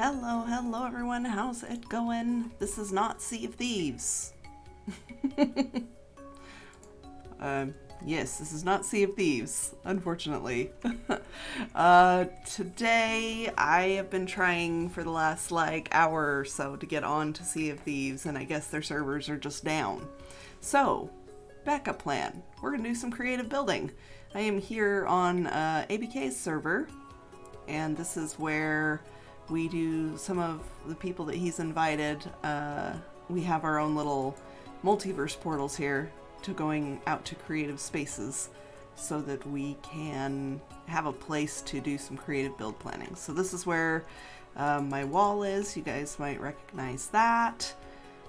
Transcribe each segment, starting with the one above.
Hello everyone, how's it going? This is not Sea of Thieves. Yes, this is not Sea of Thieves, unfortunately. Today I have been trying for the last hour or so to get on to Sea of Thieves, and I guess their servers are just down. So, backup plan. We're gonna do some creative building. I am here on ABK's server, and this is where we do some of the people that he's invited. We have our own little multiverse portals here to going out to creative spaces so that we can have a place to do some creative build planning. So this is where my wall is. You guys might recognize that.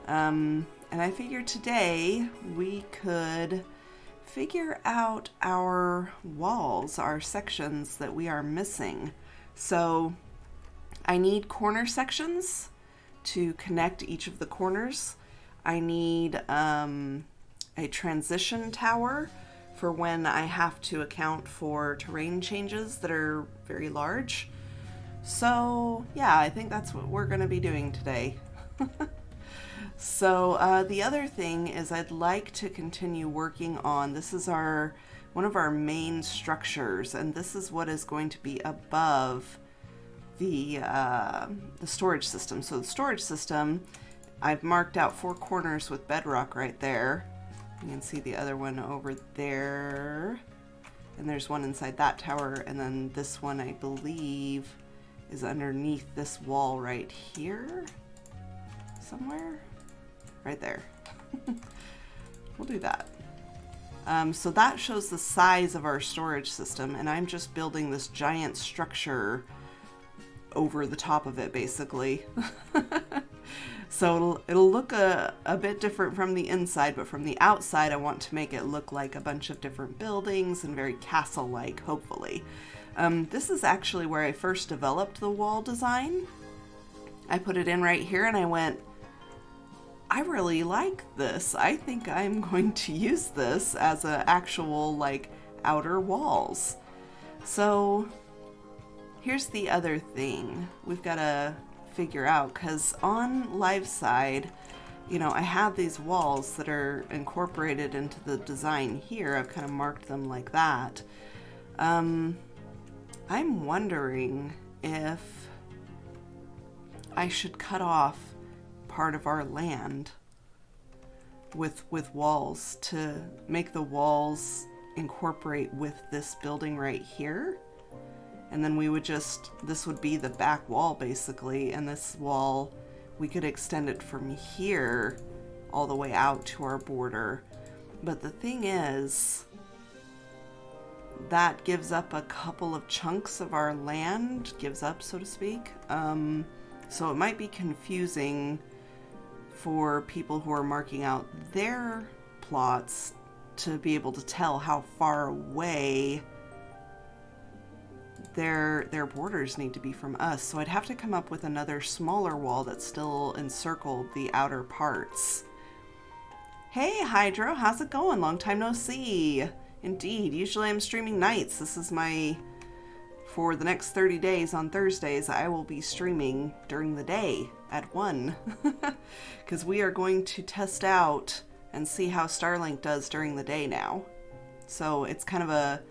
And I figured today we could figure out our walls, our sections that we are missing. So I need corner sections to connect each of the corners. I need a transition tower for when I have to account for terrain changes that are very large. So yeah, I think that's what we're going to be doing today. So the other thing is I'd like to continue working on, this is one of our main structures, and this is what is going to be above the storage system. So the storage system, I've marked out 4 corners with bedrock right there. You can see the other one over there, and there's one inside that tower, and then this one I believe is underneath this wall right here somewhere, right there. We'll do that. So that shows the size of our storage system, and I'm just building this giant structure over the top of it, basically. So it'll look a bit different from the inside, but from the outside I want to make it look like a bunch of different buildings and very castle-like, hopefully. This is actually where I first developed the wall design. I put it in right here and I went, I really like this. I think I'm going to use this as an actual outer walls. So here's the other thing we've got to figure out, because on live side, I have these walls that are incorporated into the design here. I've kind of marked them like that. I'm wondering if I should cut off part of our land with walls to make the walls incorporate with this building right here. And then this would be the back wall basically, and this wall, we could extend it from here all the way out to our border. But the thing is, that gives up a couple of chunks of our land, so to speak. So it might be confusing for people who are marking out their plots to be able to tell how far away their borders need to be from us. So I'd have to come up with another smaller wall that still encircled the outer parts. Hey Hydro, how's it going? Long time no see. Indeed, usually I'm streaming nights. This is for the next 30 days on Thursdays, I will be streaming during the day at 1. Because we are going to test out and see how Starlink does during the day now. So it's kind of a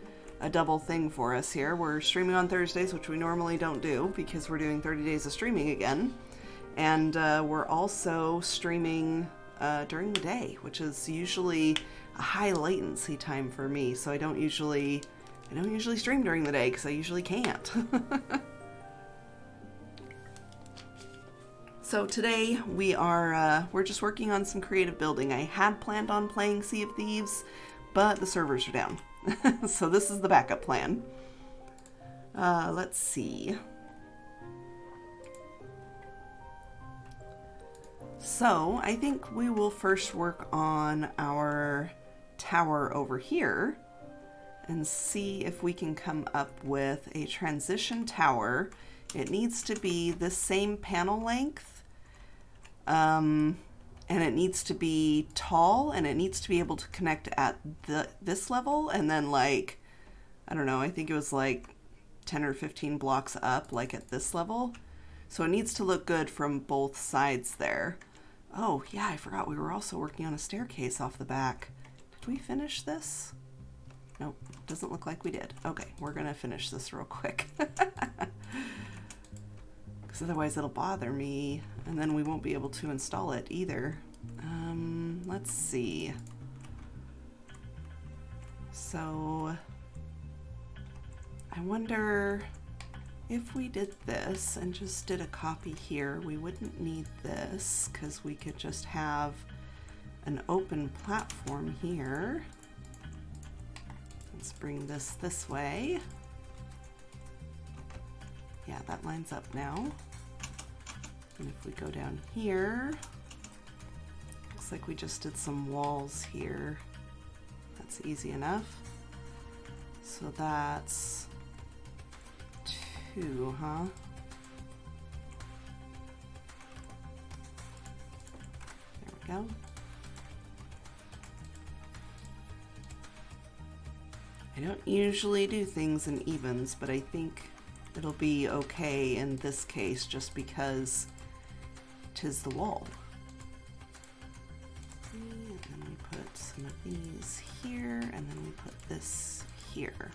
double thing for us here. We're streaming on Thursdays, which we normally don't do because we're doing 30 days of streaming again. And we're also streaming during the day, which is usually a high latency time for me. So I don't usually stream during the day because I usually can't. So today we're just working on some creative building. I had planned on playing Sea of Thieves, but the servers are down. So this is the backup plan. Let's see. So I think we will first work on our tower over here and see if we can come up with a transition tower. It needs to be the same panel length, and it needs to be tall, and it needs to be able to connect at this level, and then I don't know, I think it was 10 or 15 blocks up, at this level. So it needs to look good from both sides there. Oh, yeah, I forgot we were also working on a staircase off the back. Did we finish this? Nope, doesn't look like we did. Okay, we're gonna finish this real quick. Because otherwise it'll bother me, and then we won't be able to install it either. Let's see. So, I wonder if we did this and just did a copy here, we wouldn't need this because we could just have an open platform here. Let's bring this way. Yeah, that lines up now. And if we go down here, looks like we just did some walls here. That's easy enough. So that's 2, huh? There we go. I don't usually do things in evens, but I think it'll be okay in this case just because 'tis the wall. And then we put some of these here, and then we put this here.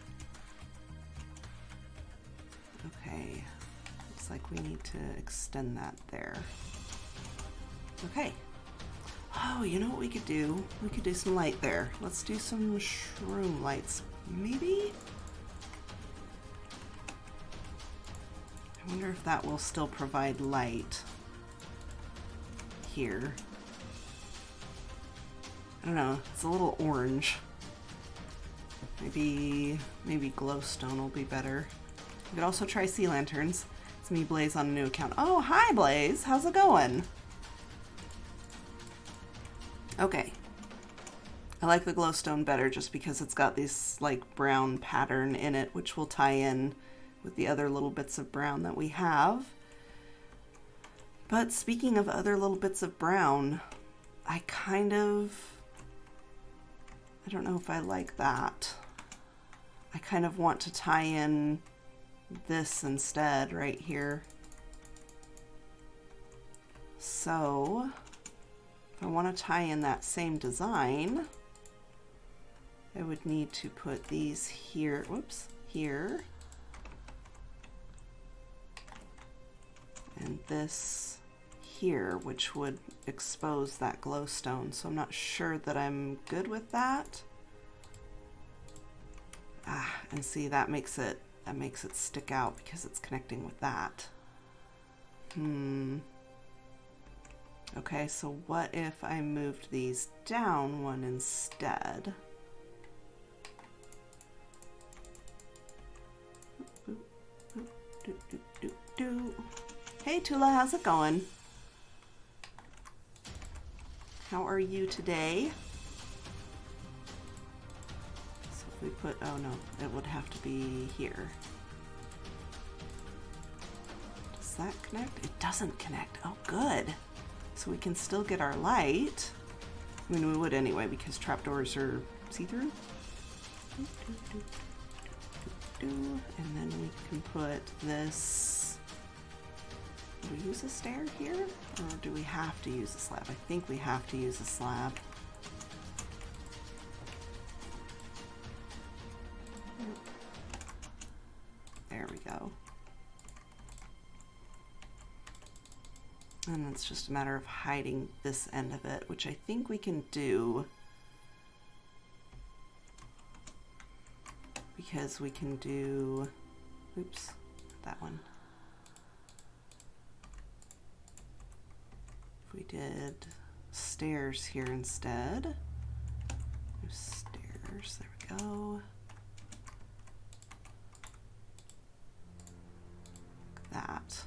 Okay, looks like we need to extend that there. Okay. Oh, you know what we could do? We could do some light there. Let's do some shroom lights, maybe? I wonder if that will still provide light here. I don't know, it's a little orange. Maybe glowstone will be better. We could also try sea lanterns. It's me, Blaze, on a new account. Oh, hi Blaze, how's it going? Okay. I like the glowstone better just because it's got this like brown pattern in it, which will tie in with the other little bits of brown that we have. But speaking of other little bits of brown, I don't know if I like that. I kind of want to tie in this instead right here. So if I want to tie in that same design, I would need to put these here, whoops, here. And this here, which would expose that glowstone. So I'm not sure that I'm good with that. And see, that makes it stick out because it's connecting with that. Okay, so what if I moved these down one instead? Hey Tula, how's it going? How are you today? So if we put, oh no, it would have to be here. Does that connect? It doesn't connect. Oh, good. So we can still get our light. I mean, we would anyway because trapdoors are see-through. And then we can put this. Do we use a stair here? Or do we have to use a slab? I think we have to use a slab. There we go. And it's just a matter of hiding this end of it, which I think we can do. Because we can do, oops, that one. If we did stairs here instead. Stairs, there we go. Like that.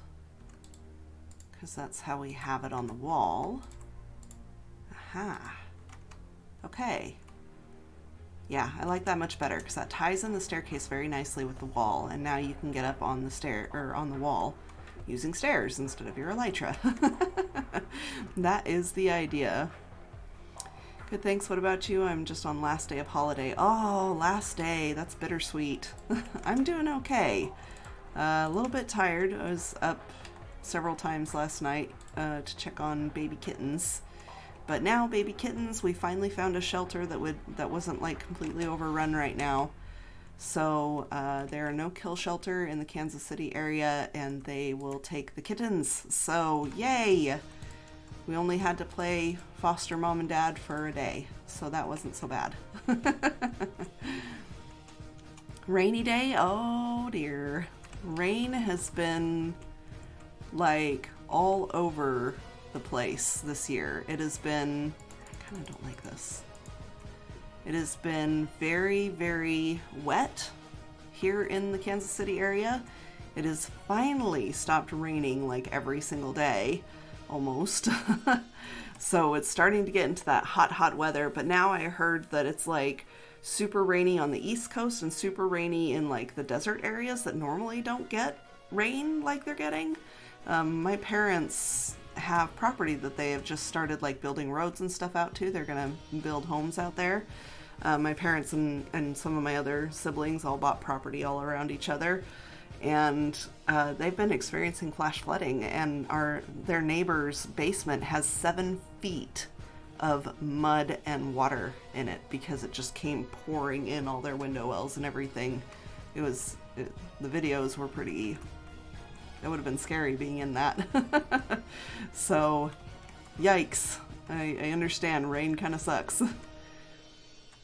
Because that's how we have it on the wall. Aha. Okay. Yeah, I like that much better because that ties in the staircase very nicely with the wall, and now you can get up on the stair or on the wall using stairs instead of your elytra. That is the idea. Good, thanks. What about you? I'm just on last day of holiday. Oh, last day. That's bittersweet. I'm doing okay. A little bit tired. I was up several times last night to check on baby kittens. But now, baby kittens, we finally found a shelter that wasn't like completely overrun right now. So there are no kill shelter in the Kansas City area, and they will take the kittens. So yay! We only had to play foster mom and dad for a day, so that wasn't so bad. Rainy day? Oh dear. Rain has been like all over the place this year. It has been, I kind of don't like this. It has been very, very wet here in the Kansas City area. It has finally stopped raining like every single day, almost. So it's starting to get into that hot weather, but now I heard that it's like super rainy on the East Coast and super rainy in like the desert areas that normally don't get rain like they're getting. My parents have property that they have just started like building roads and stuff out to. They're gonna build homes out there. My parents and some of my other siblings all bought property all around each other, and they've been experiencing flash flooding, and their neighbor's basement has 7 feet of mud and water in it because it just came pouring in all their window wells and everything. The videos were pretty, it would have been scary being in that. So, yikes. I understand rain kind of sucks.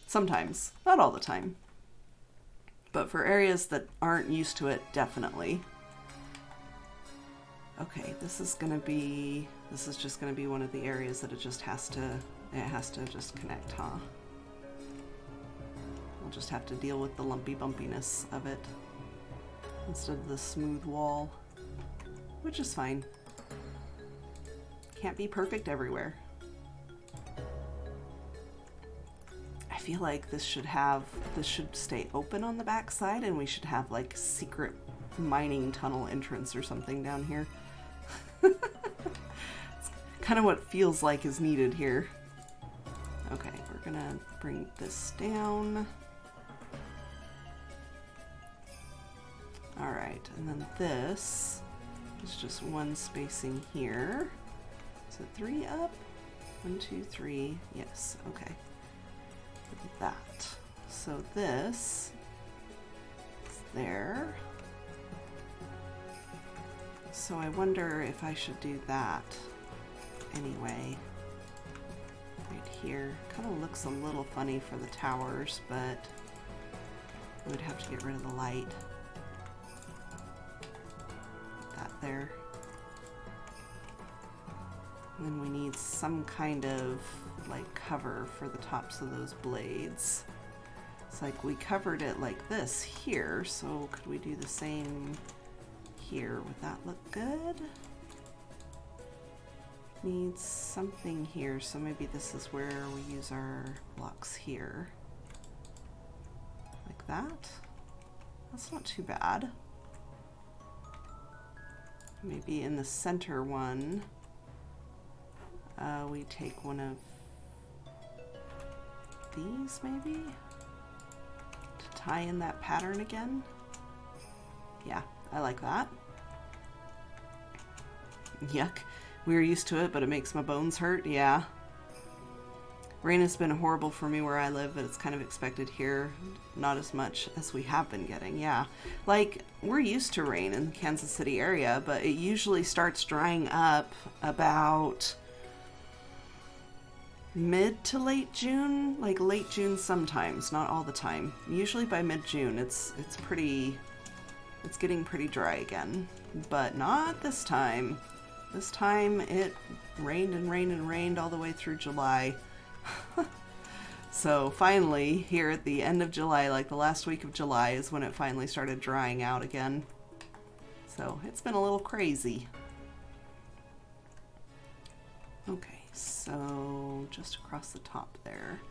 Sometimes, not all the time. But for areas that aren't used to it, definitely. Okay, this is just gonna be one of the areas that it has to just connect, huh? We'll just have to deal with the lumpy bumpiness of it instead of the smooth wall, which is fine. Can't be perfect everywhere. I feel like this should stay open on the back side, and we should have like secret mining tunnel entrance or something down here. It's kind of what feels like is needed here. Okay, we're gonna bring this down. All right, and then this is just one spacing here. Is it 3 up? 1, 2, 3. Yes, okay. That. So this is there. So I wonder if I should do that anyway. Right here. Kind of looks a little funny for the towers, but we would have to get rid of the light. Put that there. And then we need some kind of like cover for the tops of those blades. It's like we covered it like this here, so could we do the same here? Would that look good? Needs something here, so maybe this is where we use our blocks here. Like that. That's not too bad. Maybe in the center one, we take one of these maybe to tie in that pattern again. Yeah, I like that. Yuck. We were used to it, but it makes my bones hurt. Yeah. Rain has been horrible for me where I live, but it's kind of expected here. Not as much as we have been getting. Yeah. Like, we're used to rain in the Kansas City area, but it usually starts drying up about mid to late June, like late June sometimes, not all the time. Usually by mid-June, it's getting pretty dry again, but not this time. This time it rained and rained and rained all the way through July. So finally, here at the end of July, like the last week of July, is when it finally started drying out again. So it's been a little crazy. Okay, so just across the top there.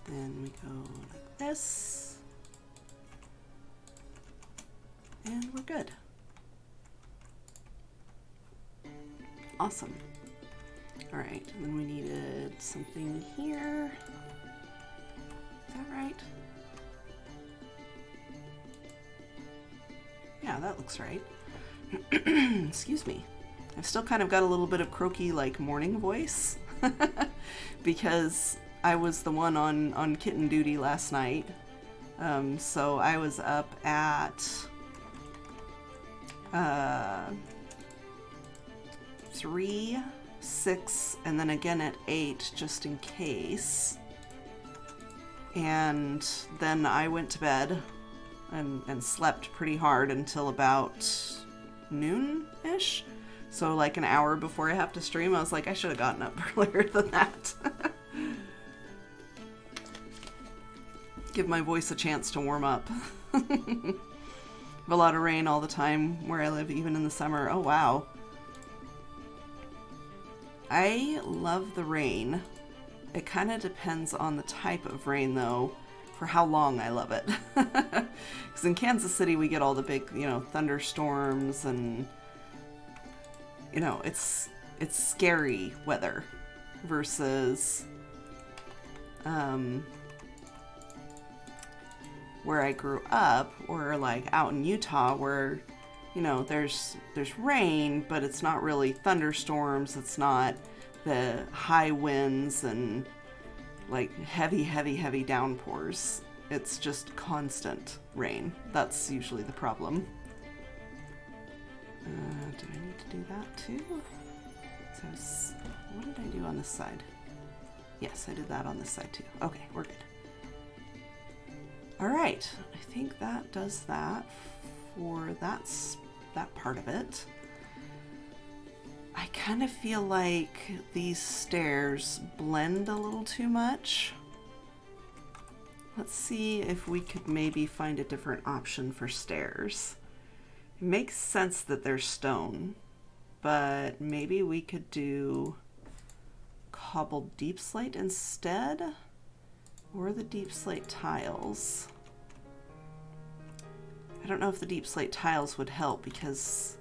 Then we go like this. And we're good. Awesome. All right, and then we needed something here. Is that right? Yeah, that looks right. Excuse me. I've still kind of got a little bit of croaky, like, morning voice because I was the one on kitten duty last night. So I was up at 3, 6, and then again at 8, just in case. And then I went to bed and slept pretty hard until about noon-ish. So like an hour before I have to stream, I was like, I should have gotten up earlier than that. Give my voice a chance to warm up. A lot of rain all the time where I live, even in the summer. Oh, wow. I love the rain. It kind of depends on the type of rain, though, for how long I love it. Because in Kansas City, we get all the big, thunderstorms and, it's scary weather versus where I grew up, or like out in Utah where, there's rain, but it's not really thunderstorms. It's not the high winds and like heavy downpours. It's just constant rain. That's usually the problem. Do I need to do that too? So what did I do on this side? Yes, I did that on this side too. Okay, we're good. All right, I think that does that for that part of it. I kind of feel like these stairs blend a little too much. Let's see if we could maybe find a different option for stairs. It makes sense that they're stone, but maybe we could do cobbled deep slate instead, or the deep slate tiles. I don't know if the deep slate tiles would help, because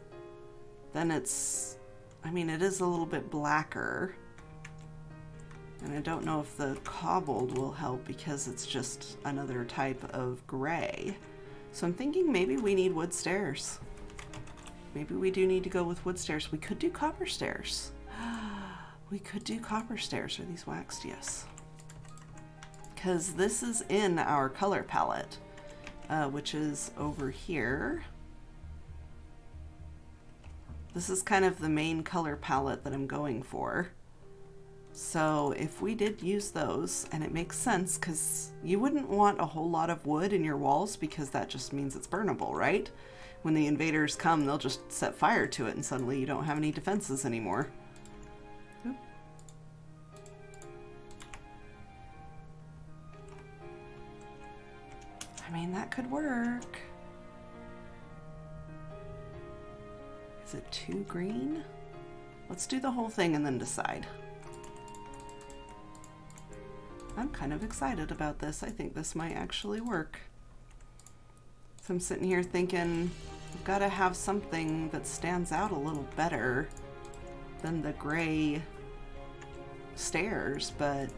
then it is a little bit blacker. And I don't know if the cobbled will help because it's just another type of gray. So I'm thinking maybe we need wood stairs. Maybe we do need to go with wood stairs. We could do copper stairs. We could do copper stairs. Are these waxed? Yes. Because this is in our color palette, which is over here. This is kind of the main color palette that I'm going for. So if we did use those, and it makes sense because you wouldn't want a whole lot of wood in your walls because that just means it's burnable, right? When the invaders come, they'll just set fire to it and suddenly you don't have any defenses anymore. Oop. I mean, that could work. Is it too green? Let's do the whole thing and then decide. I'm kind of excited about this. I think this might actually work. So I'm sitting here thinking, I've got to have something that stands out a little better than the gray stairs, but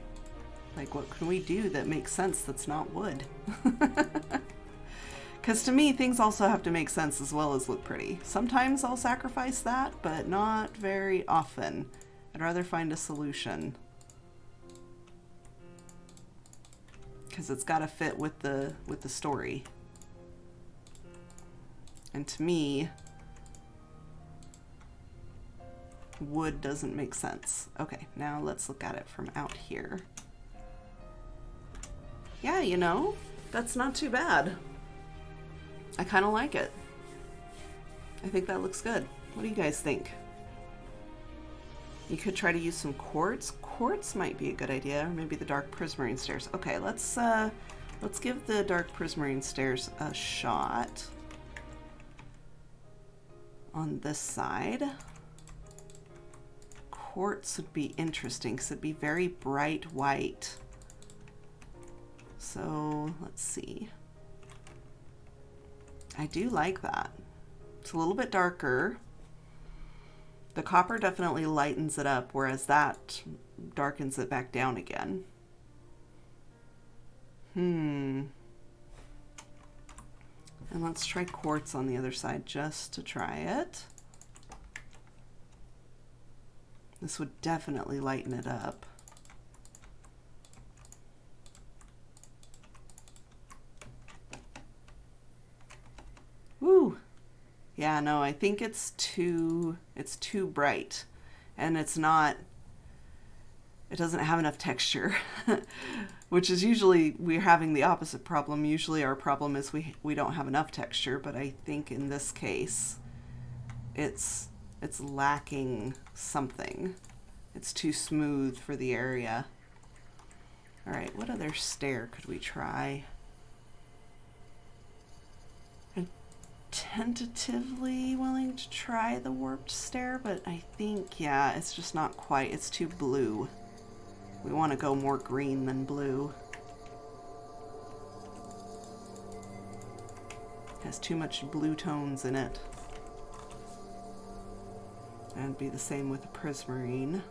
like, what can we do that makes sense that's not wood? Because to me, things also have to make sense as well as look pretty. Sometimes I'll sacrifice that, but not very often. I'd rather find a solution. Because it's got to fit with the story. And to me, wood doesn't make sense. Okay, now let's look at it from out here. Yeah, that's not too bad. I kind of like it. I think that looks good. What do you guys think? You could try to use some quartz. Quartz might be a good idea, or maybe the dark prismarine stairs. Okay, let's give the dark prismarine stairs a shot on this side. Quartz would be interesting because it'd be very bright white. So let's see. I do like that. It's a little bit darker. The copper definitely lightens it up, whereas that darkens it back down again. And let's try quartz on the other side just to try it. This would definitely lighten it up. Woo! Yeah, no, I think it's too bright, and it doesn't have enough texture, which is usually we're having the opposite problem. Usually our problem is we don't have enough texture, but I think in this case it's lacking something. It's too smooth for the area. All right, what other stair could we try? I'm tentatively willing to try the warped stair, but I think, yeah, it's just not quite. It's too blue. We want to go more green than blue. It has too much blue tones in it. And it'd be the same with the prismarine.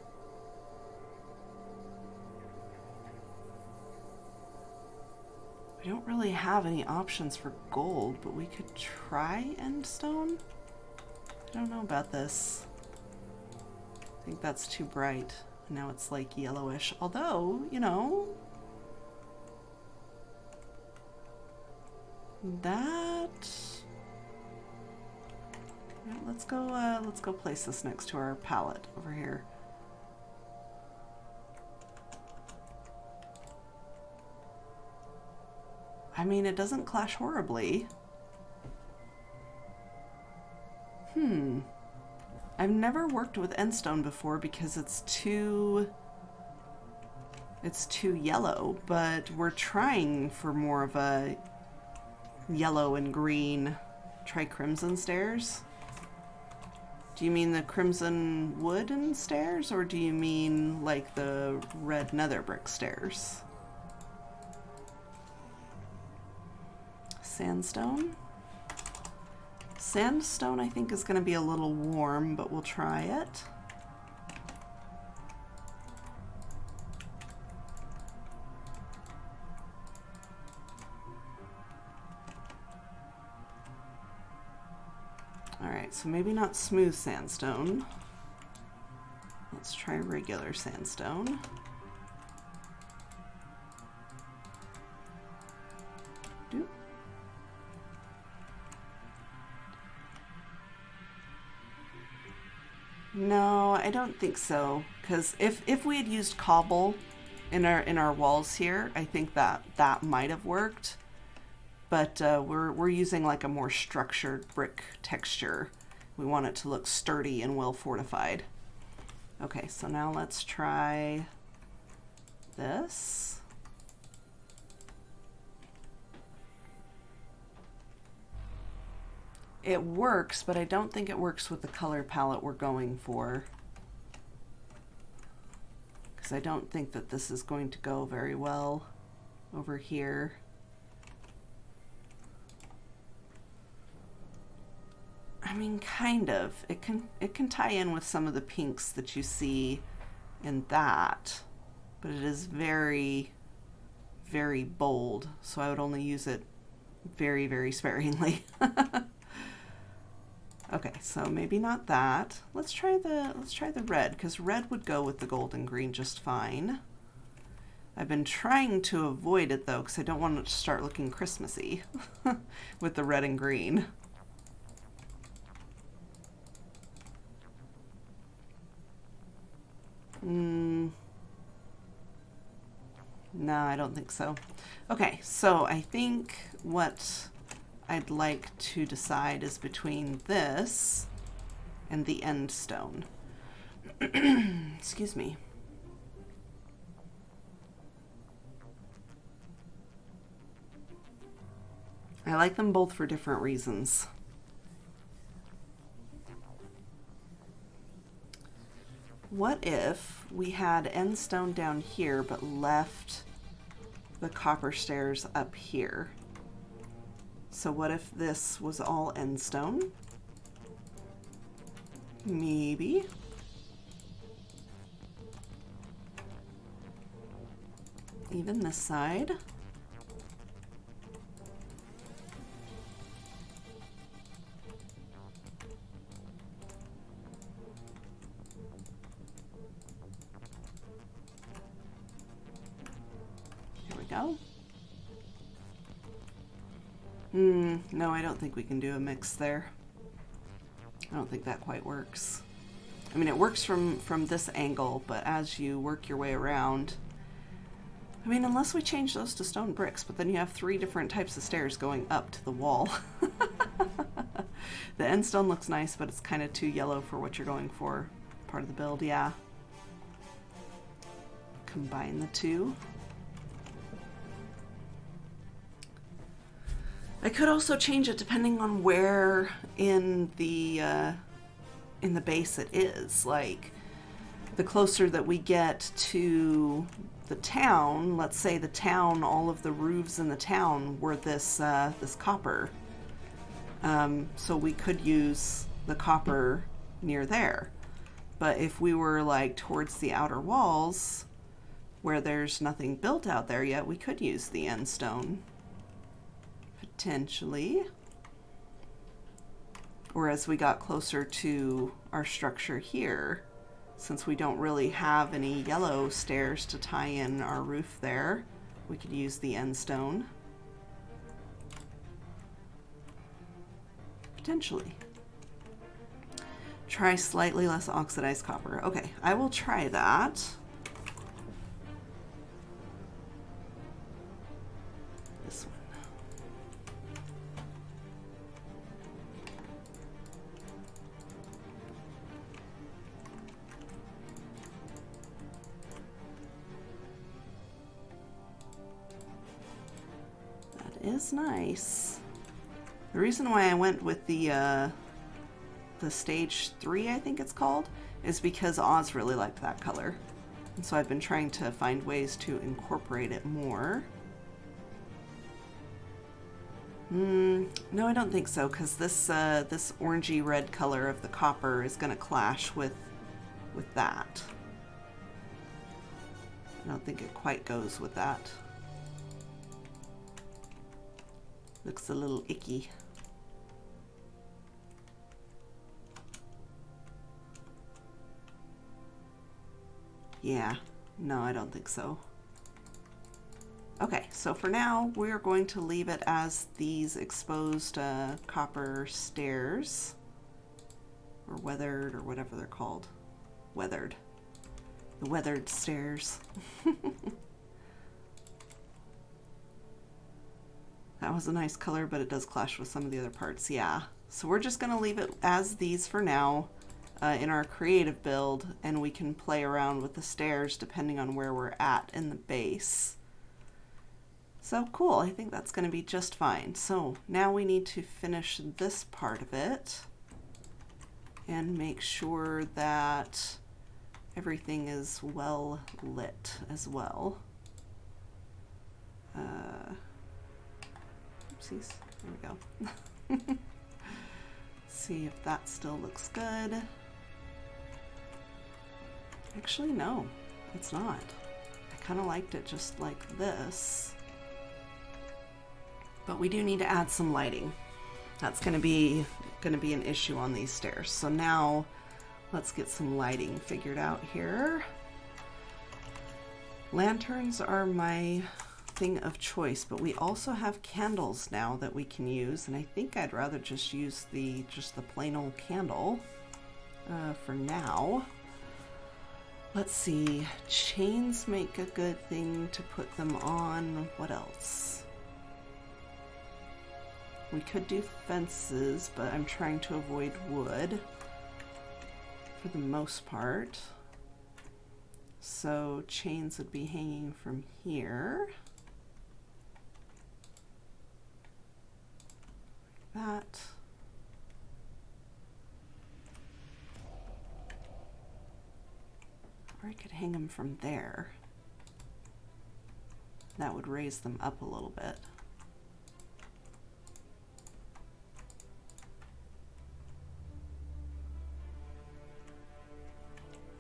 We don't really have any options for gold, but we could try endstone. I don't know about this. I think that's too bright. Now it's like yellowish, although, you know, that, yeah, let's go place this next to our palette over here. I mean, it doesn't clash horribly. I've never worked with endstone before because it's too yellow, but we're trying for more of a yellow and green. Try crimson stairs. Do you mean the crimson wooden stairs, or do you mean like the red nether brick stairs? Sandstone? Sandstone I think is going to be a little warm, but we'll try it. Alright, so maybe not smooth sandstone. Let's try regular sandstone. Doop. No, I don't think so. Because if we had used cobble in our walls here, I think that might have worked. But we're using like a more structured brick texture. We want it to look sturdy and well fortified. Okay, so now let's try this. It works, but I don't think it works with the color palette we're going for. Because I don't think that this is going to go very well over here. I mean, kind of. It can tie in with some of the pinks that you see in that, but it is very, very bold, so I would only use it very, very sparingly. Okay, so maybe not that. Let's try the red, because red would go with the gold and green just fine. I've been trying to avoid it though, because I don't want it to start looking Christmassy with the red and green. No, I don't think so. Okay, so I think what I'd like to decide is between this and the end stone. Excuse me. I like them both for different reasons. What if we had end stone down here but left the copper stairs up here? So what if this was all end stone? Maybe. Even this side. go. No, I don't think we can do a mix there. I don't think that quite works. I mean, it works from this angle, but as you work your way around, I mean, unless we change those to stone bricks, but then you have 3 different types of stairs going up to the wall. The end stone looks nice, but it's kind of too yellow for what you're going for. Part of the build, yeah. Combine the 2. I could also change it depending on where in the base it is. Like, the closer that we get to the town, let's say the town, all of the roofs in the town were this this copper. So we could use the copper near there. But if we were like towards the outer walls, where there's nothing built out there yet, we could use the end stone. Potentially. Or as we got closer to our structure here, since we don't really have any yellow stairs to tie in our roof there, we could use the end stone. Potentially. Try slightly less oxidized copper. Okay, I will try that. This one. That is nice. The reason why I went with the stage 3, I think it's called, is because Oz really liked that color. And so I've been trying to find ways to incorporate it more. No, I don't think so, because this this orangey red color of the copper is going to clash with that. I don't think it quite goes with that. Looks a little icky. Yeah, no, I don't think so. Okay, so for now, we're going to leave it as these exposed copper stairs. Or weathered, or whatever they're called. Weathered. The weathered stairs. That was a nice color, but it does clash with some of the other parts, yeah. So we're just gonna leave it as these for now. In our creative build, and we can play around with the stairs depending on where we're at in the base. So cool, I think that's going to be just fine. So now we need to finish this part of it and make sure that everything is well lit as well. Oopsies, there we go. See if that still looks good. Actually, no, it's not. I kind of liked it just like this. But we do need to add some lighting. That's going to be an issue on these stairs. So now let's get some lighting figured out here. Lanterns are my thing of choice, but we also have candles now that we can use, and I think I'd rather just use the plain old candle for now. Let's see, chains make a good thing to put them on. What else? We could do fences, but I'm trying to avoid wood for the most part. So chains would be hanging from here. Like that. Or I could hang them from there. That would raise them up a little bit.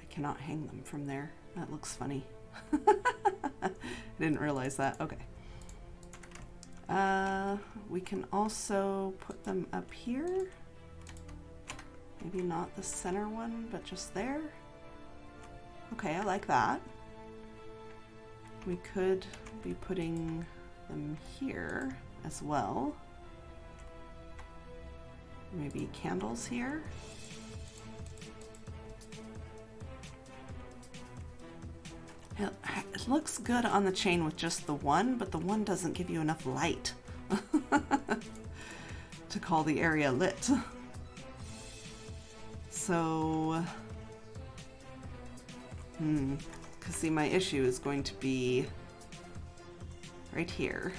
I cannot hang them from there. That looks funny. I didn't realize that. Okay. We can also put them up here. Maybe not the center one, but just there. Okay, I like that. We could be putting them here as well. Maybe candles here. It looks good on the chain with just the one, but the one doesn't give you enough light to call the area lit. So, because see, my issue is going to be right here.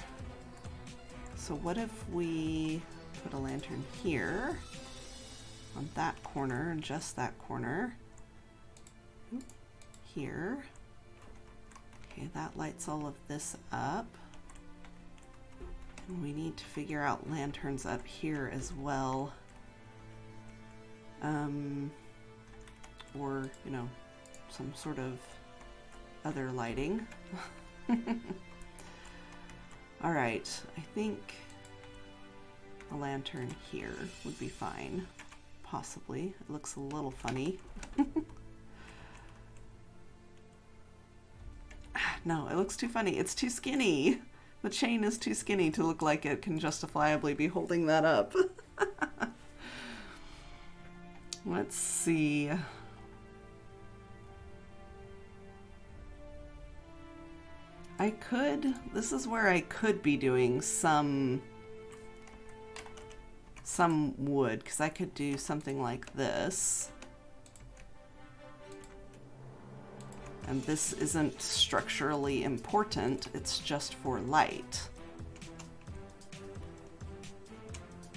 So what if we put a lantern here on that corner and just that corner here. Okay, that lights all of this up. And we need to figure out lanterns up here as well. Or, you know, some sort of other lighting. All right, I think a lantern here would be fine. Possibly. It looks a little funny. No, it looks too funny. It's too skinny. The chain is too skinny to look like it can justifiably be holding that up. Let's see. I could, this is where I could be doing some wood, because I could do something like this. And this isn't structurally important, it's just for light.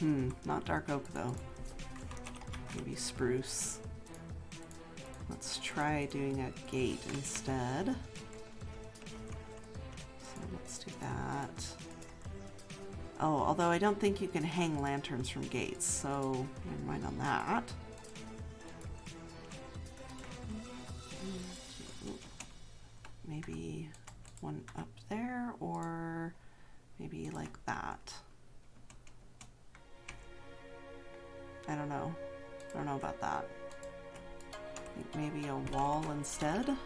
Not dark oak though. Maybe spruce. Let's try doing a gate instead. So let's do that. Oh, although I don't think you can hang lanterns from gates, so never mind on that. Maybe one up there, or maybe like that. I don't know. I don't know about that. I think maybe a wall instead. Deep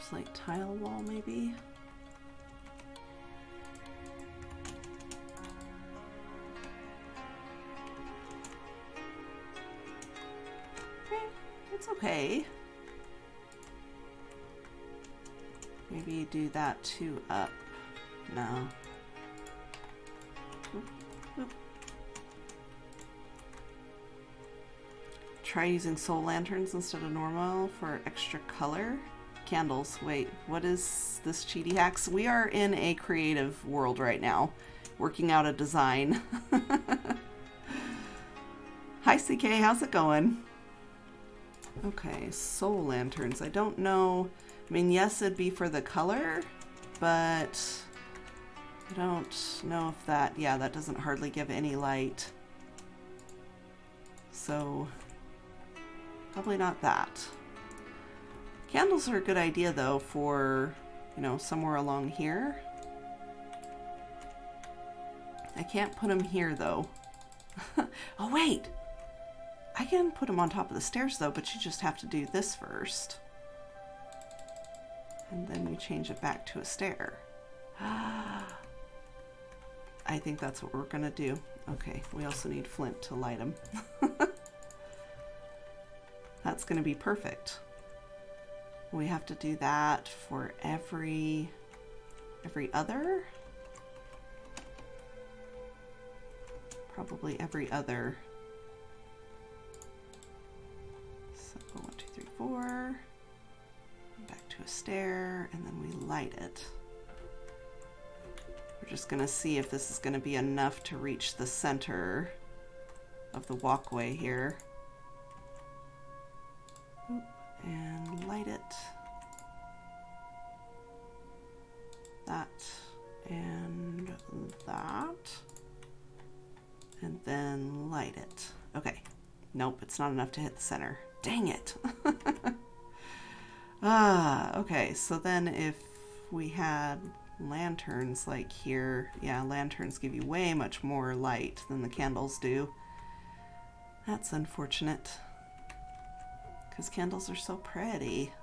slate tile wall, maybe. It's okay. Maybe do that 2 up. No. Oop, oop. Try using soul lanterns instead of normal for extra color. Candles. Wait, what is this cheaty hacks? We are in a creative world right now, working out a design. Hi CK, how's it going? Okay, soul lanterns. I don't know. I mean, yes, it'd be for the color, but I don't know if that, yeah, that doesn't hardly give any light. So, probably not that. Candles are a good idea, though, for, you know, somewhere along here. I can't put them here, though. Oh, wait! I can put them on top of the stairs, though, but you just have to do this first. And then you change it back to a stair. I think that's what we're going to do. Okay, we also need flint to light them. That's going to be perfect. We have to do that for every other? Probably every other. So 1, 2, 3, 4. Back to a stair, and then we light it. We're just going to see if this is going to be enough to reach the center of the walkway here. And light it. That and that. And then light it. Okay. Nope, it's not enough to hit the center. Dang it. Okay, so then if we had lanterns like here, yeah, lanterns give you way much more light than the candles do. That's unfortunate. because candles are so pretty.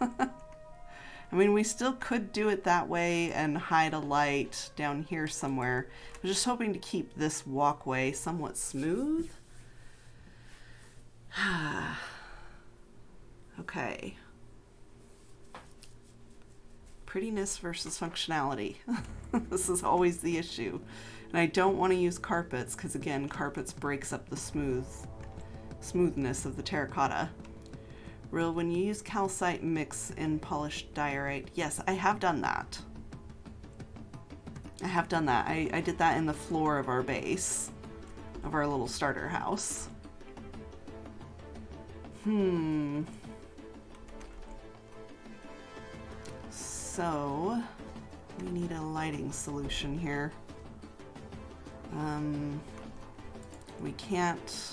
I mean, we still could do it that way and hide a light down here somewhere. I'm just hoping to keep this walkway somewhat smooth. Okay. Prettiness versus functionality. This is always the issue. And I don't want to use carpets because, again, carpets breaks up the smoothness of the terracotta. Real, when you use calcite mix in polished diorite, yes, I have done that. I have done that. I did that in the floor of our base, of our little starter house. So, we need a lighting solution here. We can't...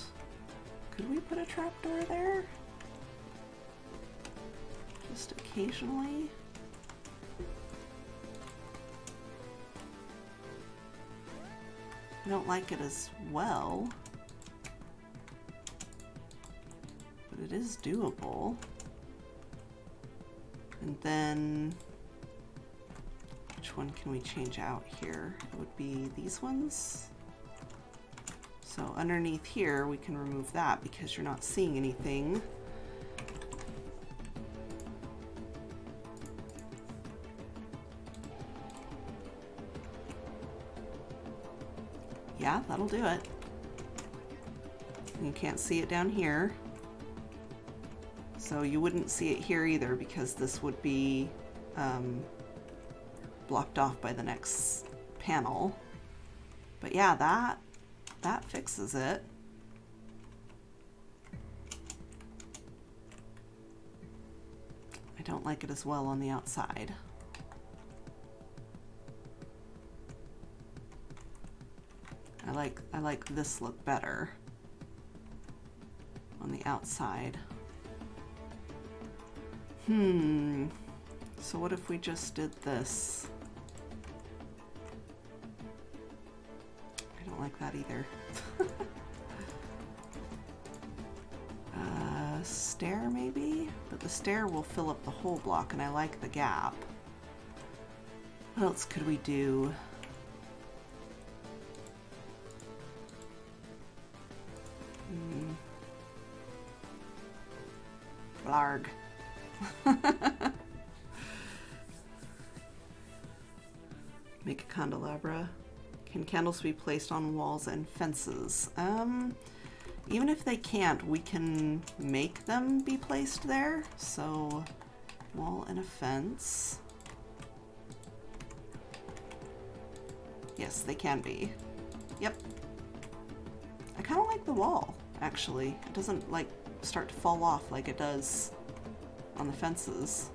Could we put a trapdoor there? Just occasionally? I don't like it as well. But it is doable. And then... Which one can we change out here? It would be these ones. So underneath here, we can remove that because you're not seeing anything. Yeah, that'll do it. You can't see it down here. So you wouldn't see it here either because this would be blocked off by the next panel. But yeah, that fixes it. I don't like it as well on the outside. I like this look better on the outside. So what if we just did this? I don't like that either. Stair maybe? But the stair will fill up the whole block and I like the gap. What else could we do? Blarg. Make a candelabra. Can candles be placed on walls and fences? Even if they can't, we can make them be placed there. So, wall and a fence. Yes, they can be. Yep. I kind of like the wall, actually. It doesn't, like, start to fall off like it does on the fences.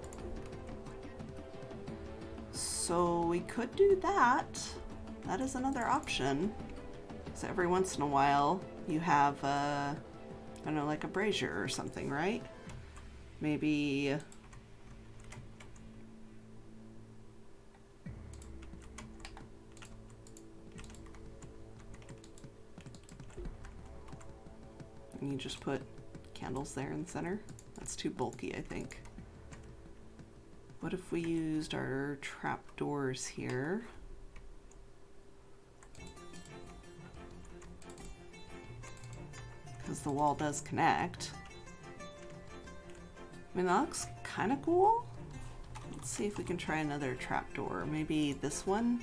So we could do that. That is another option. So every once in a while you have I don't know, like a brazier or something, right? Maybe and you just put candles there in the center. That's too bulky, I think. What if we used our trapdoors here? Because the wall does connect. I mean, that looks kind of cool. Let's see if we can try another trapdoor. Maybe this one?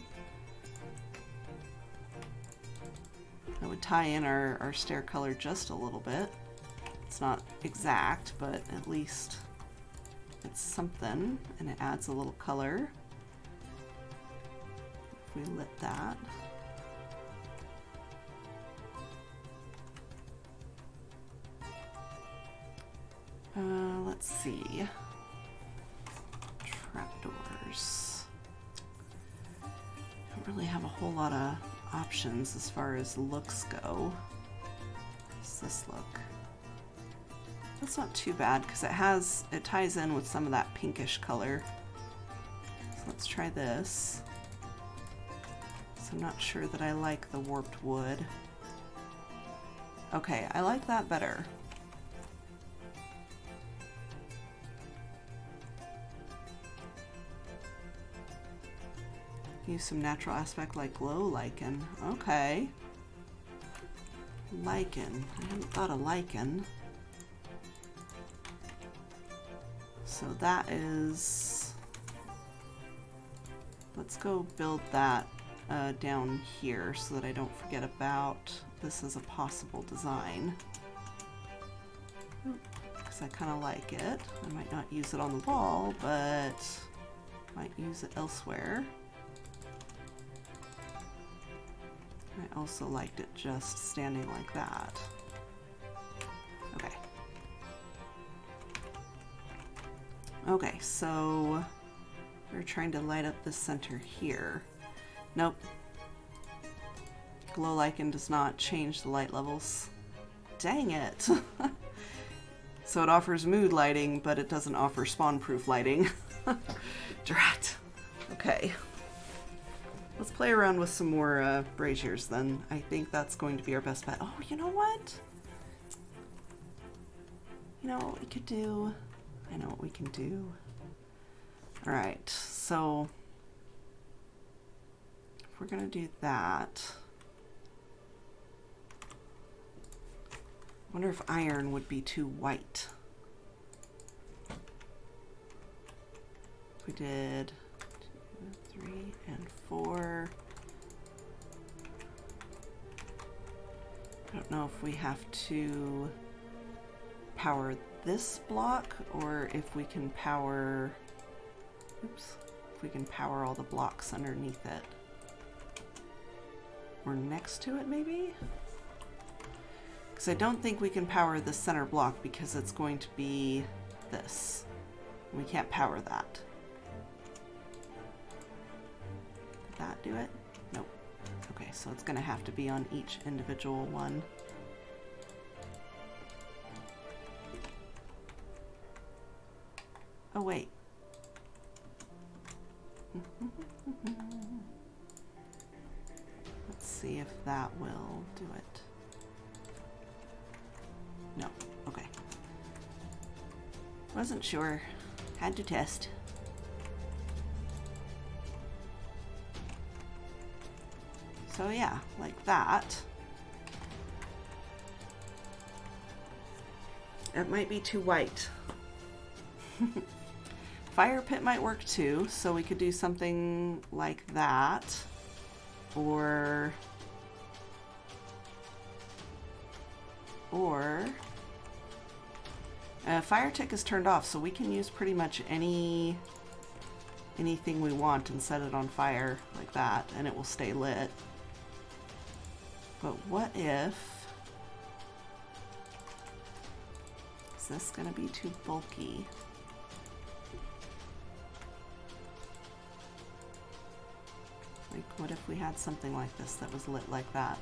That would tie in our stair color just a little bit. It's not exact, but at least it's something, and it adds a little color. If we lit that. Let's see. Trapdoors. Don't really have a whole lot of options as far as looks go. What's this look? That's not too bad because it ties in with some of that pinkish color. So let's try this. So I'm not sure that I like the warped wood. Okay, I like that better. Use some natural aspect like glow lichen. Okay. Lichen. I hadn't thought of lichen. So that is... Let's go build that down here so that I don't forget about this as a possible design. Because I kind of like it. I might not use it on the wall, but might use it elsewhere. I also liked it just standing like that. Okay. Okay, so we're trying to light up the center here. Nope. Glow lichen does not change the light levels. Dang it! So it offers mood lighting, but it doesn't offer spawn-proof lighting. Drat. Okay. Let's play around with some more braziers then. I think that's going to be our best bet. Oh, you know what? You know what we could do? I know what we can do. Alright, so if we're gonna do that, I wonder if iron would be too white. If we did 2, 3, and 4. I don't know if we have to power this block or if we can power, oops, if we can power all the blocks underneath it. Or next to it maybe? Because I don't think we can power the center block because it's going to be this. We can't power that. Did that do it? Nope. Okay, so it's going to have to be on each individual one. Oh, wait. Let's see if that will do it. No. Okay. Wasn't sure. Had to test. So yeah, like that. It might be too white. Fire pit might work too, so we could do something like that. Or fire tick is turned off, so we can use pretty much anything we want and set it on fire like that, and it will stay lit. But what if... Is this gonna be too bulky? Like, what if we had something like this that was lit like that?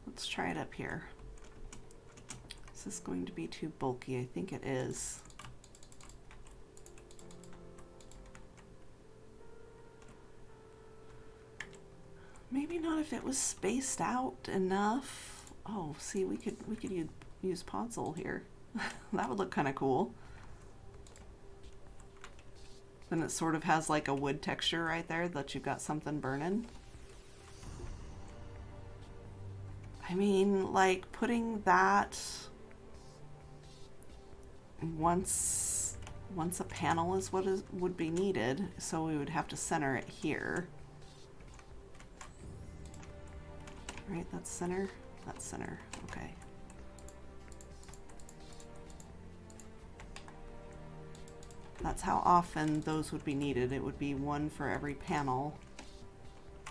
Let's try it up here. Is this going to be too bulky? I think it is. Maybe not if it was spaced out enough. Oh, see, we could use podzol here. That would look kind of cool. Then it sort of has like a wood texture right there that you've got something burning. I mean, like putting that once a panel is what would be needed, so we would have to center it here. Right, that's center. That's center. Okay. That's how often those would be needed. It would be one for every panel.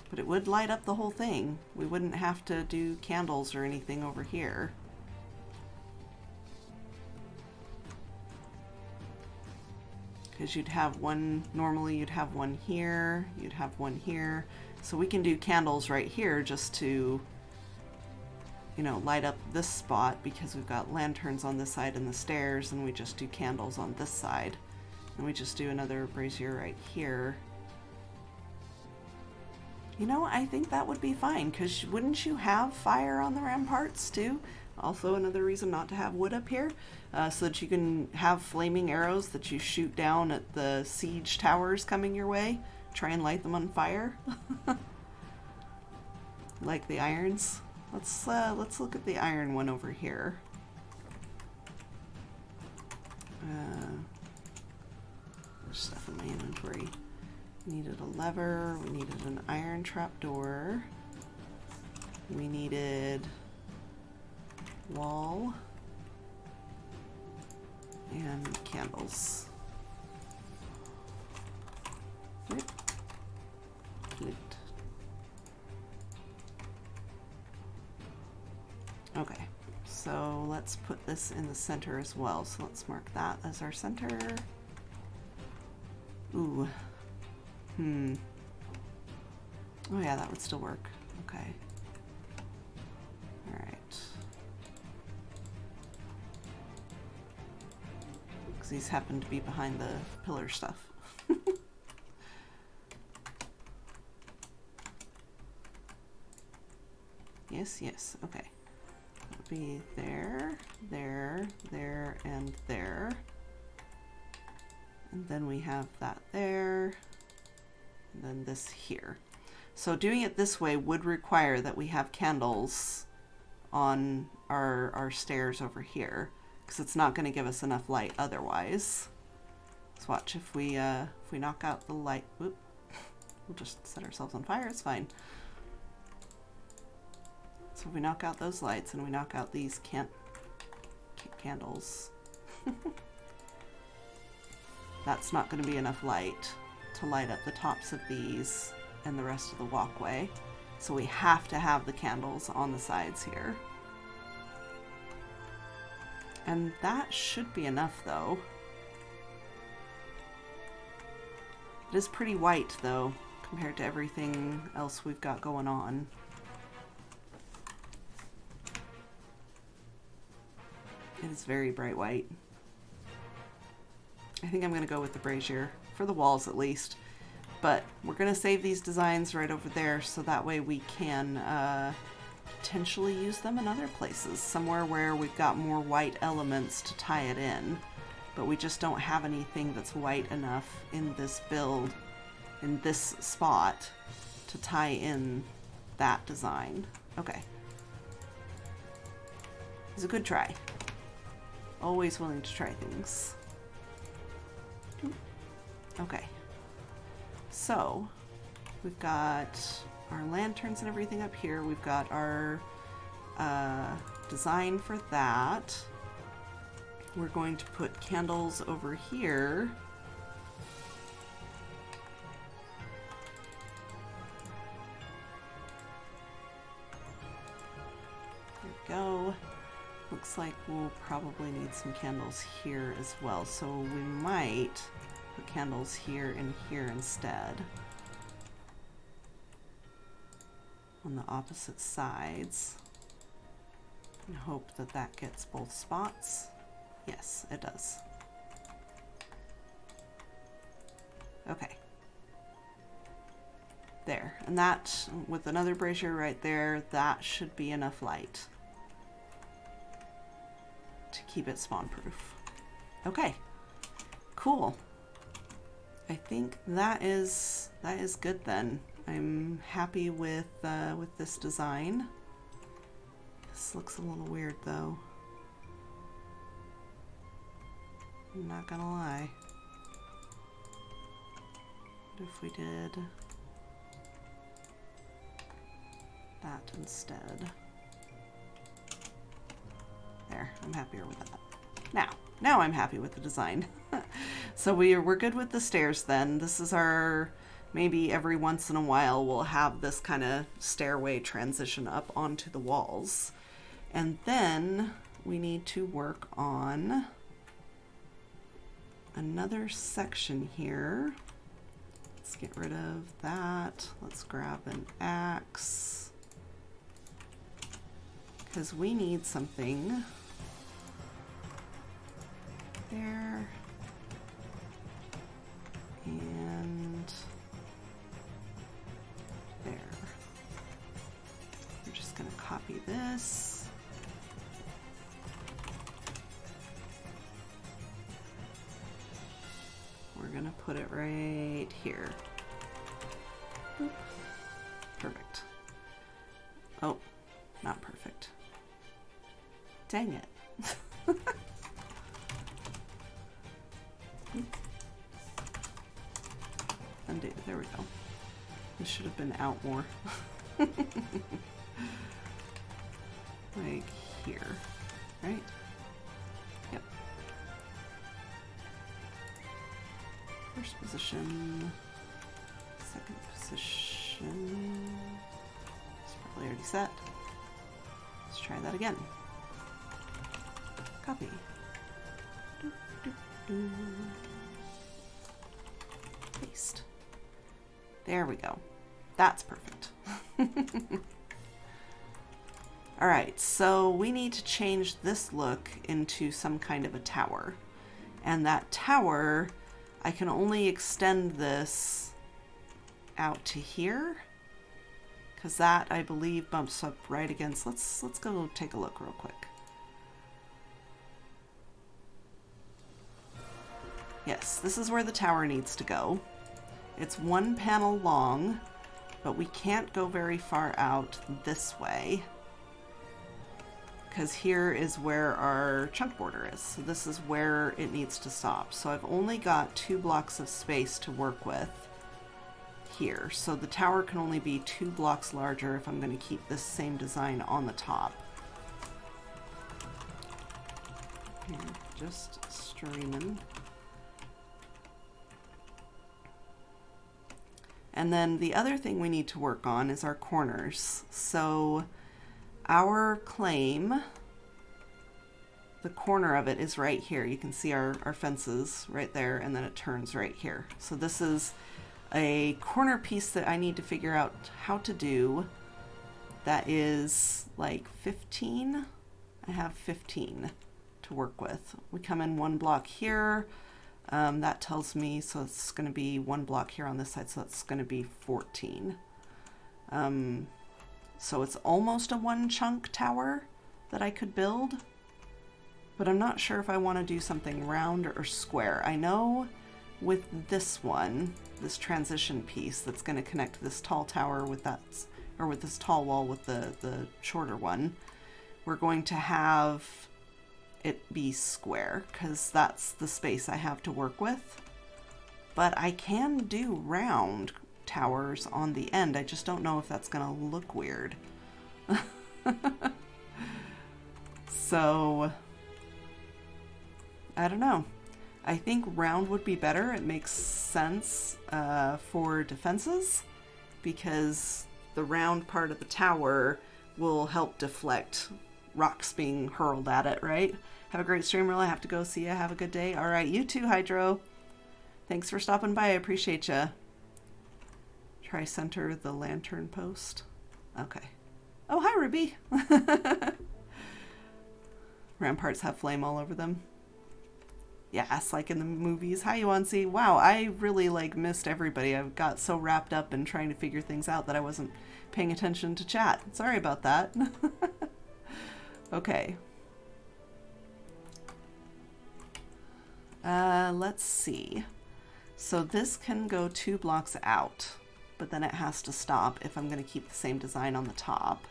But it would light up the whole thing. We wouldn't have to do candles or anything over here. Because you'd have one, normally you'd have one here, you'd have one here. So we can do candles right here just to, you know, light up this spot because we've got lanterns on this side and the stairs, and we just do candles on this side. And we just do another brazier right here. You know, I think that would be fine, because wouldn't you have fire on the ramparts too? Also another reason not to have wood up here, so that you can have flaming arrows that you shoot down at the siege towers coming your way. Try and light them on fire. Like the irons. Let's look at the iron one over here. There's stuff in my inventory. We needed a lever, we needed an iron trapdoor, we needed wall, and candles. Okay, so let's put this in the center as well. So let's mark that as our center. Ooh. Oh yeah, that would still work. Okay. All right. Because these happen to be behind the pillar stuff. Yes, yes, okay. That'll be there, there, there, and there. And then we have that there, and then this here. So doing it this way would require that we have candles on our stairs over here, because it's not going to give us enough light otherwise. Let's watch if we knock out the light. Whoop. We'll just set ourselves on fire, it's fine. So if we knock out those lights and we knock out these candles, that's not going to be enough light to light up the tops of these and the rest of the walkway. So we have to have the candles on the sides here. And that should be enough though. It is pretty white though, compared to everything else we've got going on. It is very bright white. I think I'm going to go with the brazier, for the walls at least. But we're going to save these designs right over there so that way we can potentially use them in other places. Somewhere where we've got more white elements to tie it in. But we just don't have anything that's white enough in this build, in this spot, to tie in that design. Okay. It's a good try. Always willing to try things. Okay. So, we've got our lanterns and everything up here. We've got our design for that. We're going to put candles over here. There we go. Looks like we'll probably need some candles here as well, so we might put candles here and here instead. On the opposite sides. And hope that that gets both spots. Yes, it does. Okay. There. And that, with another brazier right there, that should be enough light to keep it spawn proof. Okay, cool. I think that is good then. I'm happy with this design. This looks a little weird though. I'm not gonna lie. What if we did that instead? There, I'm happier with that. Now I'm happy with the design. So we're good with the stairs then. This is our, maybe every once in a while we'll have this kind of stairway transition up onto the walls. And then we need to work on another section here. Let's get rid of that. Let's grab an axe, because we need something there and there. We're just going to copy this gonna put it right here. Boop. Perfect. Oh, not perfect. Dang it. Undo. There we go. This should have been out more. Like here, right? Yep. First position, second position. It's probably already set. Let's try that again. Copy. Doo, doo, doo. Paste. There we go. That's perfect. All right, so we need to change this look into some kind of a tower. And that tower, I can only extend this out to here, because that, I believe, bumps up right against, let's go take a look real quick. Yes, this is where the tower needs to go. It's one panel long, but we can't go very far out this way, because here is where our chunk border is. So this is where it needs to stop. So I've only got 2 blocks of space to work with here. So the tower can only be 2 blocks larger if I'm going to keep this same design on the top. Here, just streaming. And then the other thing we need to work on is our corners. So our claim, the corner of it is right here. You can see our fences right there, and then it turns right here. So this is a corner piece that I need to figure out how to do. That is like 15. I have 15 to work with. We come in 1 block here. That tells me, so it's going to be 1 block here on this side, so it's going to be 14. So it's almost a 1 chunk tower that I could build, but I'm not sure if I want to do something round or square. I know with this one, this transition piece that's going to connect this tall tower with that, or with this tall wall with the shorter one, we're going to have it be square, because that's the space I have to work with. But I can do round towers on the end. I just don't know if that's gonna look weird. So I don't know. I think round would be better. It makes sense for defenses, because the round part of the tower will help deflect rocks being hurled at it, right? Have a great stream, Rilla. I have to go. See ya. Have a good day. All right, you too, Hydro. Thanks for stopping by. I appreciate ya. Try center the lantern post. Okay. Oh, hi, Ruby. Ramparts have flame all over them. Yes, like in the movies. Hi, Yuansi. Wow, I really missed everybody. I got so wrapped up in trying to figure things out that I wasn't paying attention to chat. Sorry about that. Okay. Let's see. So this can go 2 blocks out, but then it has to stop if I'm going to keep the same design on the top.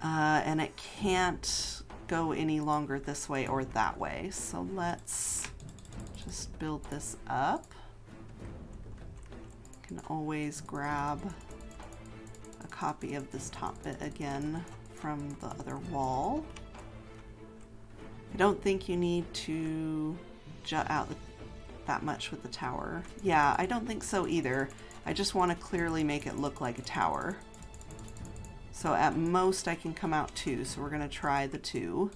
And it can't go any longer this way or that way. So let's just build this up. Can always grab a copy of this top bit again from the other wall. I don't think you need to jut out that much with the tower. Yeah, I don't think so either. I just want to clearly make it look like a tower. So at most I can come out 2, so we're going to try the 2.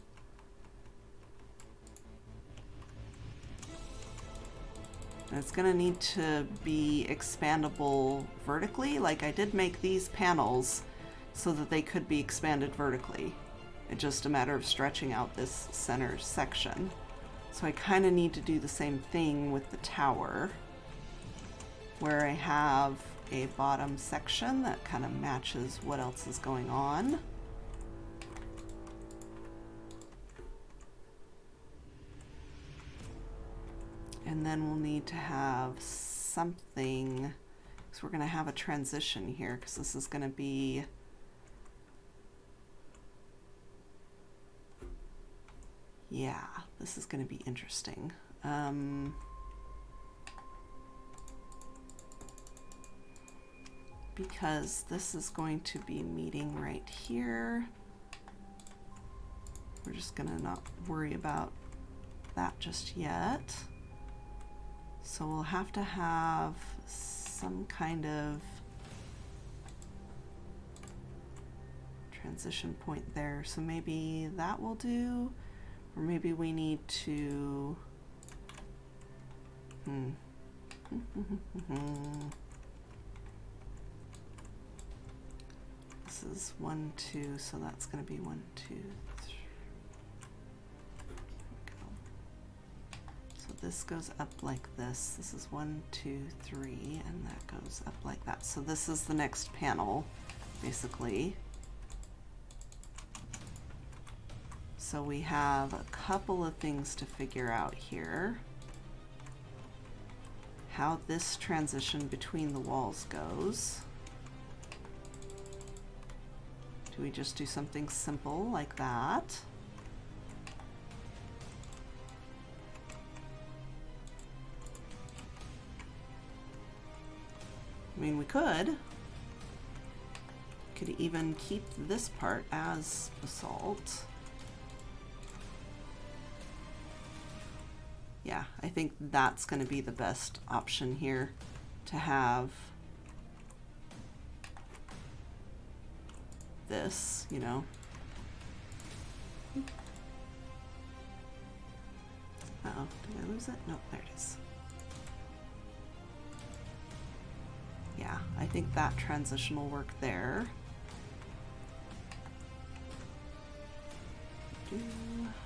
And it's going to need to be expandable vertically. Like, I did make these panels so that they could be expanded vertically. It's just a matter of stretching out this center section. So I kind of need to do the same thing with the tower, where I have a bottom section that kind of matches what else is going on. And then we'll need to have something, because we're going to have a transition here, because this is going to be yeah, this is going to be interesting. Because this is going to be meeting right here. We're just going to not worry about that just yet. So we'll have to have some kind of transition point there. So maybe that will do, or maybe we need to This is 1, 2, so that's going to be 1, 2, 3. So this goes up like this. This is 1, 2, 3, and that goes up like that. So this is the next panel, basically. So we have a couple of things to figure out here. How this transition between the walls goes. Do we just do something simple like that? I mean, we could even keep this part as basalt. Yeah, I think that's going to be the best option here, to have this, you know. Uh-oh, did I lose it? No, there it is. Yeah, I think that transition will work there.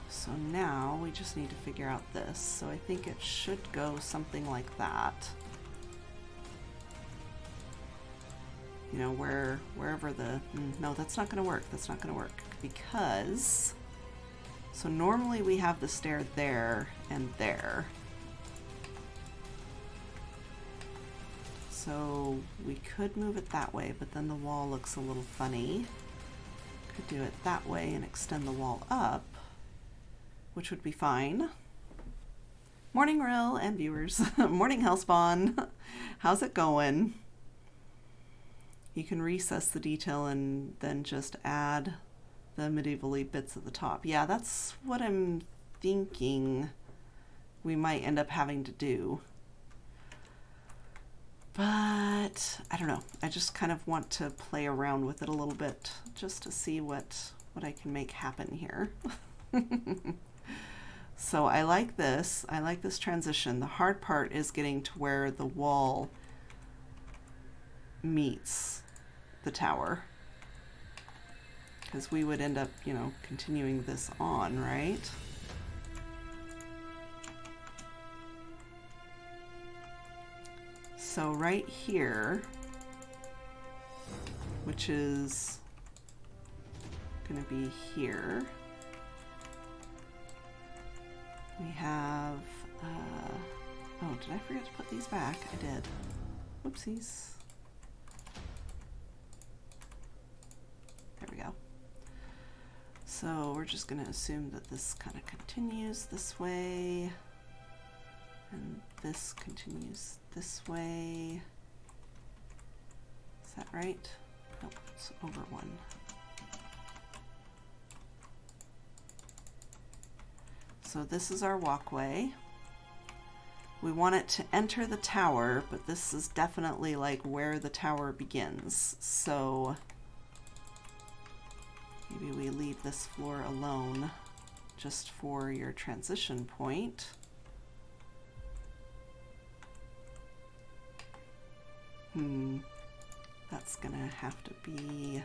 So now we just need to figure out this. So I think it should go something like that. You know, wherever the, no, that's not going to work. That's not going to work because, so normally we have the stair there and there. So we could move it that way, but then the wall looks a little funny. Could do it that way and extend the wall up, which would be fine. Morning, Rill and viewers. Morning, Hellspawn. How's it going? You can recess the detail and then just add the medievally bits at the top. Yeah, that's what I'm thinking we might end up having to do. But I don't know. I just kind of want to play around with it a little bit just to see what I can make happen here. So I like this. I like this transition. The hard part is getting to where the wall meets the tower, because we would end up, you know, continuing this on, right? So right here, which is going to be here, we have, oh, did I forget to put these back? I did. Whoopsies. There we go. So we're just going to assume that this kind of continues this way, and this continues this way. Is that right? Nope, it's over one. So this is our walkway. We want it to enter the tower, but this is definitely like where the tower begins. So maybe we leave this floor alone just for your transition point. That's gonna have to be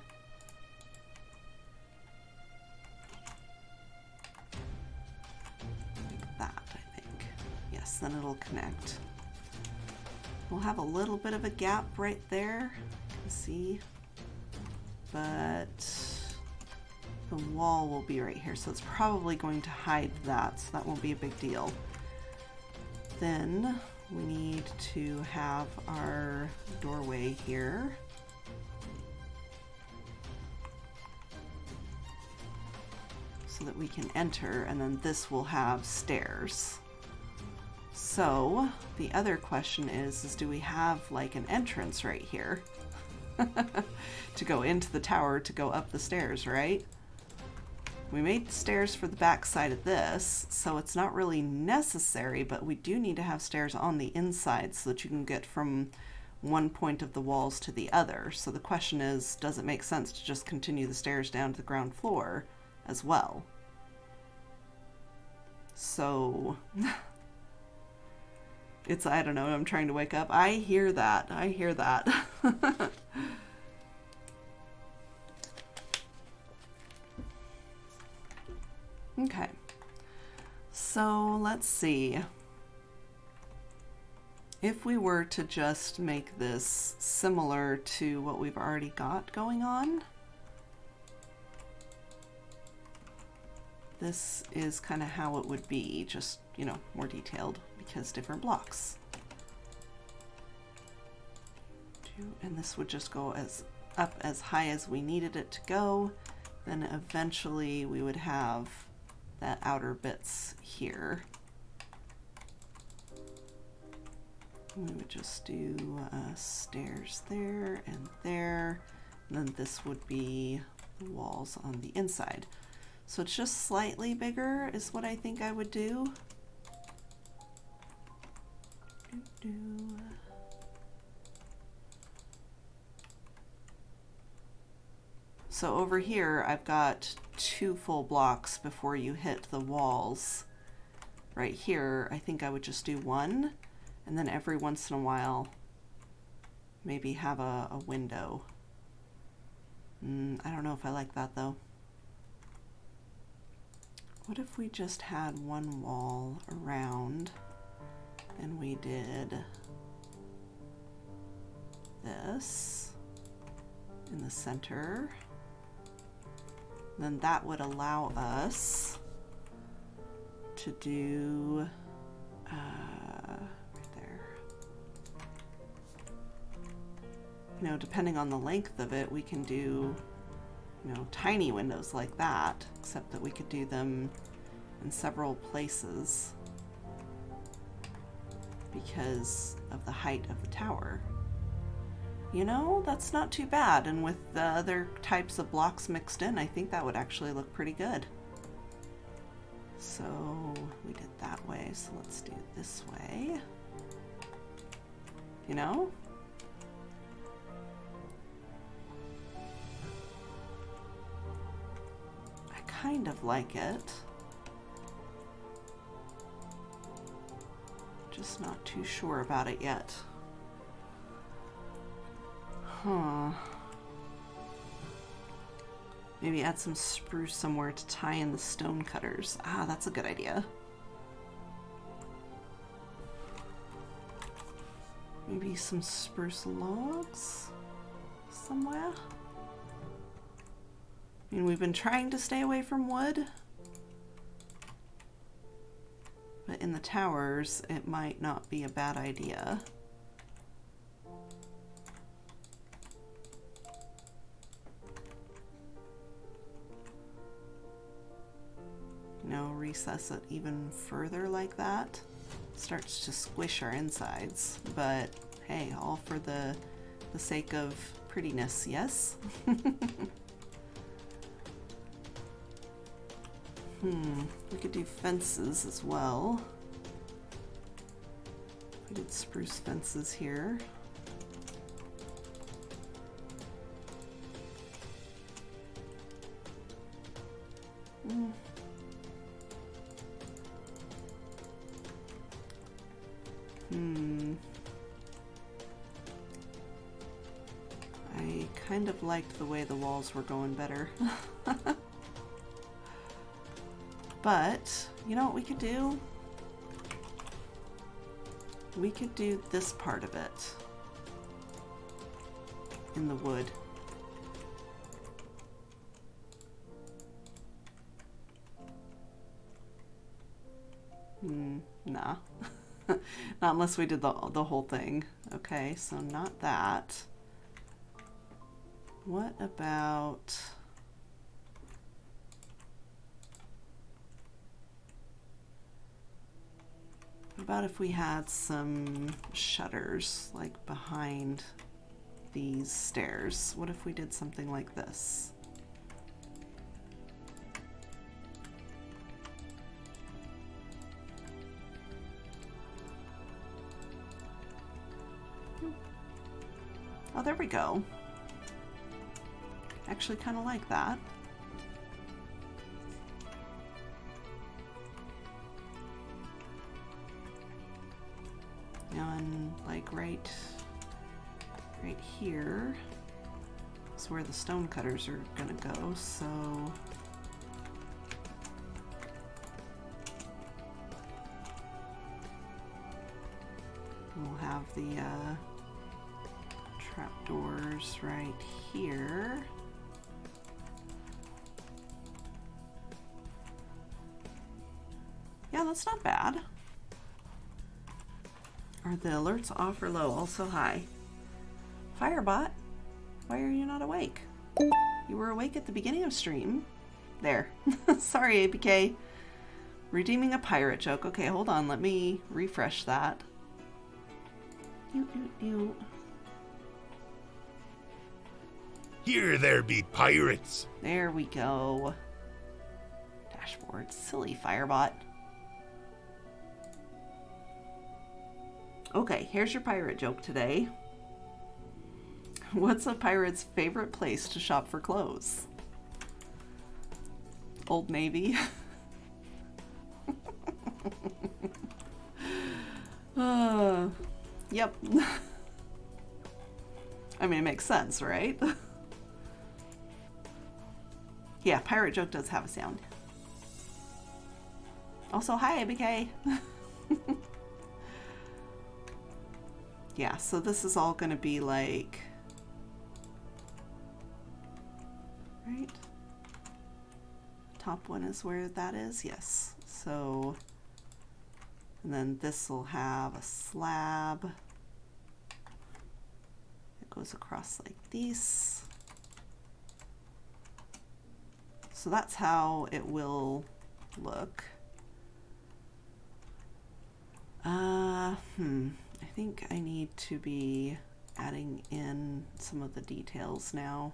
like that, I think. Yes, then it'll connect. We'll have a little bit of a gap right there, you can see, but the wall will be right here, so it's probably going to hide that, so that won't be a big deal. then we need to have our doorway here. So that we can enter, and then this will have stairs. So the other question is do we have like an entrance right here to go into the tower to go up the stairs, right? We made the stairs for the back side of this, so it's not really necessary, but we do need to have stairs on the inside so that you can get from one point of the walls to the other. So the question is, does it make sense to just continue the stairs down to the ground floor as well? So it's, I don't know, I'm trying to wake up. I hear that. I hear that. Okay. So let's see. If we were to just make this similar to what we've already got going on, this is kind of how it would be, just, you know, more detailed because different blocks. And this would just go up as high as we needed it to go. Then eventually we would have that outer bits here. We would just do stairs there and there. And then this would be the walls on the inside. So it's just slightly bigger is what I think I would do. So over here, I've got 2 full blocks before you hit the walls. Right here, I think I would just do 1, and then every once in a while, maybe have a window. I don't know if I like that though. What if we just had 1 wall around and we did this in the center? Then that would allow us to do right there. You know, depending on the length of it, we can do, you know, tiny windows like that, except that we could do them in several places because of the height of the tower. You know, that's not too bad, and with the other types of blocks mixed in, I think that would actually look pretty good. So we did that way, so let's do it this way. You know? I kind of like it. Just not too sure about it yet. Huh. Maybe add some spruce somewhere to tie in the stone cutters. Ah, that's a good idea. Maybe some spruce logs somewhere. I mean, we've been trying to stay away from wood, but in the towers, it might not be a bad idea. Recess it even further like that. Starts to squish our insides, but hey, all for the sake of prettiness, yes? We could do fences as well. We did spruce fences here. I kind of liked the way the walls were going better. But, you know what we could do? We could do this part of it in the wood. Nah. Not unless we did the whole thing. Okay, so not that. What about... What about if we had some shutters, like behind these stairs? What if we did something like this? Oh, there we go. Actually kind of like that. And like right here is where the stone cutters are gonna go, so we'll have the trapdoors right here. Yeah, that's not bad. Are the alerts off or low? Also high. Firebot, why are you not awake? You were awake at the beginning of stream. There. Sorry, APK. Redeeming a pirate joke. Okay, hold on. Let me refresh that. Here there be pirates. There we go. Dashboard. Silly Firebot. Okay, here's your pirate joke today. What's a pirate's favorite place to shop for clothes? Old Navy. Yep. I mean, it makes sense, right? Yeah, pirate joke does have a sound. Also, hi, ABK. Yeah, so this is all going to be like... Right? Top one is where that is, yes. So, and then this will have a slab. It goes across like this. So that's how it will look. I think I need to be adding in some of the details now.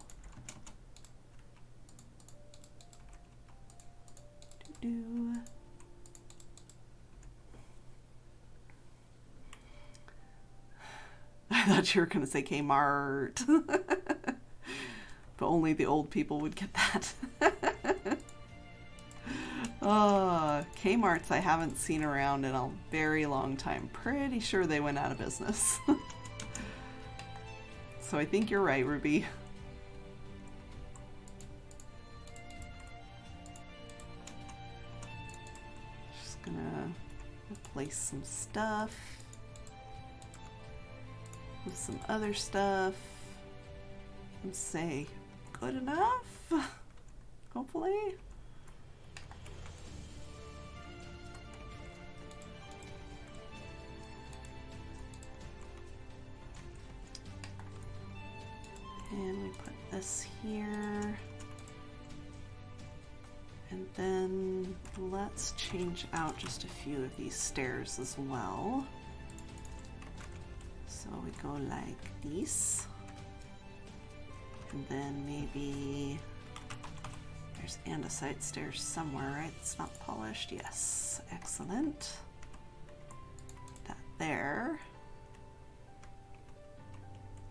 I thought you were going to say Kmart. But only the old people would get that. Kmart's I haven't seen around in a very long time. Pretty sure they went out of business. So I think you're right, Ruby. Just gonna replace some stuff with some other stuff. Let's say good enough, hopefully. And we put this here. And then let's change out just a few of these stairs as well. So we go like this. And then maybe there's andesite stairs somewhere, right? It's not polished. Yes, excellent. That there.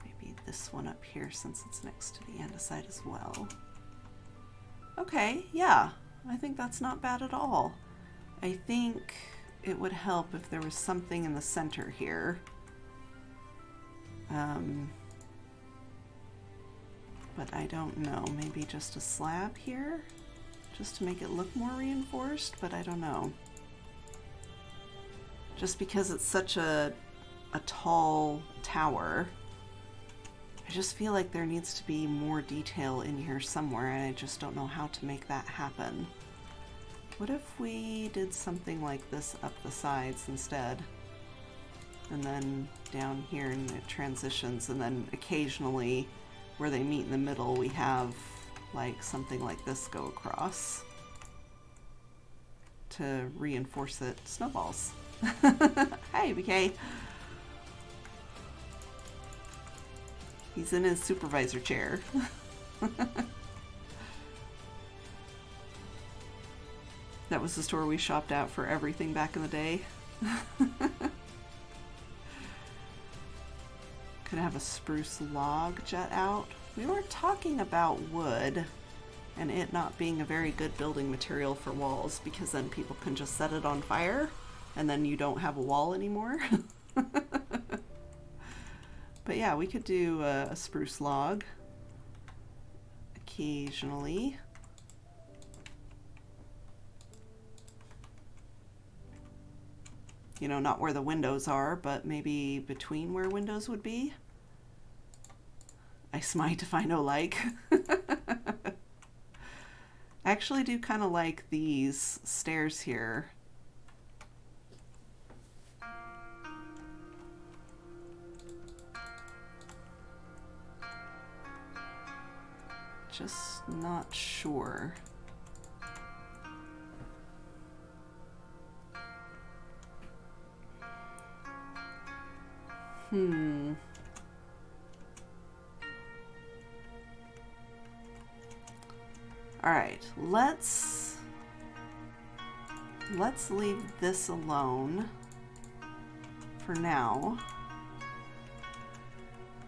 Maybe this one up here since it's next to the andesite as well. Okay, yeah, I think that's not bad at all. I think it would help if there was something in the center here. But I don't know, maybe just a slab here? Just to make it look more reinforced, but I don't know. Just because it's such a tall tower, I just feel like there needs to be more detail in here somewhere, and I just don't know how to make that happen. What if we did something like this up the sides instead? and then down here and it transitions, and then occasionally where they meet in the middle we have like something like this go across to reinforce it. Snowballs. Hi, BK. He's in his supervisor chair. That was the store we shopped at for everything back in the day. Could have a spruce log jut out. We were talking about wood and it not being a very good building material for walls, because then people can just set it on fire and then you don't have a wall anymore. But yeah, we could do a spruce log occasionally. You know, not where the windows are, but maybe between where windows would be. I smite if I know like. I actually do kind of like these stairs here. Just not sure. All right, let's leave this alone for now.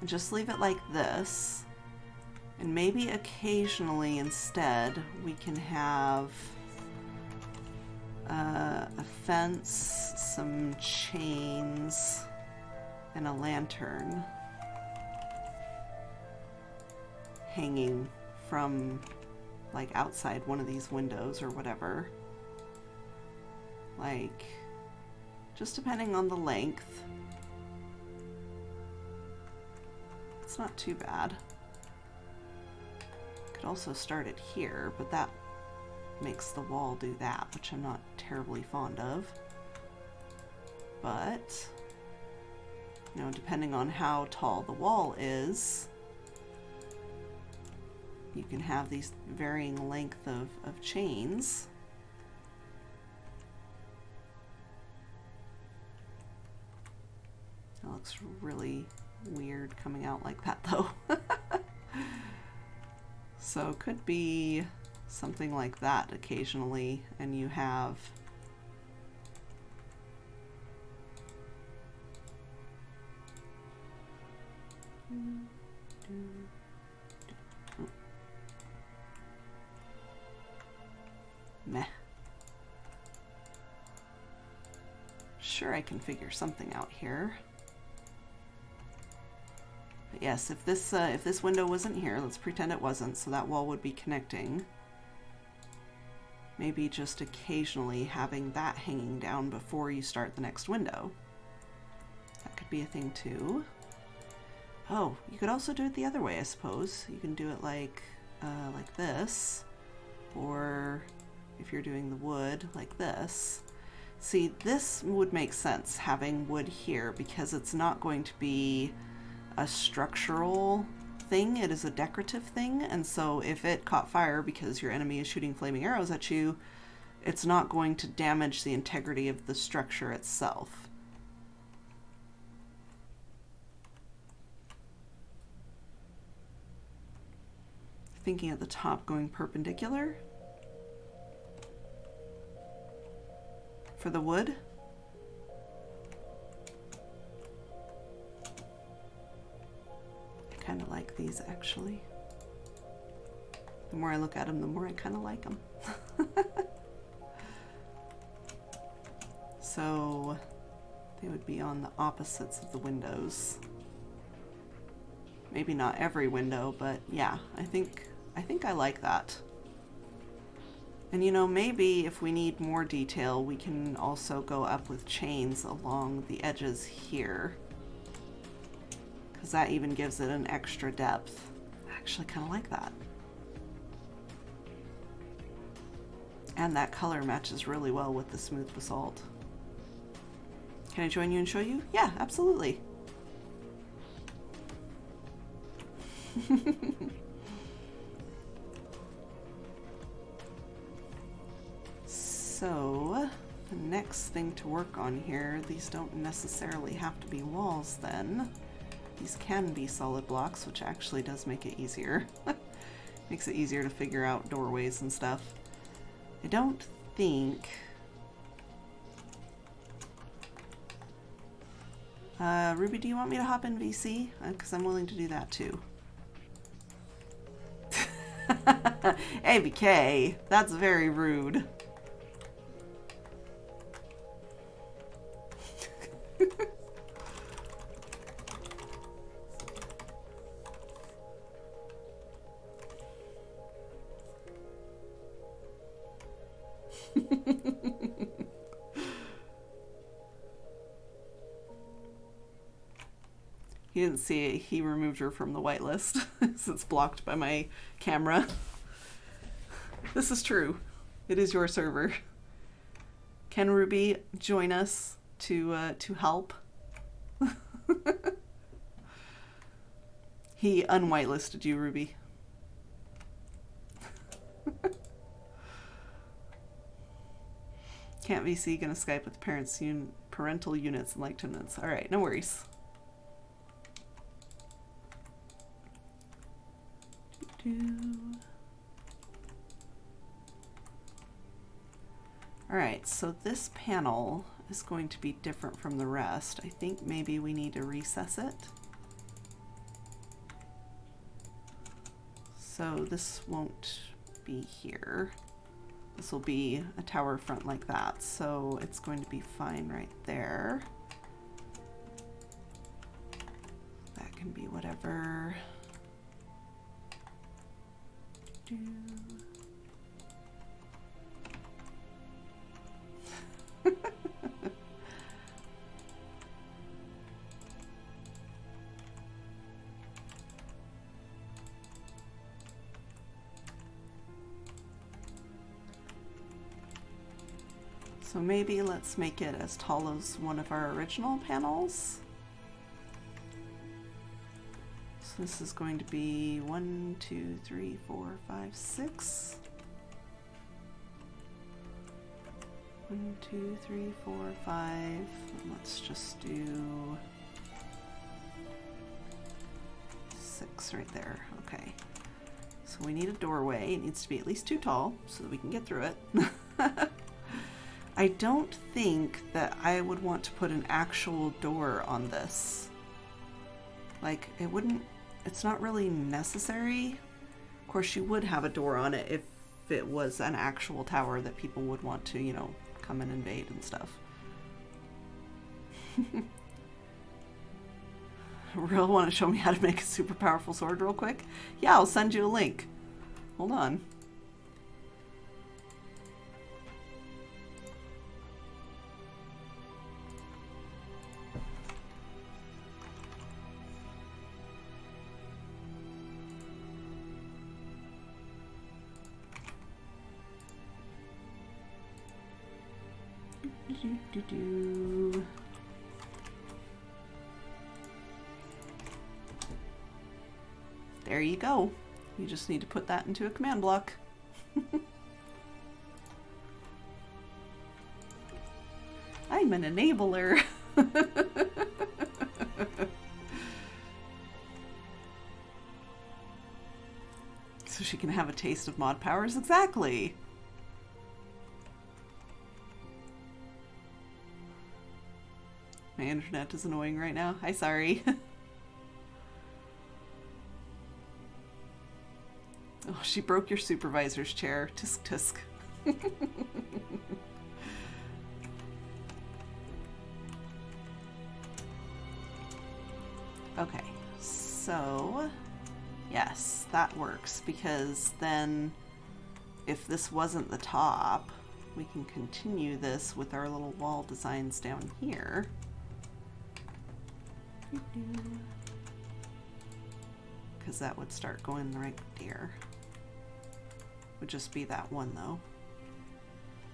And just leave it like this. And maybe occasionally instead we can have a fence, some chains, and a lantern hanging from like outside one of these windows or whatever. Like, just depending on the length. It's not too bad. Could also start it here, but that makes the wall do that, which I'm not terribly fond of. But, you know, depending on how tall the wall is, you can have these varying length of chains. That looks really weird coming out like that though. So it could be something like that occasionally, and you have meh. Sure, I can figure something out here. But yes, if this window wasn't here, let's pretend it wasn't, so that wall would be connecting. Maybe just occasionally having that hanging down before you start the next window. That could be a thing too. Oh, you could also do it the other way, I suppose. You can do it like this, or if you're doing the wood, like this. See, this would make sense, having wood here, because it's not going to be a structural thing, it is a decorative thing, and so if it caught fire because your enemy is shooting flaming arrows at you, it's not going to damage the integrity of the structure itself. Thinking at the top going perpendicular for the wood. I kind of like these actually. The more I look at them, the more I kind of like them. So they would be on the opposites of the windows. Maybe not every window, but yeah, I think I like that. And you know, maybe if we need more detail, we can also go up with chains along the edges here, because that even gives it an extra depth. I actually kind of like that. And that color matches really well with the smooth basalt. Can I join you and show you? Yeah, absolutely. So, the next thing to work on here, these don't necessarily have to be walls then. These can be solid blocks, which actually does make it easier. Makes it easier to figure out doorways and stuff. I don't think... Ruby, do you want me to hop in VC? Because I'm willing to do that too. ABK, that's very rude. He didn't see it. He removed her from the whitelist since it's blocked by my camera. This is true. It is your server. Can Ruby join us to help? He unwhitelisted you, Ruby. Can't VC, gonna Skype with parents parental units and like 10 minutes. All right, no worries. All right, so this panel is going to be different from the rest. I think maybe we need to recess it. So this won't be here. This will be a tower front like that. So it's going to be fine right there. That can be whatever. So maybe let's make it as tall as one of our original panels. So this is going to be 1, 2, 3, 4, 5, 6. 1, 2, 3, 4, 5. And let's just do 6 right there. Okay. So we need a doorway. It needs to be at least 2 tall so that we can get through it. I don't think that I would want to put an actual door on this. Like, it wouldn't, it's not really necessary. Of course, you would have a door on it if it was an actual tower that people would want to, you know, come and invade and stuff. Real want to show me how to make a super powerful sword real quick? Yeah, I'll send you a link. Hold on. There you go. You just need to put that into a command block. I'm an enabler. So she can have a taste of mod powers? Exactly. My internet is annoying right now. Hi, sorry. Oh, she broke your supervisor's chair. Tisk tisk. Okay, so yes, that works, because then if this wasn't the top, we can continue this with our little wall designs down here. Because that would start going right there. Would just be that one though.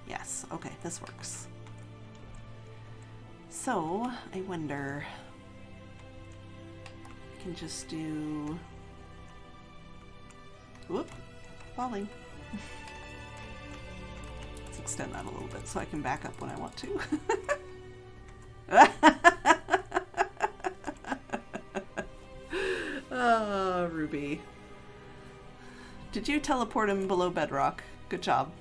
Yes, okay, this works. So, I wonder, I can just do, whoop, falling. Let's extend that a little bit so I can back up when I want to. Oh, Ruby. Did you teleport him below bedrock? Good job.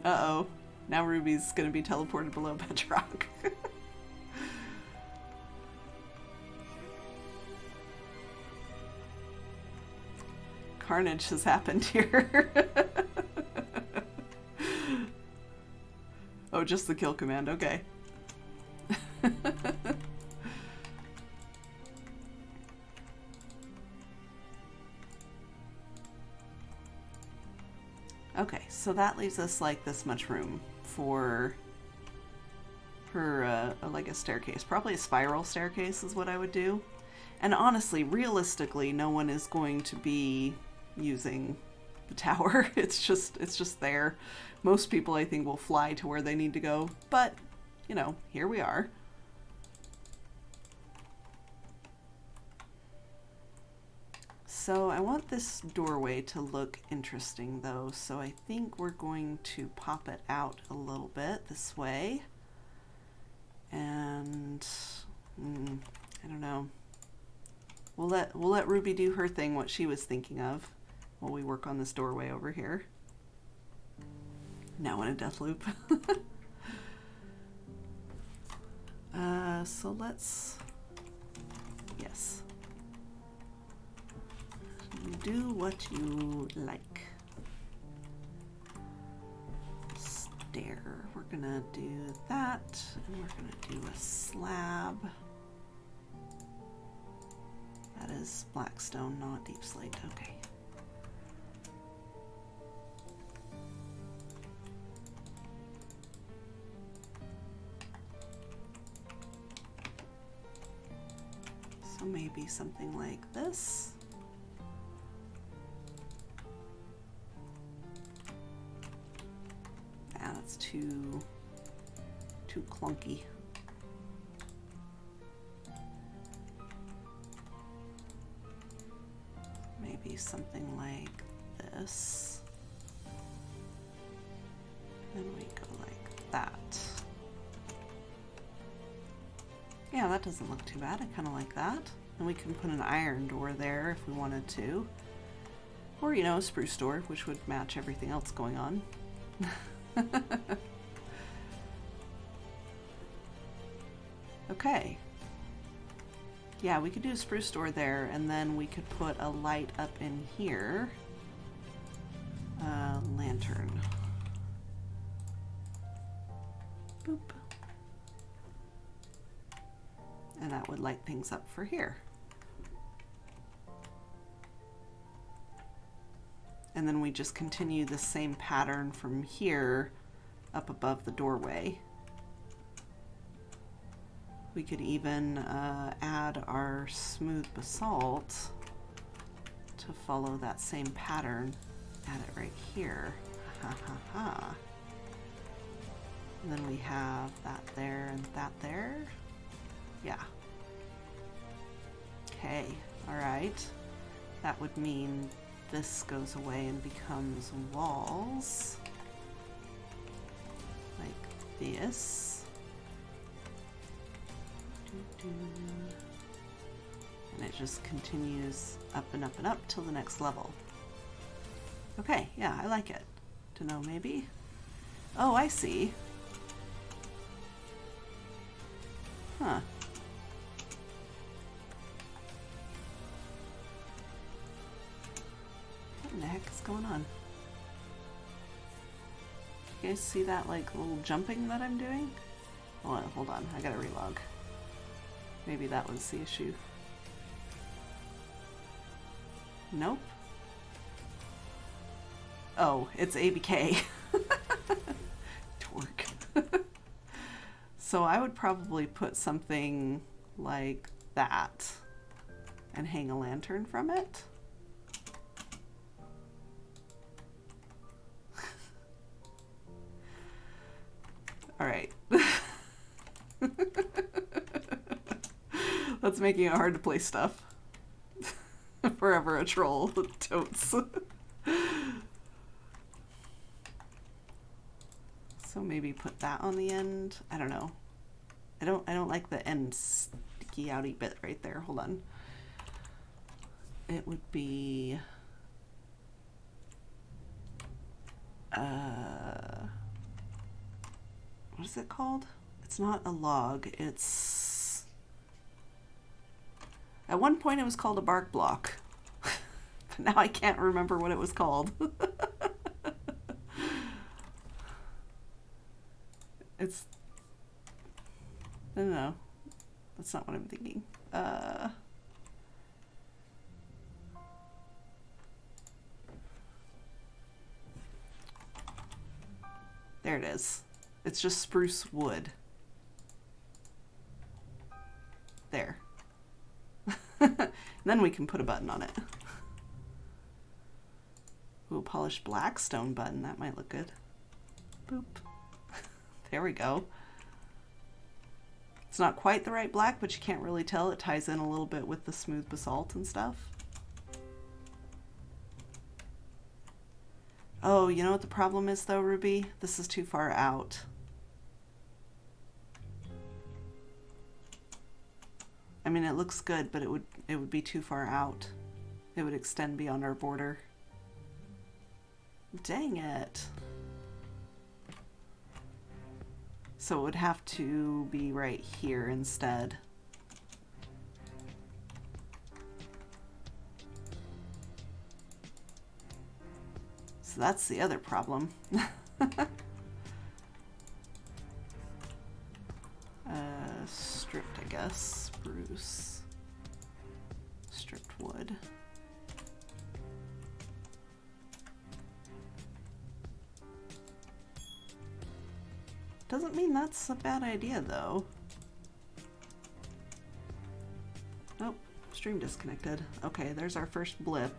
Uh-oh. Now Ruby's gonna be teleported below bedrock. Carnage has happened here. Oh, just the kill command. Okay. Okay, so that leaves us like this much room for like a staircase. Probably a spiral staircase is what I would do. And honestly, realistically, no one is going to be using the tower. It's just there. Most people, I think, will fly to where they need to go. But, you know, here we are. So I want this doorway to look interesting though, so I think we're going to pop it out a little bit this way. And I don't know. We'll let Ruby do her thing, what she was thinking of, while we work on this doorway over here. Now in a death loop. So let's, yes. Do what you like. Stair. We're gonna do that, and we're gonna do a slab. That is blackstone, not deep slate. Okay. So maybe something like this. That's too clunky. Maybe something like this. Then we go like that. Yeah, that doesn't look too bad. I kind of like that. And we can put an iron door there if we wanted to. Or, you know, a spruce door, which would match everything else going on. Okay. Yeah, we could do a spruce door there, and then we could put a light up in here. Lantern. Boop. And that would light things up for here. And then we just continue the same pattern from here up above the doorway. We could even add our smooth basalt to follow that same pattern. Add it right here. Ha ha ha. And then we have that there and that there. Yeah. Okay, all right. That would mean this goes away and becomes walls. Like this. And it just continues up and up and up till the next level. Okay, yeah, I like it. To know maybe? Oh, I see. Huh. What in the heck is going on? You guys see that like little jumping that I'm doing? Hold on, I gotta relog. Maybe that was the issue. Nope. Oh, it's ABK. Torque. So I would probably put something like that and hang a lantern from it. That's making it hard to place stuff. Forever a troll. Totes. So maybe put that on the end. I don't know. I don't like the end sticky outy bit right there. Hold on. It would be what is it called? It's not a log. It's at one point it was called a bark block. But now I can't remember what it was called. It's no, that's not what I'm thinking. There it is. It's just spruce wood. There. And then we can put a button on it. Ooh, polished black stone button. That might look good. Boop. There we go. It's not quite the right black, but you can't really tell. It ties in a little bit with the smooth basalt and stuff. Oh, you know what the problem is though, Ruby? This is too far out. I mean, it looks good, but it would be too far out. It would extend beyond our border. Dang it. So it would have to be right here instead. So that's the other problem. Stripped, I guess. Spruce. Stripped wood. Doesn't mean that's a bad idea, though. Oh, stream disconnected. Okay, there's our first blip.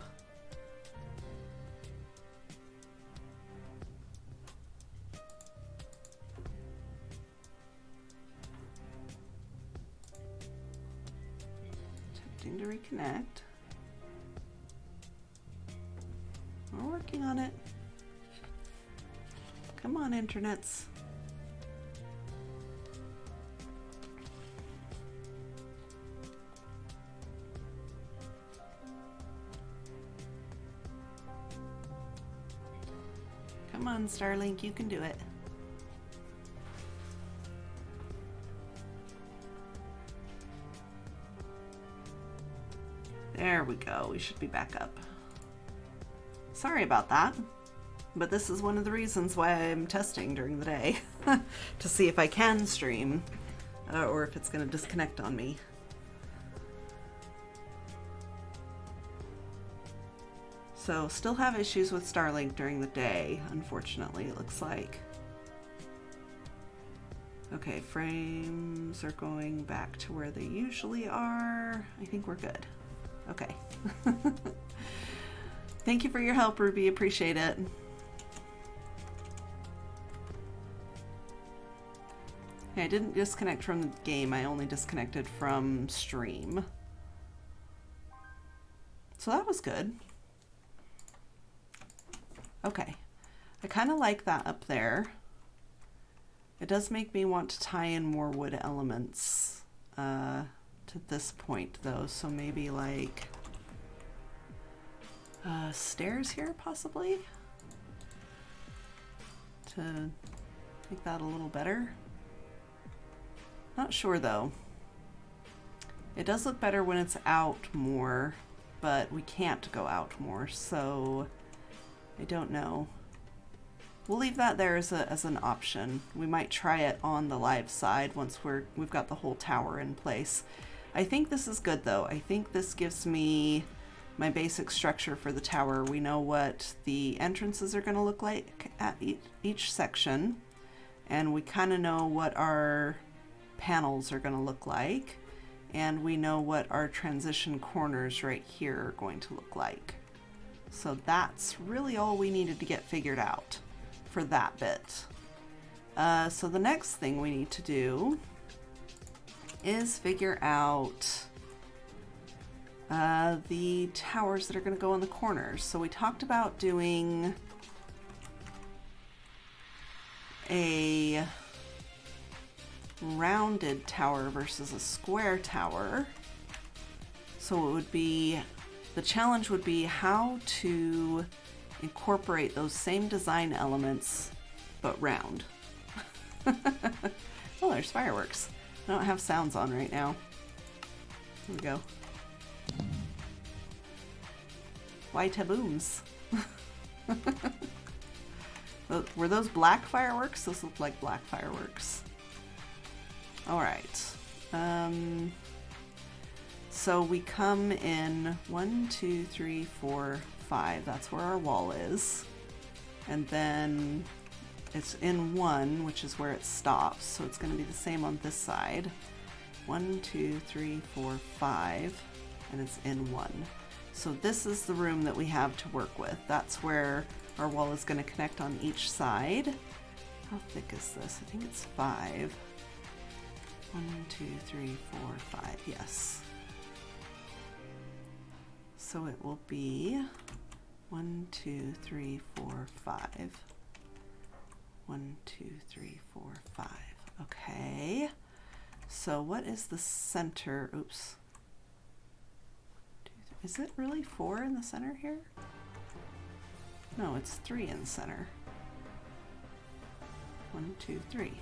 Attempting to reconnect. We're working on it. Come on, internets. Come on, Starlink, you can do it. There we go. We should be back up. Sorry about that, but this is one of the reasons why I'm testing during the day to see if I can stream or if it's going to disconnect on me. So still have issues with Starlink during the day, unfortunately, it looks like. Okay, frames are going back to where they usually are. I think we're good. Okay. Thank you for your help, Ruby. Appreciate it. Okay, I didn't disconnect from the game. I only disconnected from stream. So that was good. Okay. I kind of like that up there. It does make me want to tie in more wood elements to this point, though. So maybe like stairs here, possibly, to make that a little better. Not sure, though. It does look better when it's out more, but we can't go out more, so I don't know. We'll leave that there as an option. We might try it on the live side once we've got the whole tower in place. I think this is good, though. I think this gives me my basic structure for the tower. We know what the entrances are going to look like at each section, and we kind of know what our panels are going to look like, and we know what our transition corners right here are going to look like. So that's really all we needed to get figured out for that bit. So the next thing we need to do is figure out The towers that are going to go in the corners. So we talked about doing a rounded tower versus a square tower. So it would be, the challenge would be how to incorporate those same design elements, but round. Oh, there's fireworks. I don't have sounds on right now. Here we go. Why tabooms? Were those black fireworks? Those look like black fireworks. Alright. So we come in 1, 2, 3, 4, 5. That's where our wall is. And then it's in 1, which is where it stops. So it's going to be the same on this side. 1, 2, 3, 4, 5. And it's in 1. So this is the room that we have to work with. That's where our wall is going to connect on each side. How thick is this? I think it's 5. 1, 2, 3, 4, 5. Yes. So it will be 1, 2, 3, 4, 5. 1, 2, 3, 4, 5. Okay. So what is the center? Oops. Is it really 4 in the center here? No, it's 3 in the center. 1, 2, 3.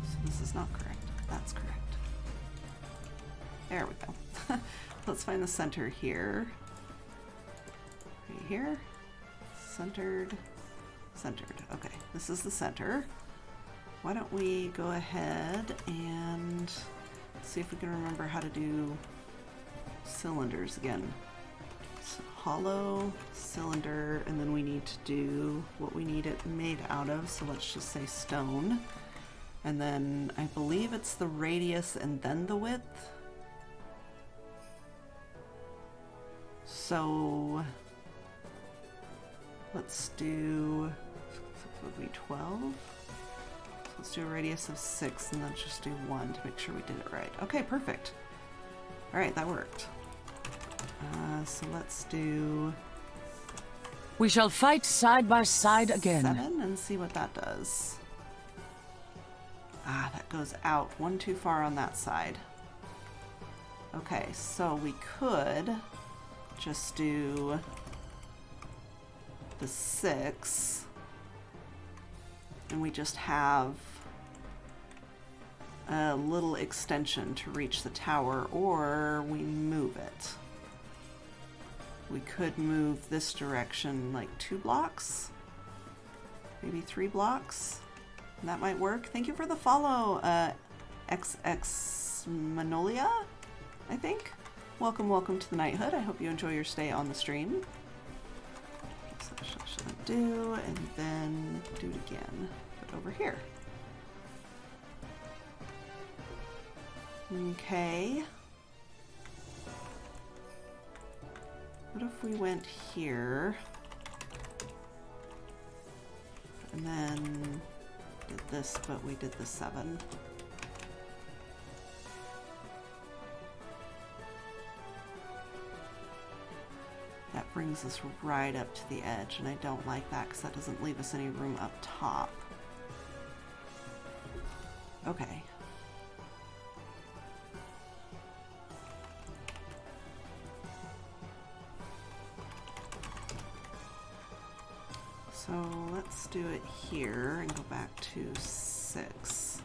So this is not correct. That's correct. There we go. Let's find the center here. Right here. Centered. Centered. Okay, this is the center. Why don't we go ahead and see if we can remember how to do cylinders again. So hollow, cylinder, and then we need to do what we need it made out of. So let's just say stone. And then I believe it's the radius and then the width. So let's do, it would be 12. So let's do a radius of 6 and then just do 1 to make sure we did it right. Okay, perfect. All right, that worked. So let's do... We shall fight side by side again. 7 and see what that does. Ah, that goes out one too far on that side. Okay, so we could just do the 6 and we just have a little extension to reach the tower, or we move it. We could move this direction like 2 blocks, maybe 3 blocks. That might work. Thank you for the follow, XX Manolia, I think. Welcome, welcome to the Knighthood. I hope you enjoy your stay on the stream. So I should do, and then do it again, but over here. Okay. What if we went here, and then did this, but we did the 7. That brings us right up to the edge, and I don't like that because that doesn't leave us any room up top. Okay. So let's do it here and go back to 6.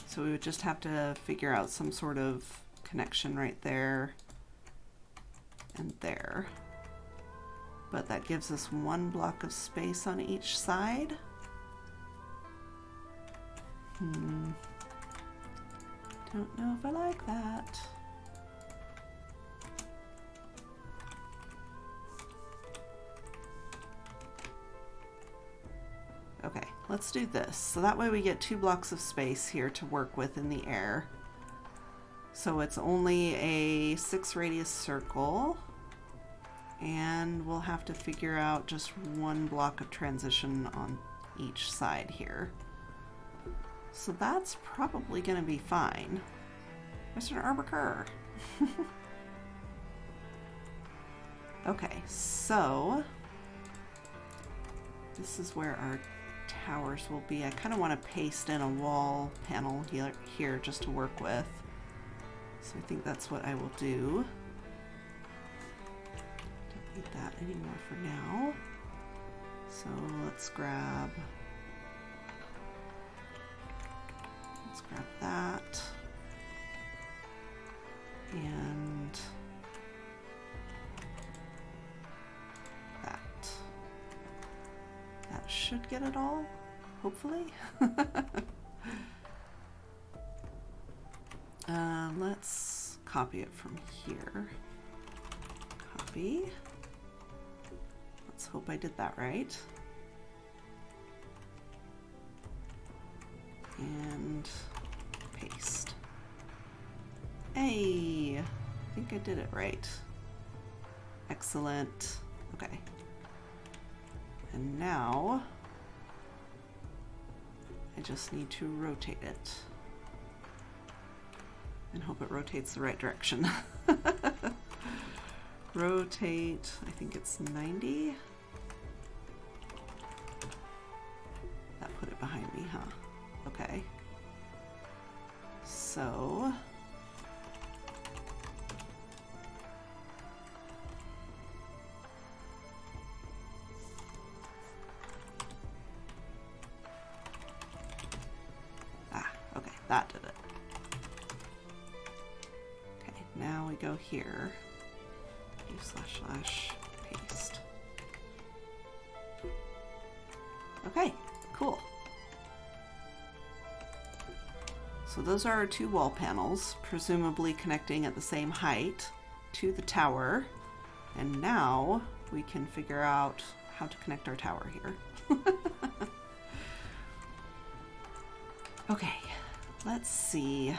So we would just have to figure out some sort of connection right there and there. But that gives us 1 block of space on each side. Don't know if I like that. Okay, let's do this. So that way we get 2 blocks of space here to work with in the air. So it's only a 6 radius circle, and we'll have to figure out just 1 block of transition on each side here. So that's probably going to be fine. Mr. Arbiter. Okay, so this is where our towers will be. I kind of want to paste in a wall panel here just to work with. So I think that's what I will do. Don't need that anymore for now. So let's grab that. And that. That should get it all, hopefully. Let's copy it from here. Copy. Let's hope I did that right. And paste. Hey, I think I did it right. Excellent. Okay. And now I just need to rotate it and hope it rotates the right direction. Rotate, I think it's 90. That put it behind me, huh? Okay. So okay, that did it. Okay, now we go here. // paste. Okay, cool. So those are our two wall panels, presumably connecting at the same height to the tower. And now we can figure out how to connect our tower here. Okay, let's see.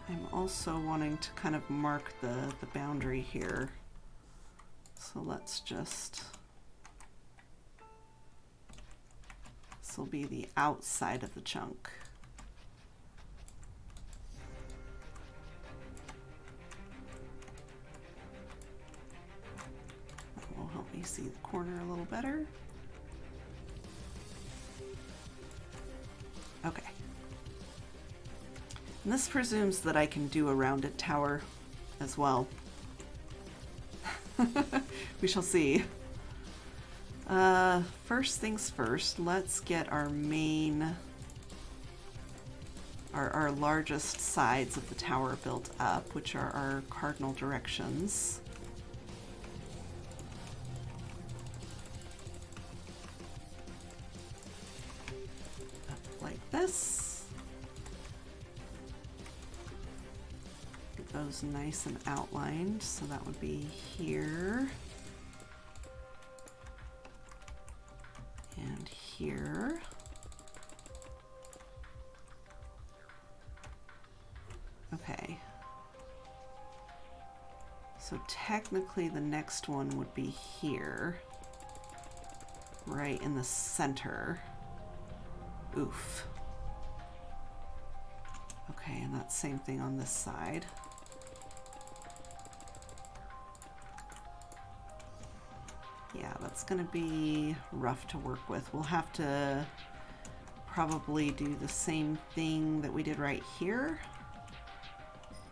I'm also wanting to kind of mark the boundary here. So let's just, this will be the outside of the chunk. That will help me see the corner a little better. Okay. And this presumes that I can do a rounded tower as well. We shall see. First things first, let's get our main, our largest sides of the tower built up, which are our cardinal directions. Up like this. Get those nice and outlined, so that would be here. And here. Okay. So technically the next one would be here. Right in the center. Oof. Okay, and that same thing on this side. Yeah, that's gonna be rough to work with. We'll have to probably do the same thing that we did right here.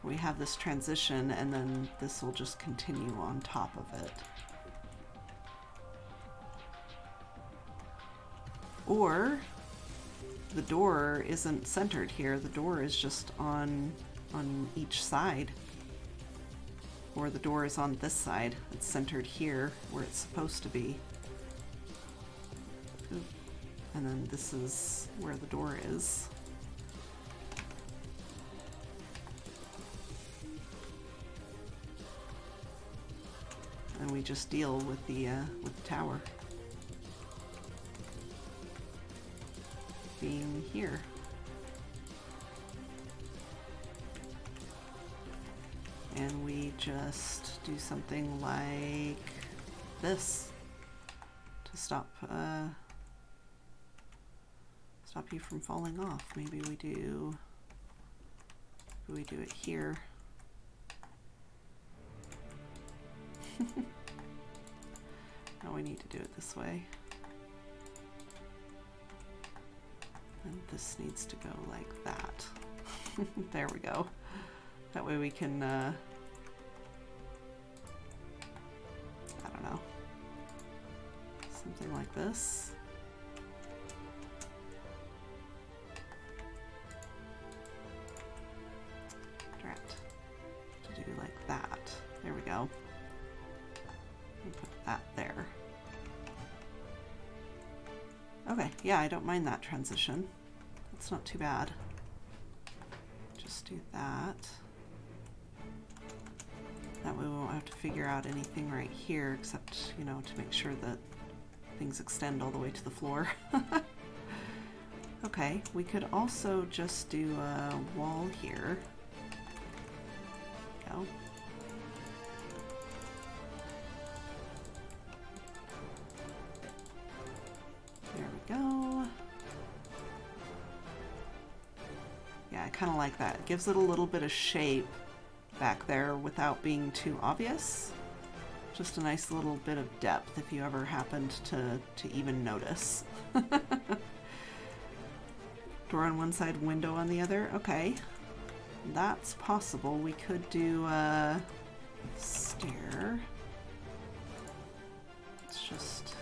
We have this transition and then this will just continue on top of it. Or the door isn't centered here. The door is just on each side. Or the door is on this side. It's centered here where it's supposed to be. And then this is where the door is. And we just deal with the tower being here. And we just do something like this to to stop you from falling off. Maybe we do it here. Now we need to do it this way. And this needs to go like that. There we go. That way we can, I don't know, something like this. Drat. To do like that. There we go. And put that there. Okay, yeah, I don't mind that transition. That's not too bad. Just do that. That way we won't have to figure out anything right here except, you know, to make sure that things extend all the way to the floor. Okay, we could also just do a wall here. Go. There we go. Yeah, I kind of like that. It gives it a little bit of shape back there without being too obvious. Just a nice little bit of depth if you ever happened to even notice. Door on one side, window on the other. Okay, that's possible. We could do a stair. It's just,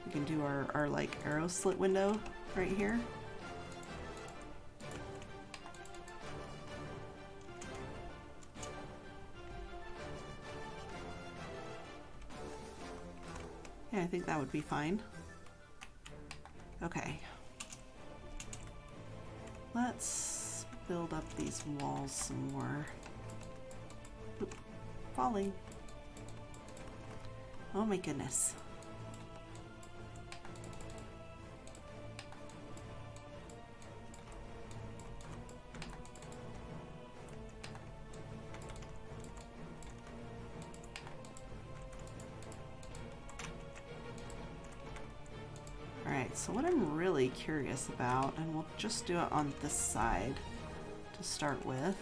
we can do our like arrow slit window right here. Yeah, I think that would be fine. Okay. Let's build up these walls some more. Oop, falling. Oh my goodness. So what I'm really curious about, and we'll just do it on this side to start with.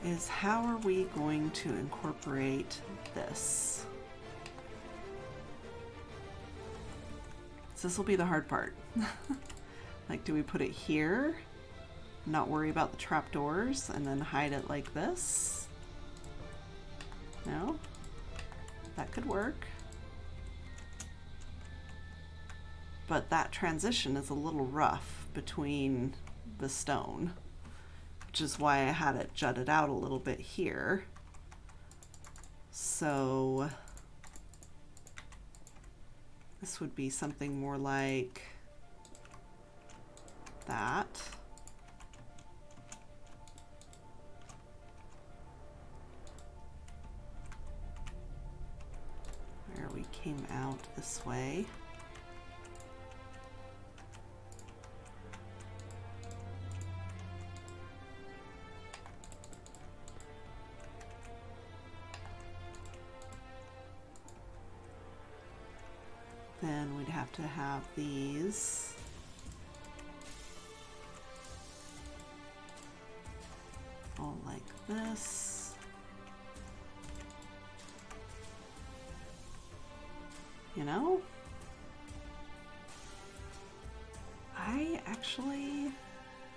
Is how are we going to incorporate this? So this will be the hard part. Like, do we put it here, not worry about the trapdoors, and then hide it like this? No? That could work. But that transition is a little rough between the stone, which is why I had it jutted out a little bit here. So this would be something more like that. Where we came out this way. Then we'd have to have these all like this. You know?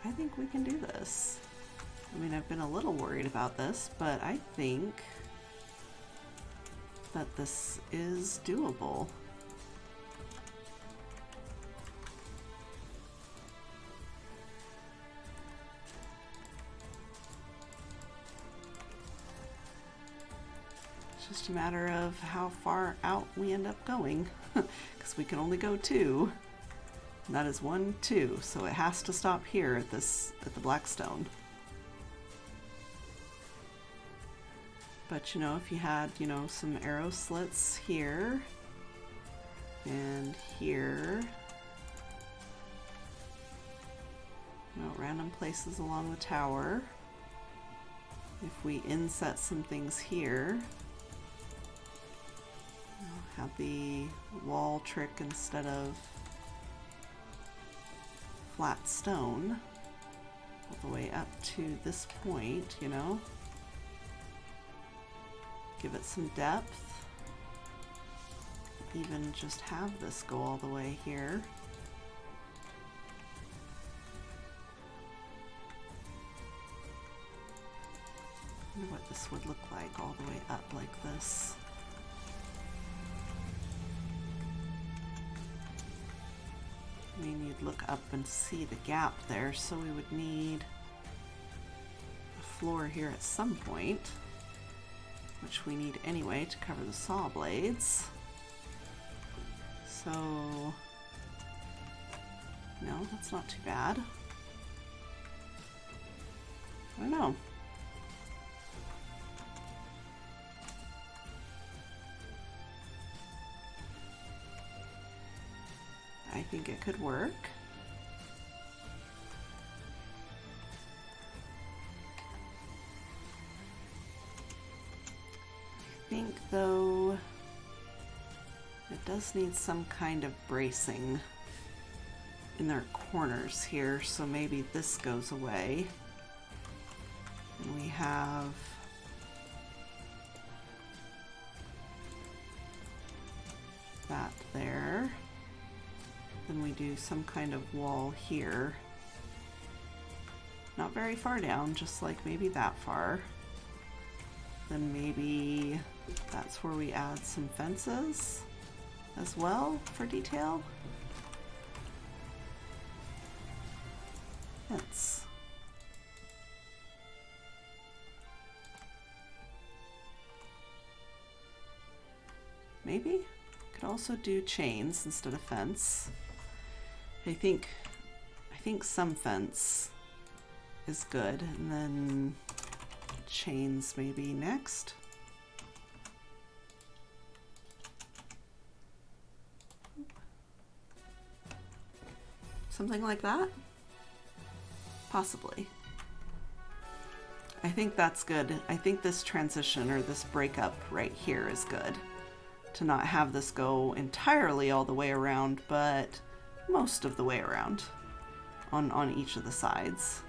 I think we can do this. I mean, I've been a little worried about this, but I think that this is doable. Just a matter of how far out we end up going, because we can only go 2. And that is 1, 2, so it has to stop here at the black stone. But, you know, if you had, you know, some arrow slits here and here, you know, random places along the tower. If we inset some things here, you know, have the wall trick instead of flat stone all the way up to this point, you know. Give it some depth. Even just have this go all the way here. I wonder what this would look like all the way up like this. I mean, you'd look up and see the gap there, so we would need a floor here at some point, which we need anyway to cover the saw blades. So, no, that's not too bad. I don't know. I think it could work. I think, though, it does need some kind of bracing in their corners here, so maybe this goes away. And we have that there. Then we do some kind of wall here. Not very far down, just like maybe that far. Then maybe that's where we add some fences as well for detail. Fence. Maybe? Could also do chains instead of fence. I think some fence is good, and then chains maybe next. Something like that? Possibly. I think that's good. I think this transition or this breakup right here is good. To not have this go entirely all the way around, but most of the way around on each of the sides.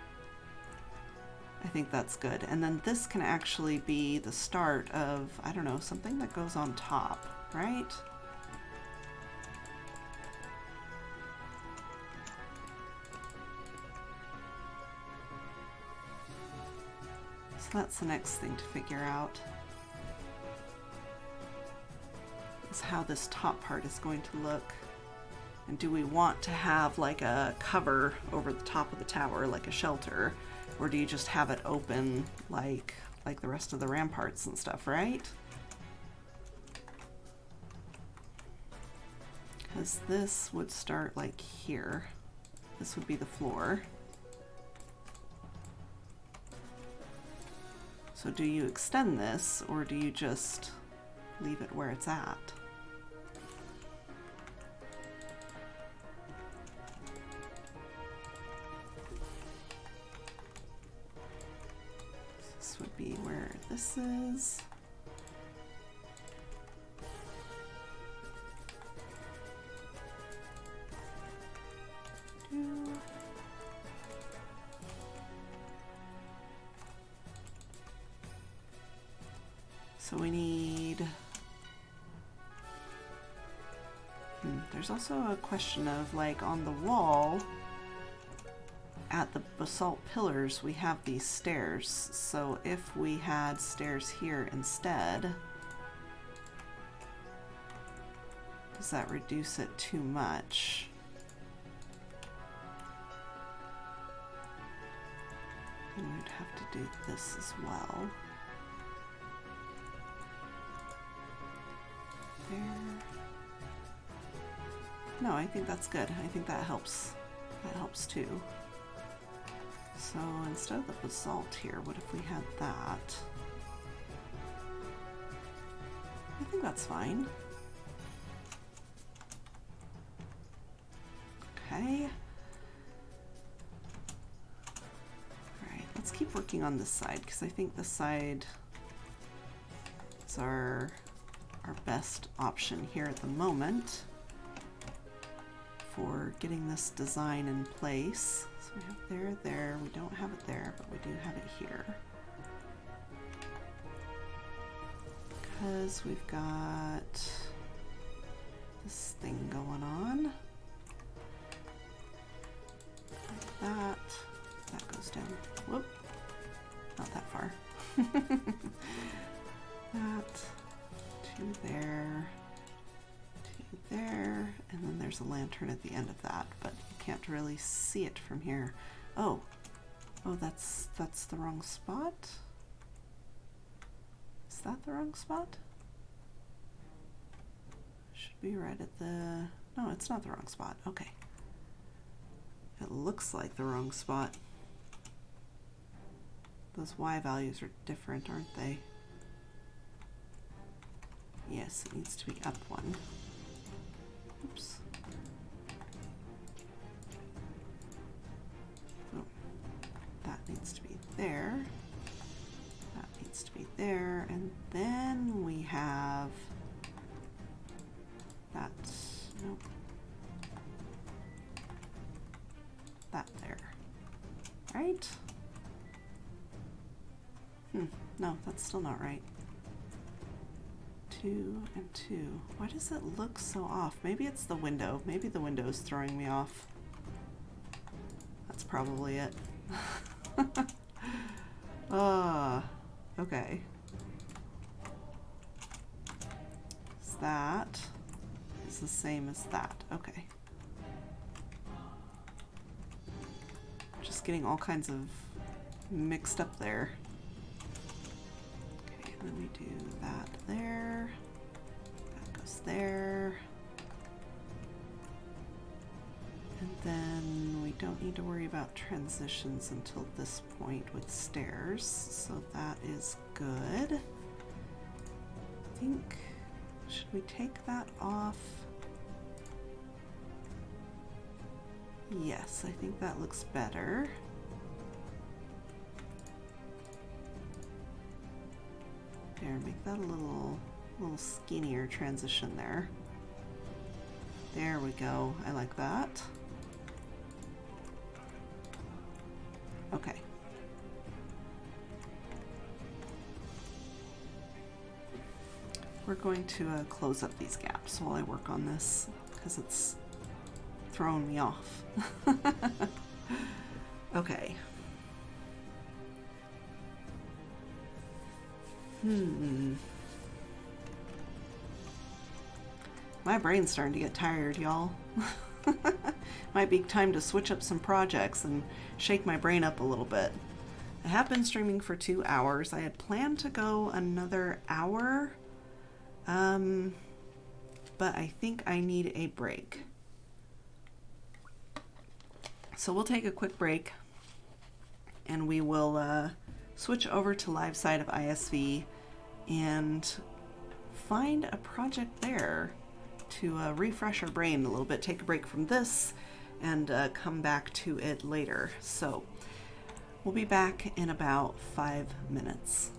I think that's good. And then this can actually be the start of, I don't know, something that goes on top, right? So that's the next thing to figure out. Is how this top part is going to look. And do we want to have like a cover over the top of the tower, like a shelter? Or do you just have it open like the rest of the ramparts and stuff, right? Because this would start like here. This would be the floor. So do you extend this, or do you just leave it where it's at? This would be where this is. So we need... There's also a question of, like, on the wall, at the basalt pillars, we have these stairs. So if we had stairs here instead, does that reduce it too much? And we'd have to do this as well. There. No, I think that's good. I think that helps. That helps too. So instead of the basalt here, what if we had that? I think that's fine. Okay. Alright, let's keep working on this side because I think this side is our best option here at the moment for getting this design in place. So we have there, we don't have it there, but we do have it here. Because we've got this thing going on. Like that. That goes down. Whoop. Not that far. That. To there. To there. And then there's a lantern at the end of that, but you can't really see it from here. Oh. Oh, that's the wrong spot? Is that the wrong spot? Should be right at the... No, it's not the wrong spot. Okay. It looks like the wrong spot. Those Y values are different, aren't they? Yes, it needs to be up one. Oops. Oh, that needs to be there. That needs to be there. And then we have that. Nope. That there. Right? No, that's still not right. 2 and 2. Why does it look so off? Maybe it's the window. Maybe the window is throwing me off. That's probably it. Okay. So that is the same as that. Okay. Just getting all kinds of mixed up there. Okay, and then we do that there. That goes there. And then we don't need to worry about transitions until this point with stairs, so that is good. I think, should we take that off? Yes, I think that looks better. There, make that a little skinnier transition there. There we go. I like that. Okay. We're going to close up these gaps while I work on this because it's throwing me off. Okay. My brain's starting to get tired, y'all. Might be time to switch up some projects and shake my brain up a little bit. I have been streaming for 2 hours. I had planned to go another hour, but I think I need a break. So we'll take a quick break and we will switch over to live side of iSV and find a project there to refresh our brain a little bit, take a break from this and come back to it later. So we'll be back in about 5 minutes.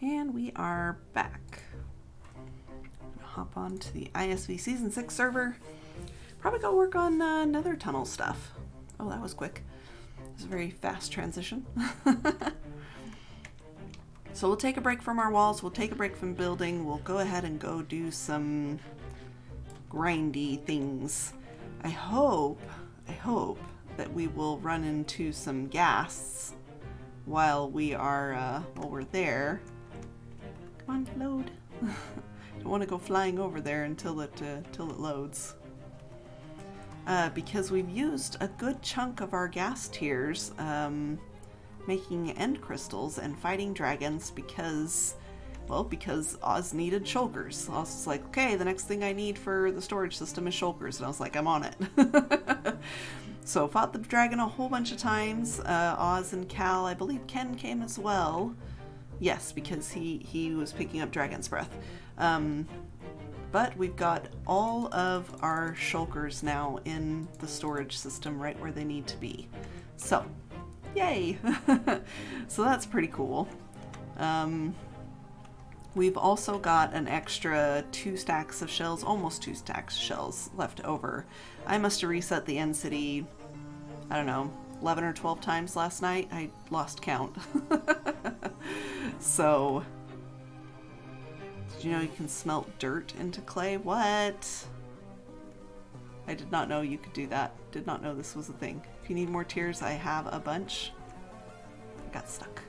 And we are back. Hop on to the iSV Season 6 server. Probably go work on nether tunnel stuff. Oh, that was quick. It was a very fast transition. So we'll take a break from our walls. We'll take a break from building. We'll go ahead and go do some grindy things. I hope that we will run into some ghasts while we're there. Come on, load. Don't want to go flying over there until it loads. Because we've used a good chunk of our gas tiers making end crystals and fighting dragons because Oz needed shulkers. Oz was like, okay, the next thing I need for the storage system is shulkers. And I was like, I'm on it. So fought the dragon a whole bunch of times. Oz and Cal, I believe Ken came as well. Yes, because he was picking up dragon's breath. But we've got all of our shulkers now in the storage system right where they need to be. So, yay! So that's pretty cool. We've also got an extra 2 stacks of shells, almost 2 stacks of shells left over. I must have reset the end city, I don't know, 11 or 12 times last night. I lost count. So, did you know you can smelt dirt into clay? What? I did not know you could do that. Did not know this was a thing. If you need more tiers, I have a bunch. I got stuck.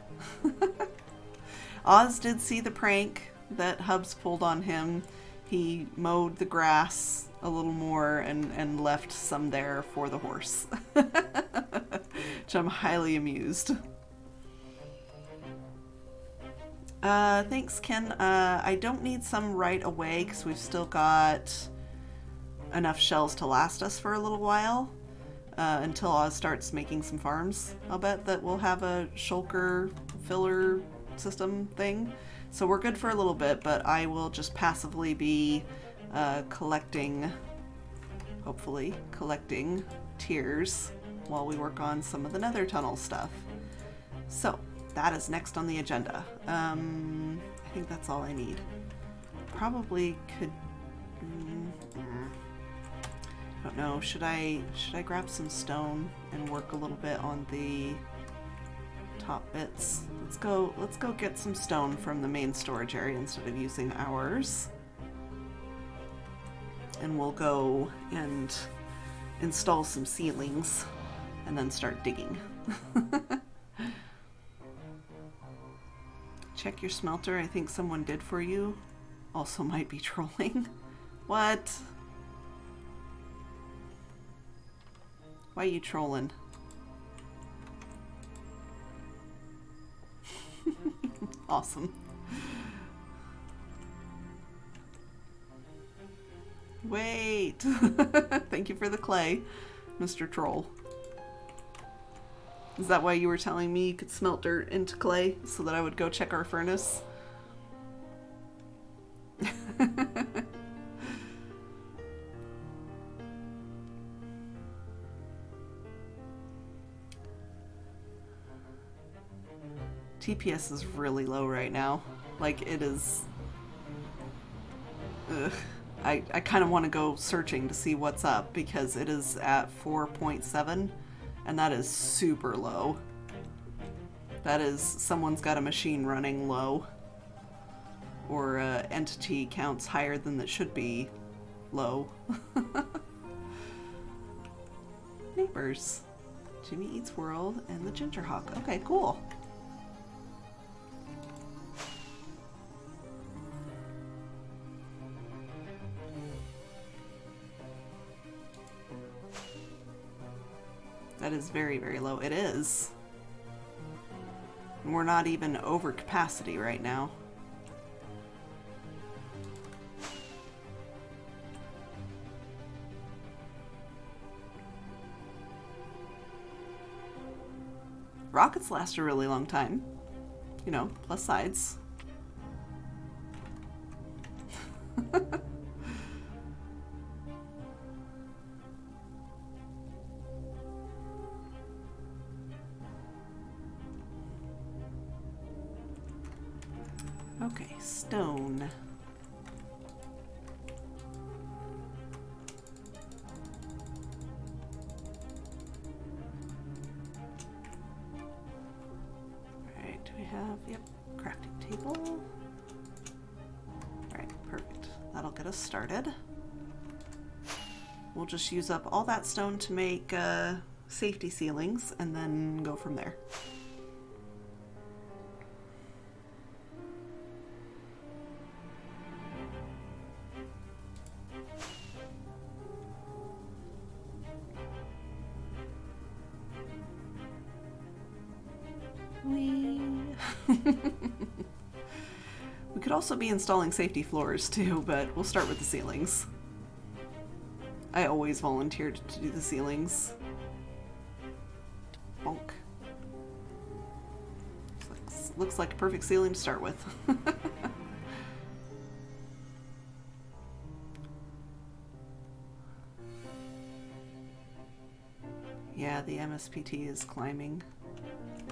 Oz did see the prank that Hubs pulled on him. He mowed the grass a little more and left some there for the horse. Which I'm highly amused. Thanks, Ken. I don't need some right away because we've still got enough shells to last us for a little while. Until Oz starts making some farms. I'll bet that we'll have a shulker filler system thing. So we're good for a little bit, but I will just passively be hopefully collecting tiers while we work on some of the nether tunnel stuff. So that is next on the agenda. I think that's all I need. Probably could... I don't know. Should I grab some stone and work a little bit on the top bits? Let's go get some stone from the main storage area instead of using ours. And we'll go and install some ceilings and then start digging. Check your smelter. I think someone did for you. Also might be trolling. What? Why are you trolling? Awesome. Wait. Thank you for the clay, Mr. Troll. Is that why you were telling me you could smelt dirt into clay so that I would go check our furnace? TPS is really low right now. Like, it is... Ugh. I kind of want to go searching to see what's up because it is at 4.7 and that is super low. That is, someone's got a machine running low or entity counts higher than that should be low. Neighbors. Jimmy Eats World and the Ginger Hawk. Okay, cool. That is very, very low. It is. And we're not even over capacity right now. Rockets last a really long time. You know, plus sides. Okay, stone. Alright, do we have, yep, crafting table. Alright, perfect. That'll get us started. We'll just use up all that stone to make safety ceilings and then go from there. We could also be installing safety floors too, but we'll start with the ceilings. I always volunteered to do the ceilings. Bonk. Looks like a perfect ceiling to start with. Yeah, the MSPT is climbing.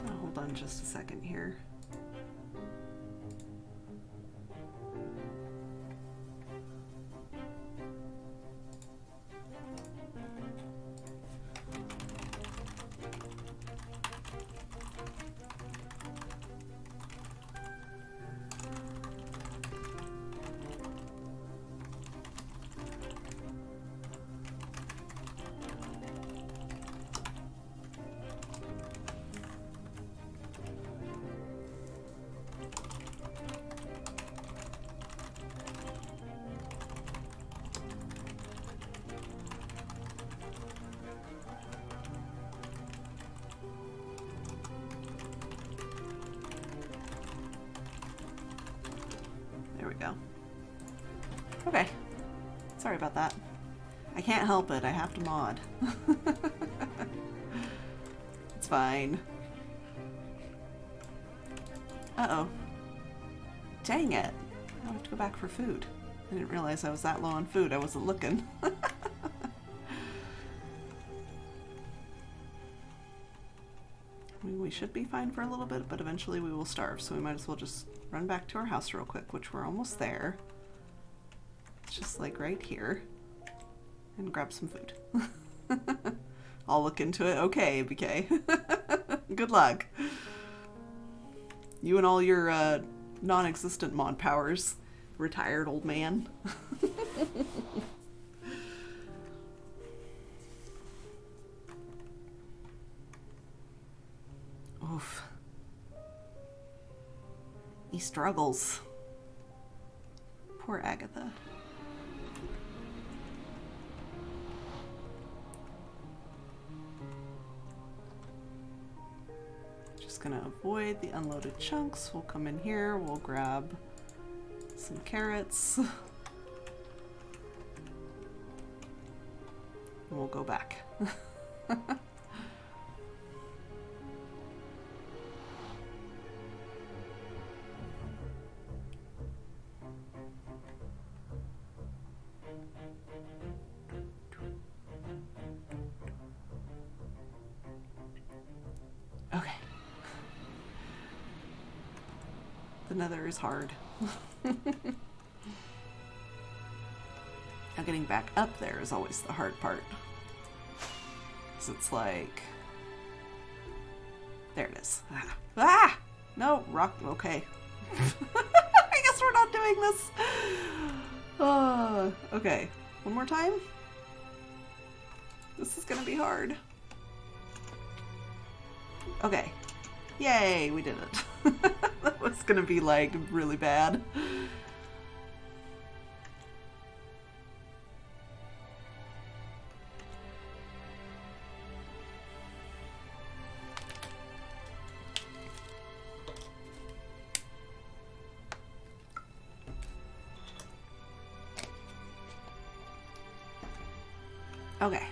Oh, hold on just a second here. There we go. Okay. Sorry about that. I can't help it. I have to mod. It's fine. Uh-oh. Dang it. I have to go back for food. I didn't realize I was that low on food. I wasn't looking. We should be fine for a little bit, but eventually we will starve, so we might as well just run back to our house real quick, which we're almost there. It's just like right here. And grab some food. I'll look into it. Okay, BK. Good luck. You and all your non-existent mod powers. Retired old man. Oof. He struggles. Poor Agatha. Just gonna avoid the unloaded chunks. We'll come in here, we'll grab some carrots. And we'll go back. Okay. The nether is hard. Now getting back up there is always the hard part. 'Cause it's like... There it is. Ah! Ah! No, rock... Okay. I guess we're not doing this. Okay. One more time? This is gonna be hard. Okay. Yay, we did it. That was gonna be like really bad. Okay.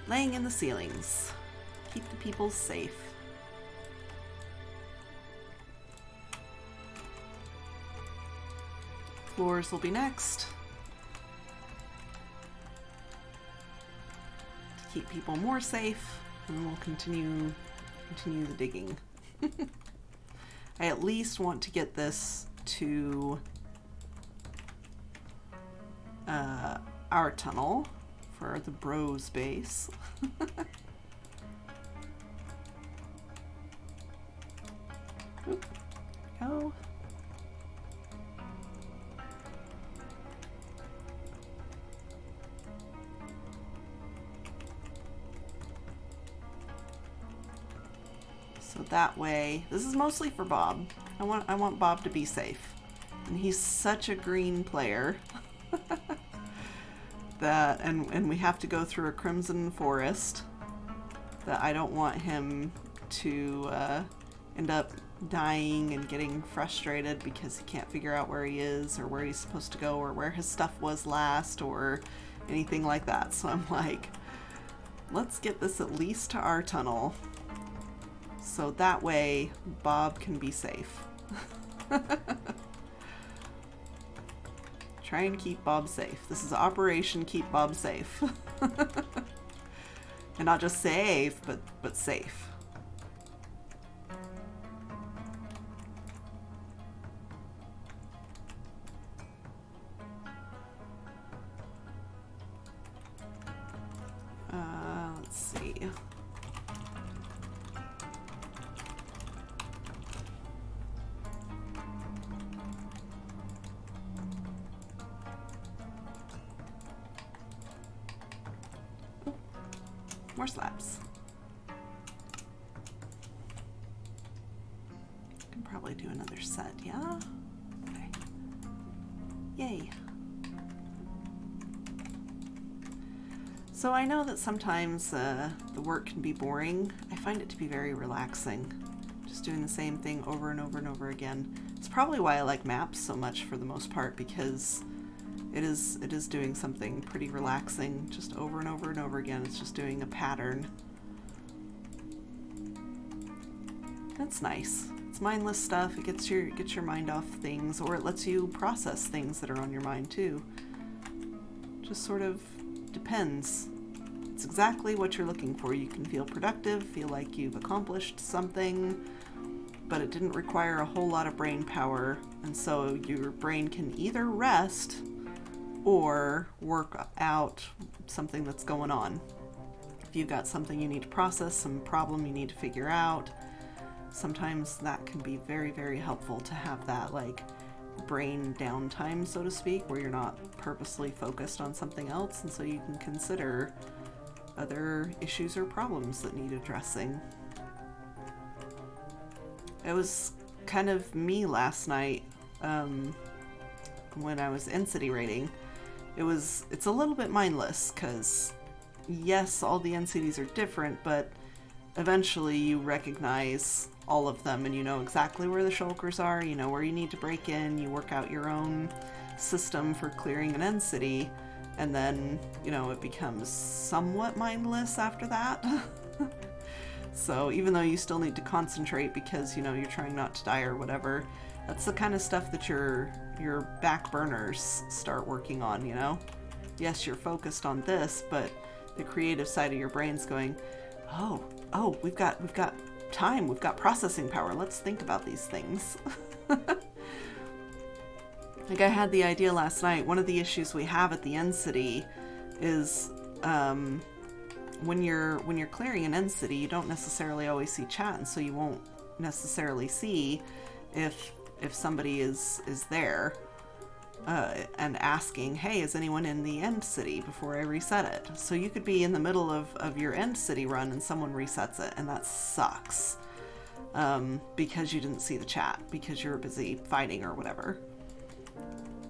Laying in the ceilings. Keep the people safe. Floors will be next. To keep people more safe, and then we'll continue the digging. I at least want to get this to our tunnel for the bros base. Oop. Go. So that way, this is mostly for Bob. I want Bob to be safe. And he's such a green player. That and we have to go through a crimson forest, that I don't want him to end up dying and getting frustrated because he can't figure out where he is or where he's supposed to go or where his stuff was last or anything like that. So I'm like, let's get this at least to our tunnel so that way Bob can be safe. Try and keep Bob safe. This is Operation Keep Bob Safe. And not just safe, but safe. Let's see. More slabs. Can probably do another set, yeah? Okay. Yay. So I know that sometimes the work can be boring. I find it to be very relaxing. Just doing the same thing over and over and over again. It's probably why I like maps so much for the most part, because it is doing something pretty relaxing just over and over and over again. It's just doing a pattern. That's nice. It's mindless stuff. It gets your mind off things, or it lets you process things that are on your mind too. Just sort of depends. It's exactly what you're looking for. You can feel productive, feel like you've accomplished something, but it didn't require a whole lot of brain power, and so your brain can either rest or work out something that's going on. If you've got something you need to process, some problem you need to figure out, sometimes that can be very, very helpful to have that like brain downtime, so to speak, where you're not purposely focused on something else, and so you can consider other issues or problems that need addressing. It was kind of me last night when I was in-city raiding. It's a little bit mindless, because yes, all the NCDs are different, but eventually you recognize all of them and you know exactly where the shulkers are, you know where you need to break in, you work out your own system for clearing an NCD, and then, you know, it becomes somewhat mindless after that. So even though you still need to concentrate because, you know, you're trying not to die or whatever, that's the kind of stuff that your back burners start working on, you know? Yes, you're focused on this, but the creative side of your brain's going, oh, we've got time, we've got processing power, let's think about these things. Like I had the idea last night, one of the issues we have at the end city is when you're clearing an end city, you don't necessarily always see chat, and so you won't necessarily see if somebody is there and asking, hey, is anyone in the end city before I reset it? So you could be in the middle of your end city run and someone resets it, and that sucks because you didn't see the chat because you're busy fighting or whatever.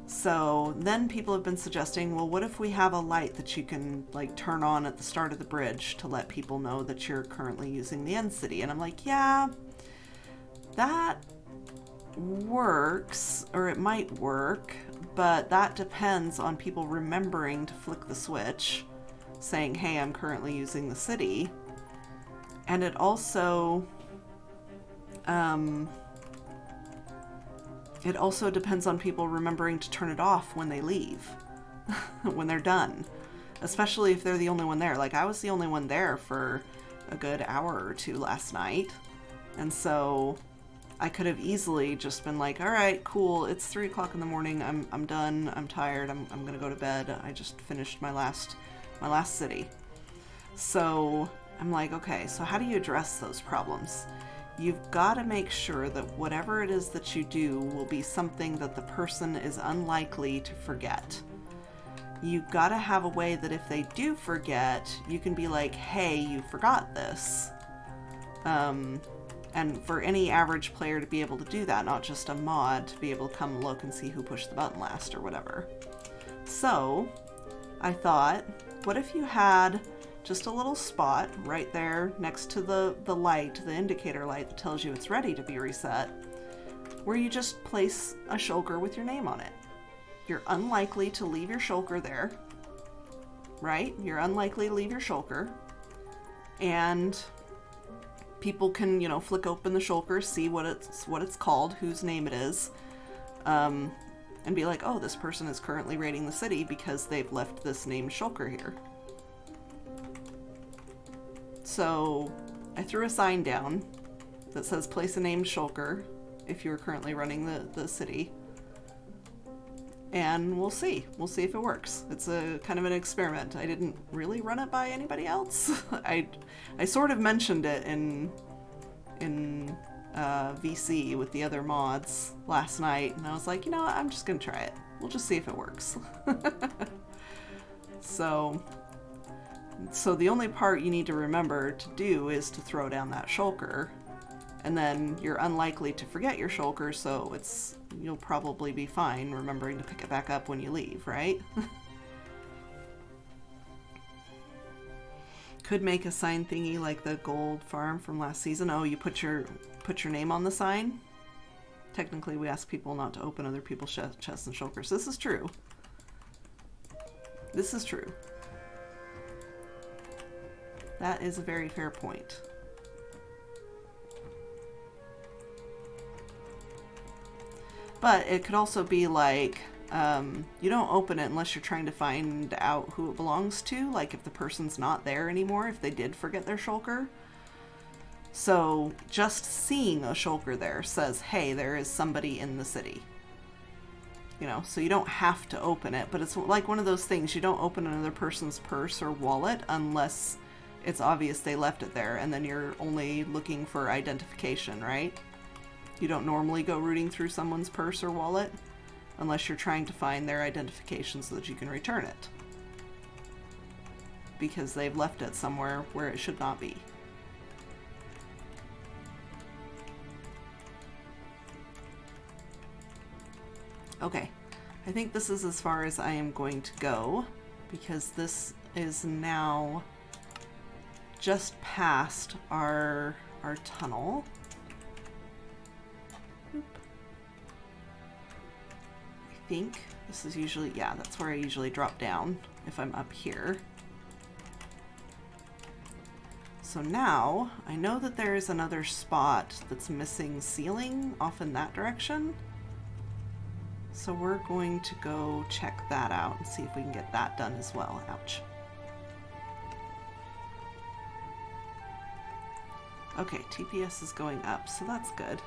So then people have been suggesting, well, what if we have a light that you can like turn on at the start of the bridge to let people know that you're currently using the end city? And I'm like, yeah, that works, or it might work, but that depends on people remembering to flick the switch saying, hey, I'm currently using the city. And it also depends on people remembering to turn it off when they leave, when they're done, especially if they're the only one there. Like I was the only one there for a good hour or two last night, and so I could have easily just been like, all right, cool, it's 3 o'clock in the morning, I'm done, I'm tired, I'm gonna go to bed, I just finished my last city. So I'm like, okay, so how do you address those problems? You've got to make sure that whatever it is that you do will be something that the person is unlikely to forget. You've got to have a way that if they do forget, you can be like, hey, you forgot this. And for any average player to be able to do that, not just a mod, to be able to come look and see who pushed the button last or whatever. So I thought, what if you had just a little spot right there next to the light, the indicator light that tells you it's ready to be reset, where you just place a shulker with your name on it. You're unlikely to leave your shulker there, right? You're unlikely to leave your shulker, and people can, you know, flick open the shulker, see what it's called, whose name it is, and be like, oh, this person is currently raiding the city because they've left this named shulker here. So I threw a sign down that says place a named shulker if you're currently running the city. And we'll see. We'll see if it works. It's a kind of an experiment. I didn't really run it by anybody else. I sort of mentioned it in VC with the other mods last night, and I was like, you know what, I'm just gonna try it. We'll just see if it works. So the only part you need to remember to do is to throw down that shulker, and then you're unlikely to forget your shulker, so you'll probably be fine remembering to pick it back up when you leave, right? Could make a sign thingy like the gold farm from last season. Oh, you put your name on the sign? Technically, we ask people not to open other people's chests and shulkers. This is true. This is true. That is a very fair point. But it could also be like, you don't open it unless you're trying to find out who it belongs to, like if the person's not there anymore, if they did forget their shulker. So just seeing a shulker there says, hey, there is somebody in the city. You know, so you don't have to open it, but it's like one of those things, you don't open another person's purse or wallet unless it's obvious they left it there, and then you're only looking for identification, right? You don't normally go rooting through someone's purse or wallet unless you're trying to find their identification so that you can return it. Because they've left it somewhere where it should not be. Okay, I think this is as far as I am going to go, because this is now just past our tunnel. Oop. I think this is usually, yeah, that's where I usually drop down if I'm up here. So now I know that there is another spot that's missing ceiling off in that direction. So we're going to go check that out and see if we can get that done as well. Ouch. Okay, TPS is going up, so that's good.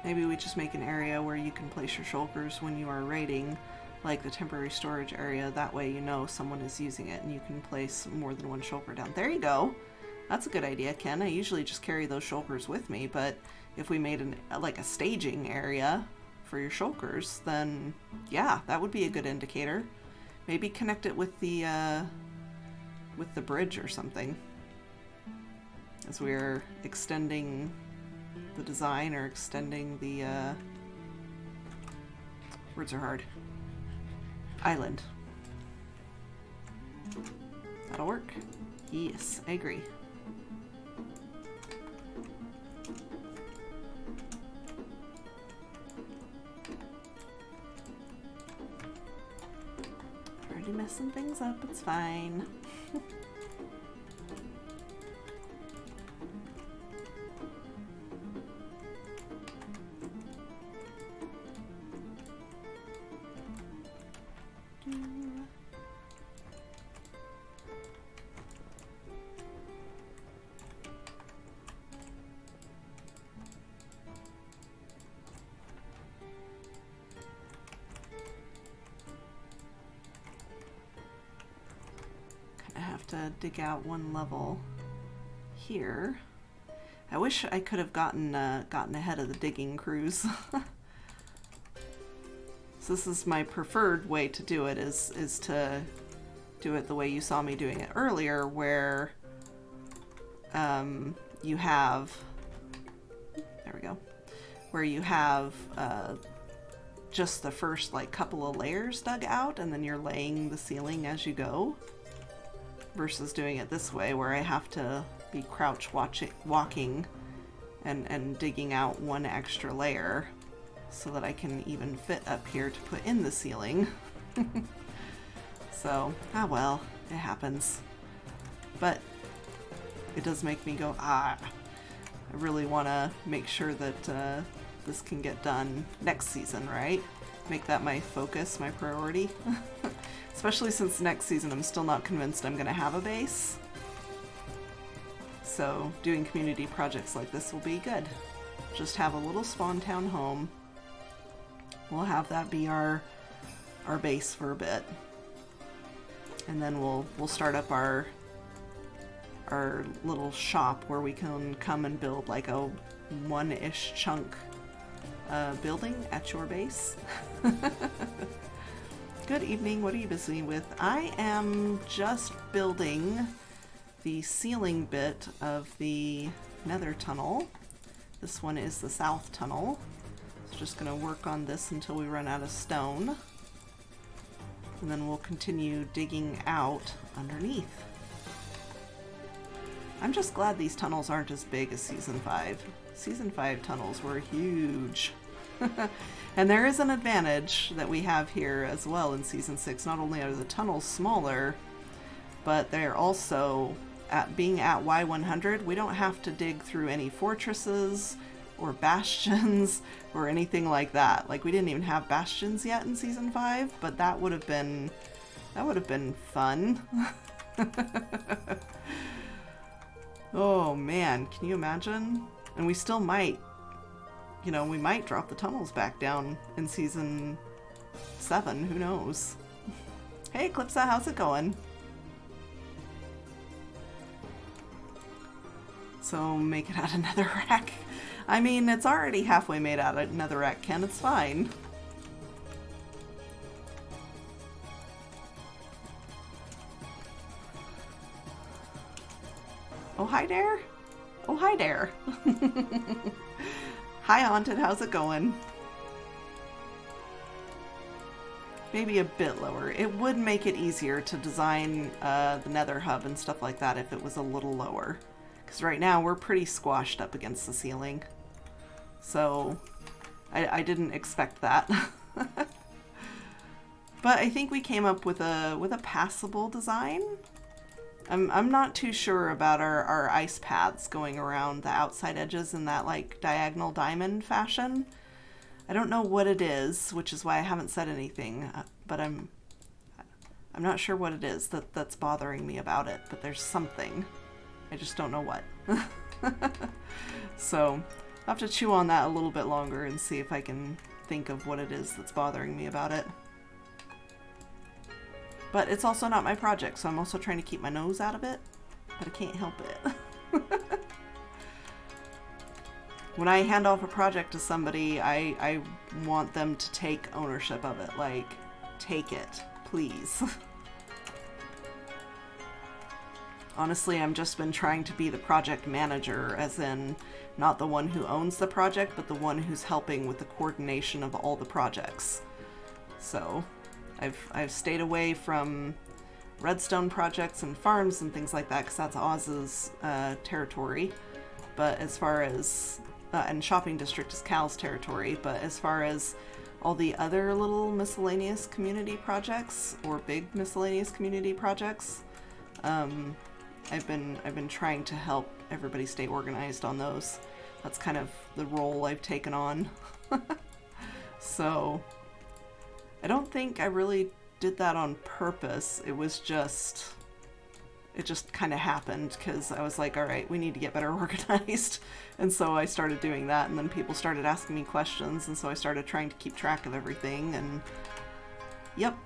Maybe we just make an area where you can place your shulkers when you are raiding, like the temporary storage area. That way you know someone is using it and you can place more than one shulker down. There you go. That's a good idea, Ken. I usually just carry those shulkers with me, but if we made like a staging area for your shulkers, then yeah, that would be a good indicator. Maybe connect it with the bridge or something, as we're extending the design or extending the words are hard. Island. That'll work. Yes, I agree. Already messing things up, it's fine. dig out one level here. I wish I could have gotten ahead of the digging crews. So this is my preferred way to do it, is to do it the way you saw me doing it earlier, where you have, there we go, where you have just the first like couple of layers dug out and then you're laying the ceiling as you go, versus doing it this way where I have to be walking and digging out one extra layer so that I can even fit up here to put in the ceiling. So, ah well, it happens. But it does make me go, I really want to make sure that this can get done next season, right? Make that my focus, my priority. Especially since next season I'm still not convinced I'm going to have a base. So doing community projects like this will be good. Just have a little spawn town home. We'll have that be our base for a bit. And then we'll start up our little shop where we can come and build like a one-ish chunk building at your base. Good evening, what are you busy with? I am just building the ceiling bit of the nether tunnel. This one is the south tunnel. So just gonna work on this until we run out of stone. And then we'll continue digging out underneath. I'm just glad these tunnels aren't as big as Season 5. Season 5 tunnels were huge. And there is an advantage that we have here as well in Season 6. Not only are the tunnels smaller, but they're also, being at Y100, we don't have to dig through any fortresses or bastions or anything like that. Like, we didn't even have bastions yet in Season 5, but that would have been fun. Oh man, can you imagine? And we still might, you know, we might drop the tunnels back down in Season 7, who knows? Hey Eclipsa, how's it going? So make it out of netherrack. I mean, it's already halfway made out of netherrack, Ken, it's fine. Oh, hi there. Oh, hi there. Hi, Haunted. How's it going? Maybe a bit lower. It would make it easier to design the nether hub and stuff like that if it was a little lower. Because right now we're pretty squashed up against the ceiling. So I didn't expect that. But I think we came up with a passable design. I'm not too sure about our ice paths going around the outside edges in that like diagonal diamond fashion. I don't know what it is, which is why I haven't said anything, but I'm not sure what it is that's bothering me about it, but there's something. I just don't know what. So I'll have to chew on that a little bit longer and see if I can think of what it is that's bothering me about it. But it's also not my project, so I'm also trying to keep my nose out of it, but I can't help it. When I hand off a project to somebody, I want them to take ownership of it. Like, take it, please. Honestly, I've just been trying to be the project manager, as in not the one who owns the project, but the one who's helping with the coordination of all the projects. So I've stayed away from redstone projects and farms and things like that because that's Oz's territory. But as far as and shopping district is Cal's territory. But as far as all the other little miscellaneous community projects or big miscellaneous community projects, I've been trying to help everybody stay organized on those. That's kind of the role I've taken on. So I don't think I really did that on purpose. It just kind of happened because I was like, all right, we need to get better organized. And so I started doing that, and then people started asking me questions, and so I started trying to keep track of everything, and yep,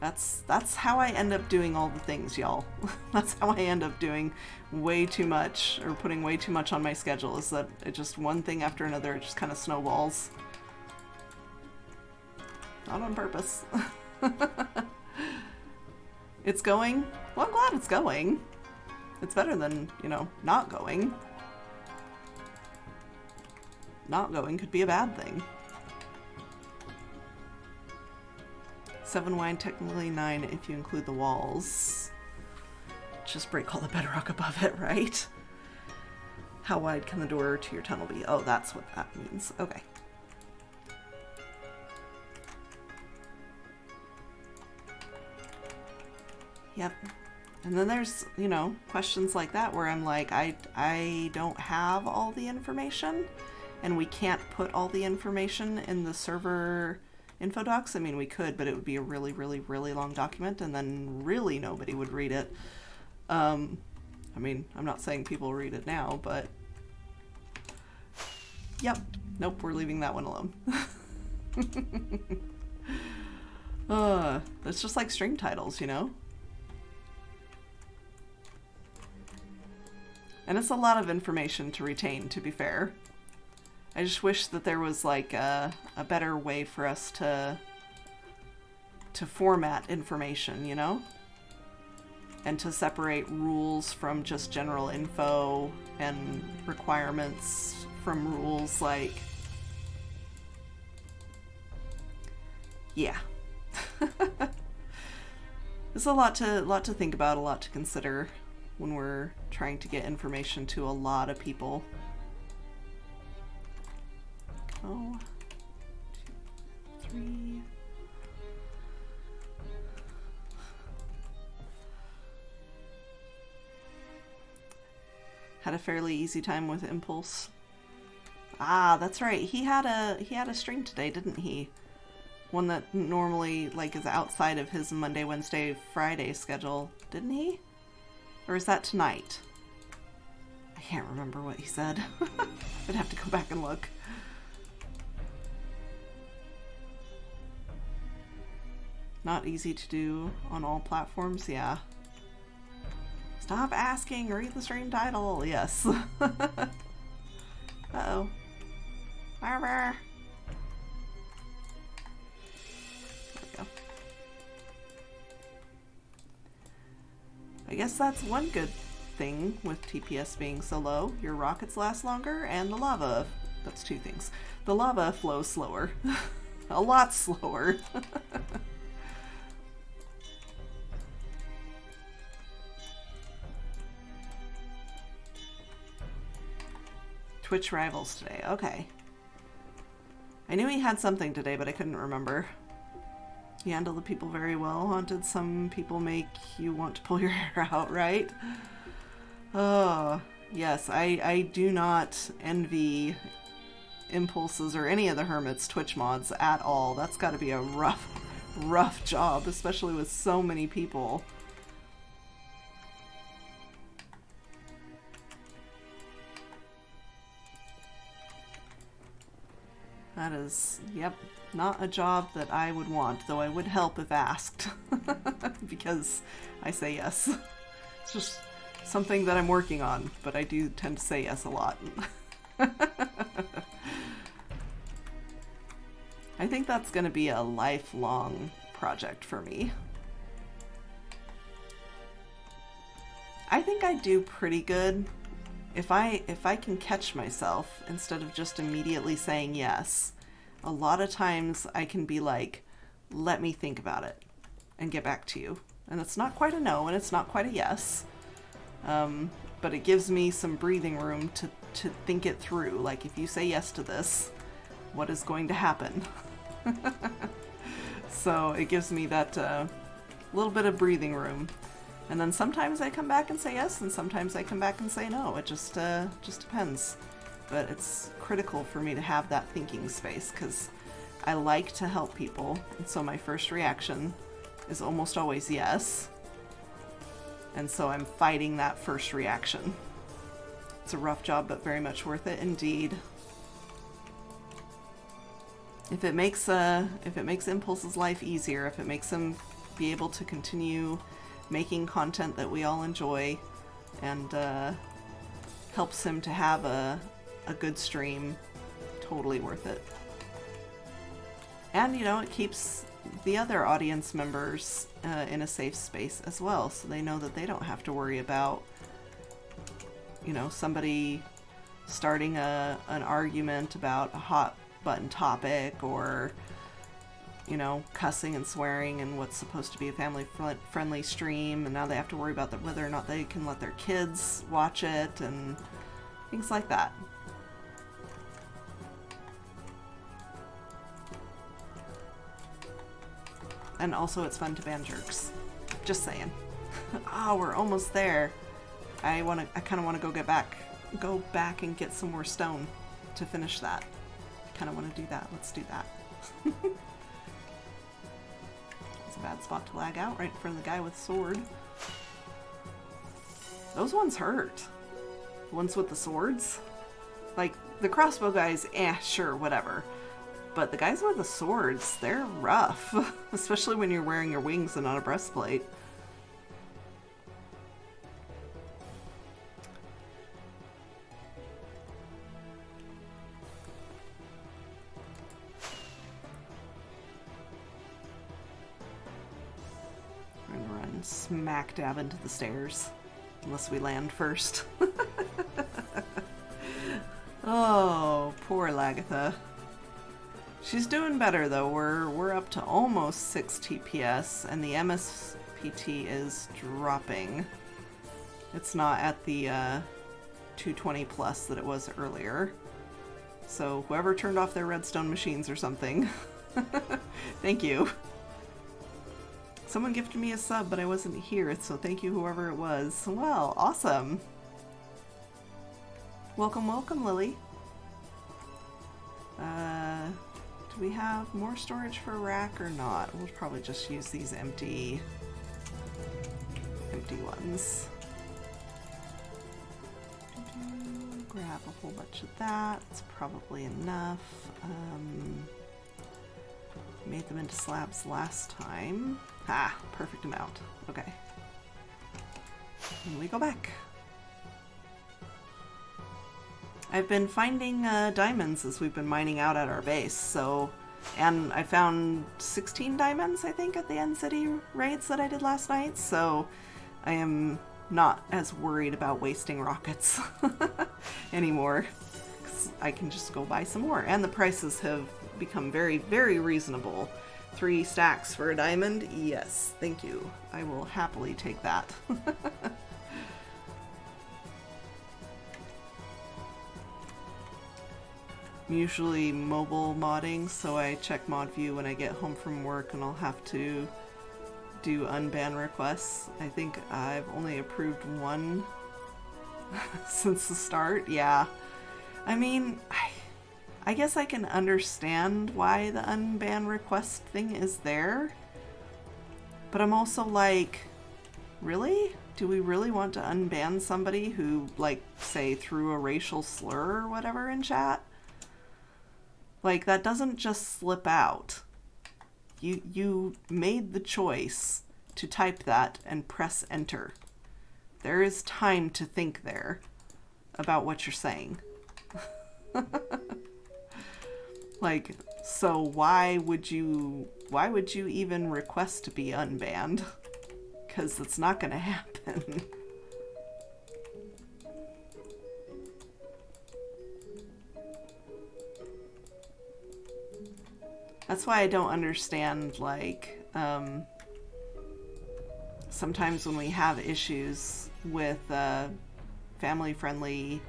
That's how I end up doing all the things, y'all. That's how I end up doing way too much, or putting way too much on my schedule, is that it just one thing after another, it just kind of snowballs. Not on purpose. It's going? Well, I'm glad it's going. It's better than, you know, not going. Not going could be a bad thing. 7 wide, technically 9 if you include the walls. Just break all the bedrock above it, right? How wide can the door to your tunnel be? Oh, that's what that means. Okay. Yep. And then there's, you know, questions like that where I'm like, I don't have all the information, and we can't put all the information in the server info docs. I mean, we could, but it would be a really, really, really long document, and then really nobody would read it. I mean, I'm not saying people read it now, but yep. Nope, we're leaving that one alone. It's just like stream titles, you know? And it's a lot of information to retain, to be fair. I just wish that there was like a better way for us to format information, you know? And to separate rules from just general info, and requirements from rules, like... Yeah. There's a lot to think about, a lot to consider when we're trying to get information to a lot of people. Oh, 2, 3. Had a fairly easy time with Impulse. Ah, that's right. He had a stream today, didn't he? One that normally like is outside of his Monday, Wednesday, Friday schedule, didn't he? Or is that tonight? I can't remember what he said. I'd have to go back and look. Not easy to do on all platforms, yeah. Stop asking, read the stream title, yes. Uh-oh. Armor. There we go. I guess that's one good thing with TPS being so low. Your rockets last longer, and the lava, that's 2 things. The lava flows slower. A lot slower. Twitch rivals today, okay. I knew he had something today, but I couldn't remember. He handled the people very well. Haunted some people make you want to pull your hair out, right? Oh, yes, I do not envy Impulse's or any of the Hermit's Twitch mods at all. That's got to be a rough job, especially with so many people. That is, yep, not a job that I would want, though I would help if asked. Because I say yes. It's just something that I'm working on, but I do tend to say yes a lot. I think that's going to be a lifelong project for me. I think I do pretty good if I can catch myself instead of just immediately saying yes. A lot of times I can be like, let me think about it and get back to you. And it's not quite a no and it's not quite a yes. But it gives me some breathing room to think it through. Like, if you say yes to this, what is going to happen? So it gives me that little bit of breathing room. And then sometimes I come back and say yes, and sometimes I come back and say no. It just depends. But it's critical for me to have that thinking space, because I like to help people. And so my first reaction is almost always yes. And so I'm fighting that first reaction. It's a rough job, but very much worth it indeed. If it makes Impulse's life easier, if it makes him be able to continue making content that we all enjoy, and helps him to have a good stream. Totally worth it. And, you know, it keeps the other audience members in a safe space as well, so they know that they don't have to worry about, you know, somebody starting an argument about a hot button topic, or, you know, cussing and swearing and what's supposed to be a family-friendly stream, and now they have to worry about whether or not they can let their kids watch it, and things like that. And also it's fun to ban jerks. Just saying. Oh, we're almost there. I kind of want to go back and get some more stone to finish that. I kind of want to do that. Let's do that. It's a bad spot to lag out right in front of the guy with the sword. Those ones hurt. The ones with the swords. Like, the crossbow guys, sure, whatever. But the guys with the swords, they're rough. Especially when you're wearing your wings and not a breastplate. We're gonna run smack dab into the stairs. Unless we land first. Oh, poor Lagatha. She's doing better though. We're up to almost 6 TPS, and the MSPT is dropping. It's not at the 220 plus that it was earlier. So whoever turned off their redstone machines or something, thank you. Someone gifted me a sub, but I wasn't here, so thank you whoever it was. Well, awesome. Welcome, welcome, Lily. Do we have more storage for a rack or not? We'll probably just use these empty ones. Grab a whole bunch of that. It's probably enough. Made them into slabs last time. Ah, perfect amount. Okay. And we go back. I've been finding diamonds as we've been mining out at our base, so... And I found 16 diamonds, I think, at the End City raids that I did last night, so I am not as worried about wasting rockets anymore, because I can just go buy some more. And the prices have become very, very reasonable. 3 stacks for a diamond? Yes, thank you. I will happily take that. I'm usually mobile modding, so I check mod view when I get home from work, and I'll have to do unban requests. I think I've only approved 1 since the start. Yeah. I mean, I guess I can understand why the unban request thing is there, but I'm also like, really? Do we really want to unban somebody who, like, say, threw a racial slur or whatever in chat? Like, that doesn't just slip out. You made the choice to type that and press enter. There is time to think there about what you're saying. Like, so why would you even request to be unbanned? Because it's not going to happen. That's why I don't understand, like, sometimes when we have issues with family-friendly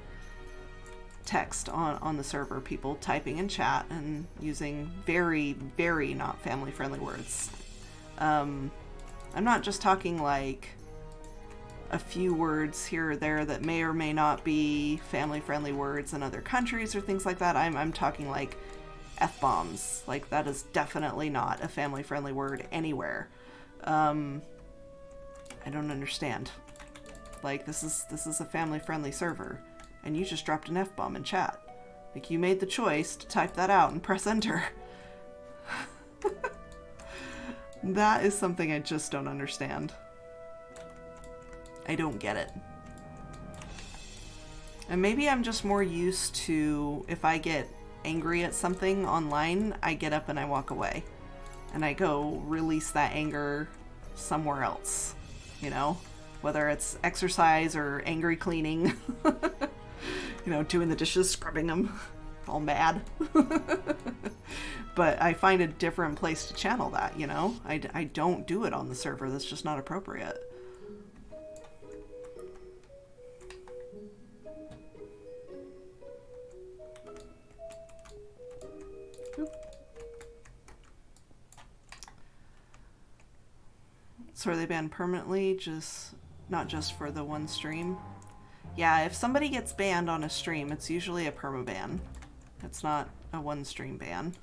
text on the server, people typing in chat and using very, very not family-friendly words. I'm not just talking, like, a few words here or there that may or may not be family-friendly words in other countries or things like that. I'm talking, like, F-bombs. Like, that is definitely not a family-friendly word anywhere. I don't understand. Like, this is a family-friendly server, and you just dropped an F-bomb in chat. Like, you made the choice to type that out and press enter. That is something I just don't understand. I don't get it. And maybe I'm just more used to, if I get angry at something online, I get up and I walk away. And I go release that anger somewhere else, you know? Whether it's exercise or angry cleaning. You know, doing the dishes, scrubbing them, all mad. But I find a different place to channel that, you know? I don't do it on the server. That's just not appropriate. So are they banned permanently? Not just for the one stream? Yeah, if somebody gets banned on a stream, it's usually a permaban. It's not a one stream ban.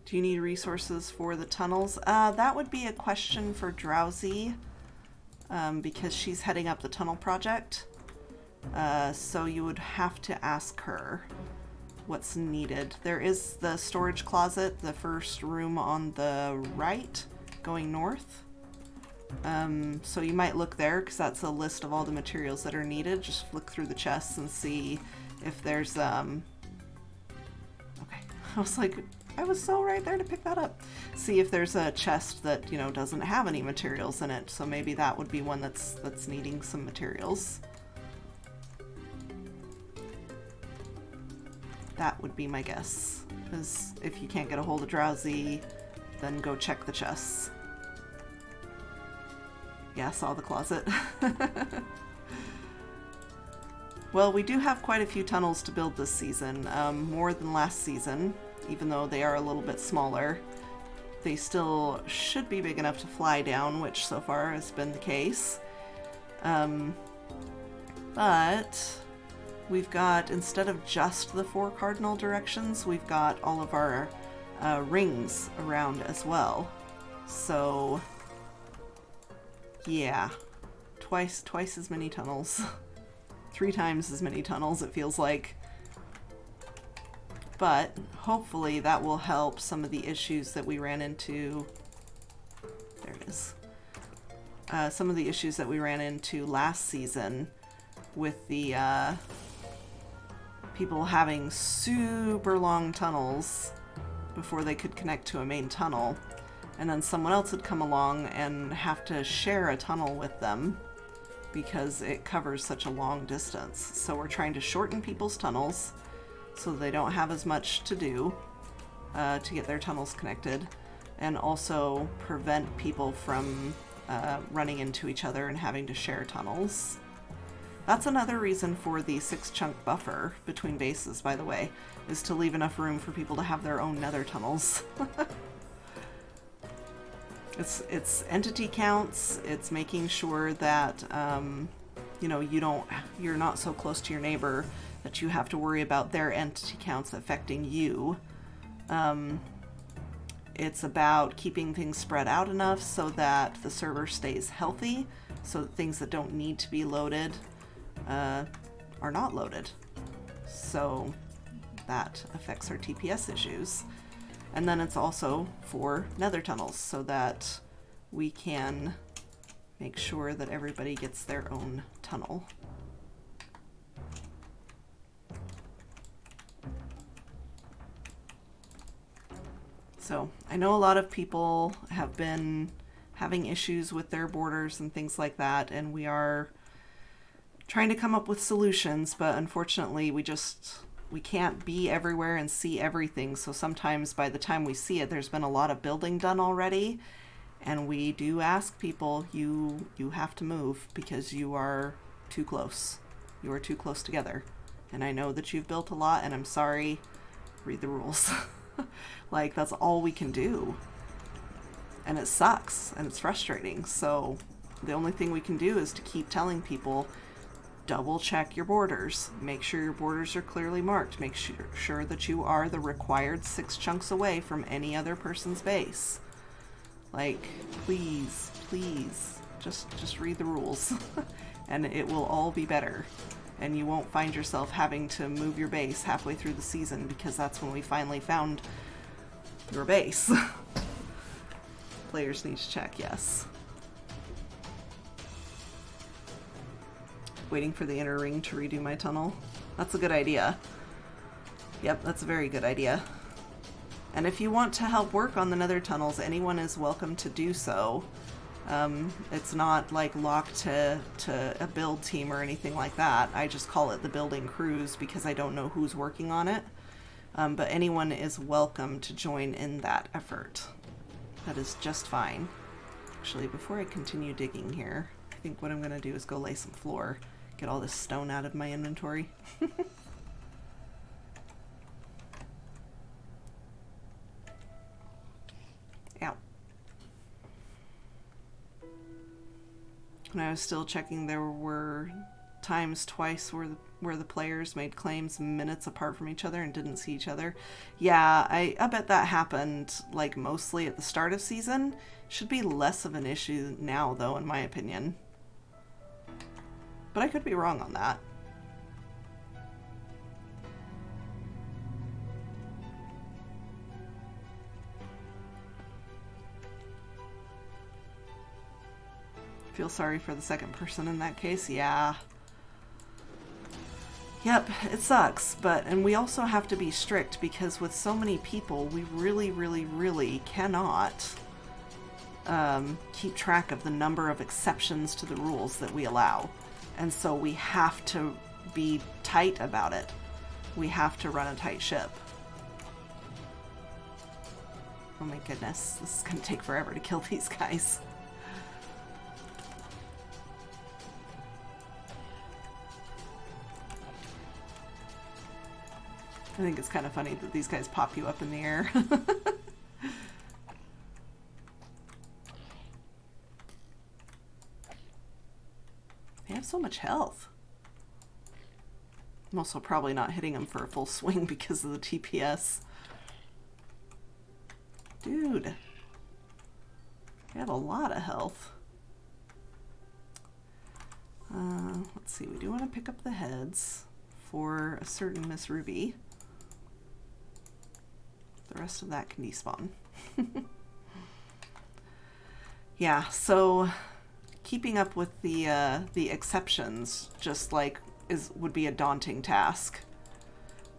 Do you need resources for the tunnels? That would be a question for Drowsy, because she's heading up the tunnel project. So you would have to ask her what's needed. There is the storage closet, the first room on the right, going north. So you might look there, because that's a list of all the materials that are needed. Just look through the chests and see if there's, okay. I was like, I was so right there to pick that up. See if there's a chest that, you know, doesn't have any materials in it. So maybe that would be one that's needing some materials. That would be my guess. Because if you can't get a hold of Drowsy, then go check the chests. Yeah, saw the closet. Well, we do have quite a few tunnels to build this season. More than last season, even though they are a little bit smaller. They still should be big enough to fly down, which so far has been the case. But we've got, instead of just the 4 cardinal directions, we've got all of our rings around as well. So yeah, twice as many tunnels. 3 times as many tunnels, it feels like. But hopefully that will help some of the issues that we ran into. There it is. Some of the issues that we ran into last season with the people having super long tunnels before they could connect to a main tunnel. And then someone else would come along and have to share a tunnel with them because it covers such a long distance. So we're trying to shorten people's tunnels so they don't have as much to do to get their tunnels connected, and also prevent people from running into each other and having to share tunnels. That's another reason for the 6-chunk buffer between bases, by the way, is to leave enough room for people to have their own nether tunnels. It's entity counts. It's making sure that you know, you're not so close to your neighbor that you have to worry about their entity counts affecting you. It's about keeping things spread out enough so that the server stays healthy, so that things that don't need to be loaded are not loaded. So that affects our TPS issues. And then it's also for nether tunnels, so that we can make sure that everybody gets their own tunnel. So I know a lot of people have been having issues with their borders and things like that, and we are trying to come up with solutions, but unfortunately we can't be everywhere and see everything. So sometimes by the time we see it, there's been a lot of building done already, and we do ask people, you have to move because you are too close. You are too close together. And I know that you've built a lot, and I'm sorry. Read the rules. Like, that's all we can do. And it sucks, and it's frustrating. So the only thing we can do is to keep telling people, double check your borders. Make sure your borders are clearly marked. Make sure that you are the required 6 chunks away from any other person's base. Like, please, just read the rules. And it will all be better. and you won't find yourself having to move your base halfway through the season, because that's when we finally found your base. Players need to check, yes. Waiting for the inner ring to redo my tunnel. That's a good idea. Yep, that's a very good idea. And if you want to help work on the nether tunnels, anyone is welcome to do so. It's not like locked to a build team or anything like that. I just call it the building crews because I don't know who's working on it. But anyone is welcome to join in that effort. That is just fine. Actually, before I continue digging here, I think what I'm going to do is go lay some floor. Get all this stone out of my inventory. Ow. When I was still checking, there were times twice where the players made claims minutes apart from each other and didn't see each other. Yeah, I bet that happened like mostly at the start of season. Should be less of an issue now though, in my opinion. But I could be wrong on that. Feel sorry for the second person in that case, yeah. Yep, it sucks, and we also have to be strict because with so many people, we really cannot keep track of the number of exceptions to the rules that we allow. And so we have to be tight about it. We have to run a tight ship. Oh my goodness, this is going to take forever to kill these guys. I think it's kind of funny that these guys pop you up in the air. They have so much health. I'm also probably not hitting them for a full swing because of the TPS. Dude. They have a lot of health. Let's see, we do want to pick up the heads for a certain Miss Ruby. The rest of that can despawn. Yeah, so keeping up with the exceptions just like would be a daunting task,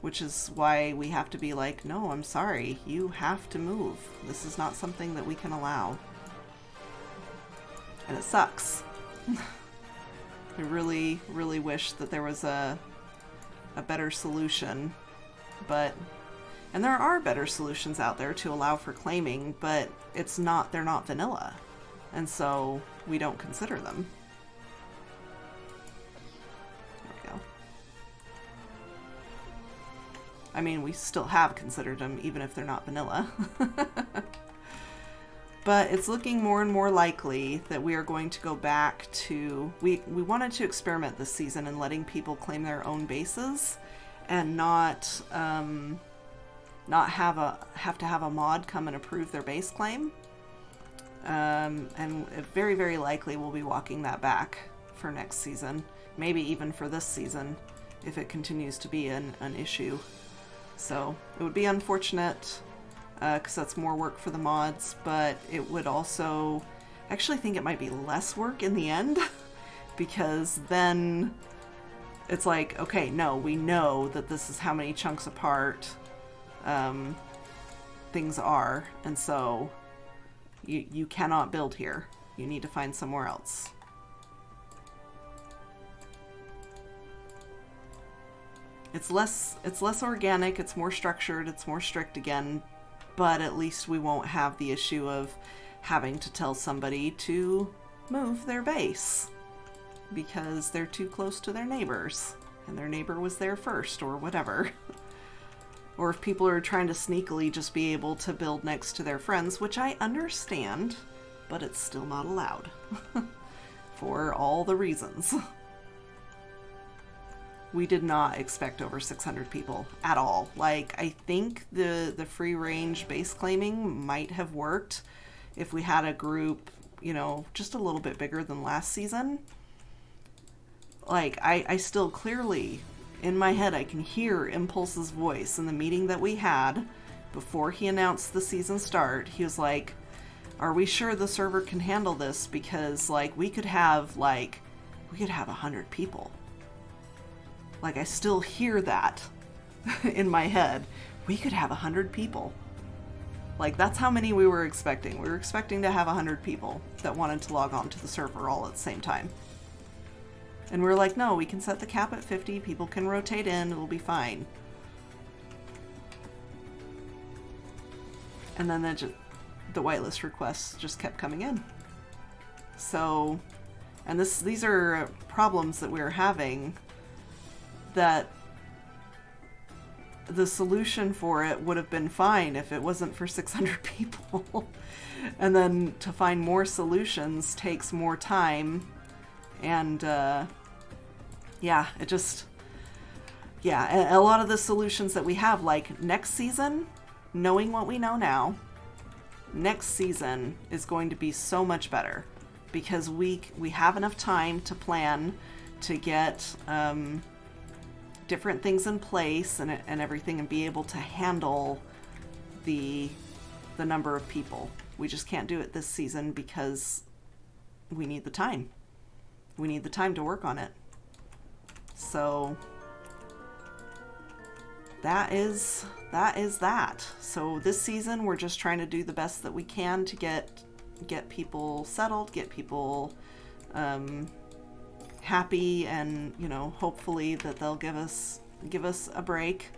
which is why we have to be like, no, I'm sorry, you have to move. This is not something that we can allow. And it sucks. I really wish that there was a better solution, and there are better solutions out there to allow for claiming, but they're not vanilla, and so we don't consider them. There we go. I mean, we still have considered them even if they're not vanilla. But it's looking more and more likely that we are going to go back to... We wanted to experiment this season in letting people claim their own bases and not have to have a mod come and approve their base claim. And very likely we'll be walking that back for next season. Maybe even for this season if it continues to be an issue. So it would be unfortunate... because that's more work for the mods, but it would also... I actually think it might be less work in the end, because then it's like, okay, no, we know that this is how many chunks apart things are, and so you cannot build here. You need to find somewhere else. It's less organic, it's more structured, it's more strict again, but at least we won't have the issue of having to tell somebody to move their base because they're too close to their neighbors and their neighbor was there first or whatever. Or if people are trying to sneakily just be able to build next to their friends, which I understand, but it's still not allowed for all the reasons. We did not expect over 600 people at all. Like, I think the free range base claiming might have worked if we had a group, you know, just a little bit bigger than last season. like, I still clearly, in my head, I can hear Impulse's voice in the meeting that we had before he announced the season start. He was like, are we sure the server can handle this? Because, like, we could have 100 people. Like, I still hear that in my head. We could have 100 people. Like, that's how many we were expecting. We were expecting to have 100 people that wanted to log on to the server all at the same time. And we were like, no, we can set the cap at 50. People can rotate in. It'll be fine. And then the whitelist requests just kept coming in. So, and these are problems that we're having that the solution for it would have been fine if it wasn't for 600 people. And then to find more solutions takes more time. And yeah, a lot of the solutions that we have, like next season, knowing what we know now, next season is going to be so much better because we have enough time to plan, to get different things in place and everything, and be able to handle the number of people. We just can't do it this season because we need the time. We need the time to work on it. So that is that. So this season we're just trying to do the best that we can to get people settled, get people happy, and hopefully that they'll give us a break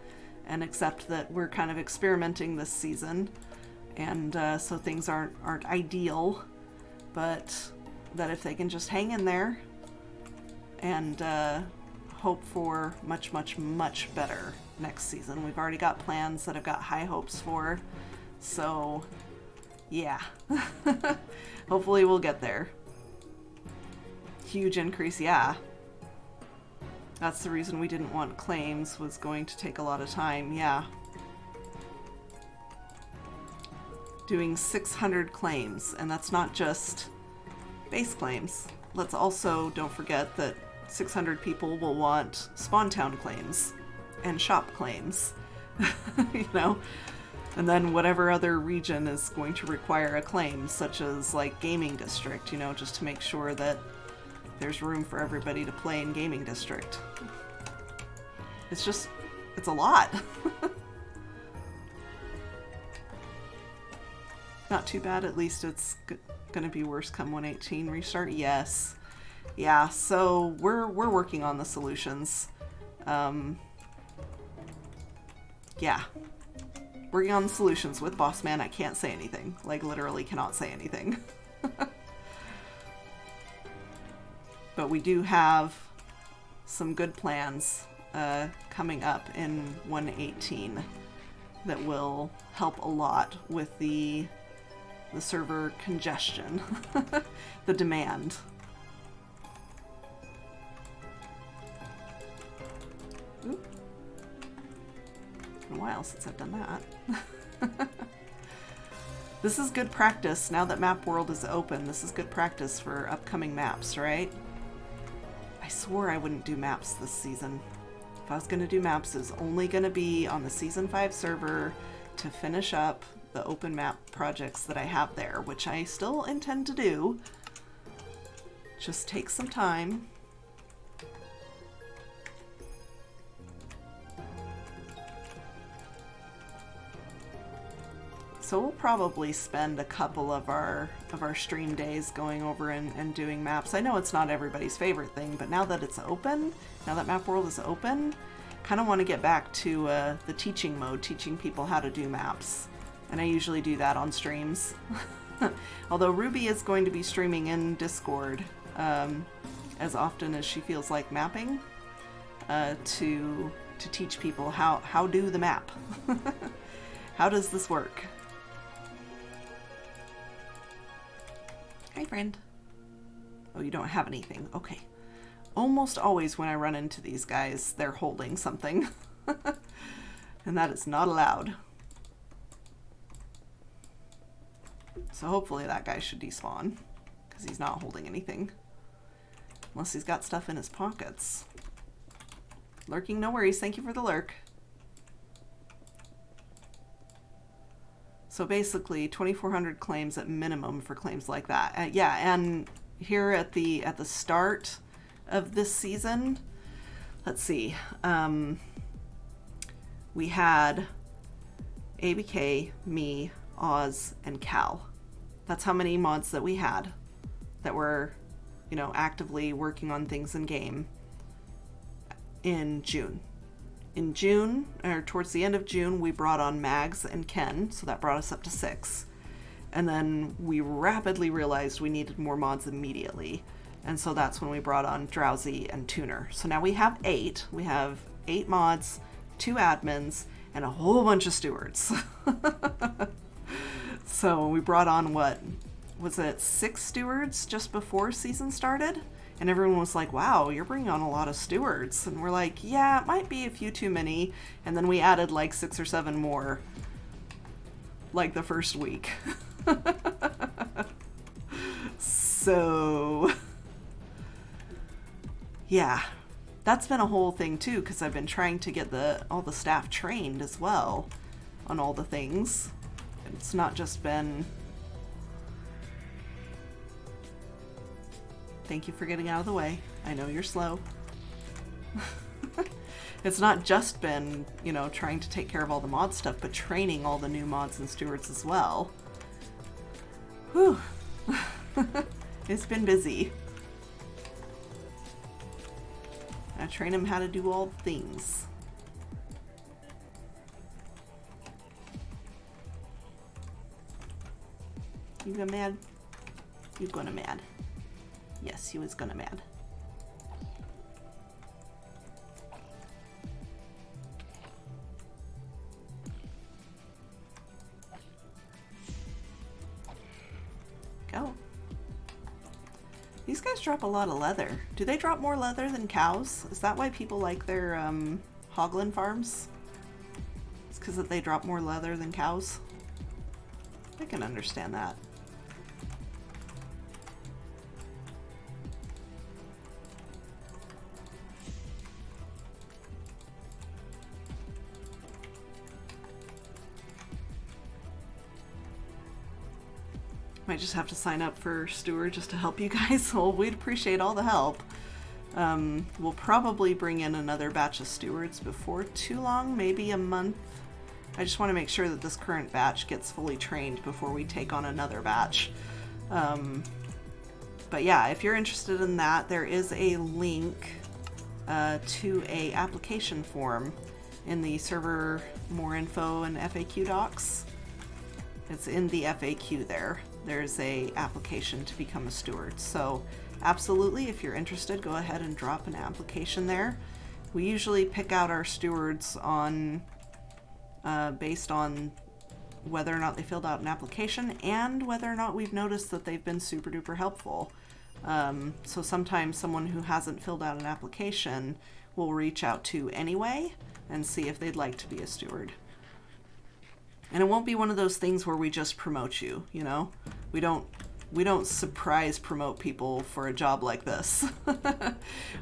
and accept that we're kind of experimenting this season, and so things aren't ideal, but that if they can just hang in there and hope for much, much, much better next season. We've already got plans that I've got high hopes for, so yeah. Hopefully we'll get there. Huge increase, yeah. That's the reason we didn't want claims, was going to take a lot of time, yeah. Doing 600 claims, and that's not just base claims. Let's also don't forget that 600 people will want Spawn Town claims and shop claims, and then whatever other region is going to require a claim, such as like Gaming District, just to make sure that there's room for everybody to play in Gaming District. It's a lot. Not too bad, at least it's gonna be worse come 1.18 restart. Yes. Yeah, so we're working on the solutions. Yeah. Working on the solutions with Boss Man. I can't say anything. Like, literally cannot say anything. But we do have some good plans coming up in 1.18 that will help a lot with the server congestion, the demand. Oop. It's been a while since I've done that. This is good practice. Now that Map World is open, this is good practice for upcoming maps, right? I swore I wouldn't do maps this season. If I was going to do maps, it's only going to be on the Season 5 server to finish up the open map projects that I have there, which I still intend to do. Just take some time. So we'll probably spend a couple of our stream days going over and doing maps. I know it's not everybody's favorite thing, but now that it's open, now that Map World is open, kind of want to get back to the teaching mode, teaching people how to do maps. And I usually do that on streams. Although Ruby is going to be streaming in Discord as often as she feels like mapping to teach people how do the map. How does this work? Hi, friend. Oh, you don't have anything. Okay. Almost always when I run into these guys, they're holding something. And that is not allowed. So hopefully that guy should despawn, because he's not holding anything. Unless he's got stuff in his pockets. Lurking, no worries. Thank you for the lurk. So basically, 2,400 claims at minimum for claims like that. Yeah, and here at the start of this season, let's see, we had ABK, me, Oz, and Cal. That's how many mods that we had that were, you know, actively working on things in game in June. In June, or towards the end of June, we brought on Mags and Ken, so that brought us up to 6. And then we rapidly realized we needed more mods immediately. And so that's when we brought on Drowsy and Tuner. So now we have 8. We have 8 mods, 2 admins, and a whole bunch of stewards. So we brought on, what, was it 6 stewards just before season started? And everyone was like, wow, you're bringing on a lot of stewards. And we're like, yeah, it might be a few too many. And then we added like 6 or 7 more, like the first week. So, yeah, that's been a whole thing too, because I've been trying to get all the staff trained as well on all the things. It's not just been... Thank you for getting out of the way. I know you're slow. It's not just been, you know, trying to take care of all the mod stuff, but training all the new mods and stewards as well. Whew. It's been busy. I train them how to do all the things. You go mad? You gonna mad? Yes, he was gonna mad. Go. These guys drop a lot of leather. Do they drop more leather than cows? Is that why people like their hoglin farms? It's because they drop more leather than cows? I can understand that. Might just have to sign up for Steward just to help you guys. Well, we'd appreciate all the help. We'll probably bring in another batch of stewards before too long, maybe a month. I just want to make sure that this current batch gets fully trained before we take on another batch. But yeah, if you're interested in that, there is a link to a application form in the server more info and FAQ docs. It's in the FAQ there. There's a application to become a steward. So absolutely, if you're interested, go ahead and drop an application there. We usually pick out our stewards on based on whether or not they filled out an application and whether or not we've noticed that they've been super duper helpful. So sometimes someone who hasn't filled out an application will reach out to anyway and see if they'd like to be a steward. And it won't be one of those things where we just promote you, you know? We don't surprise promote people for a job like this.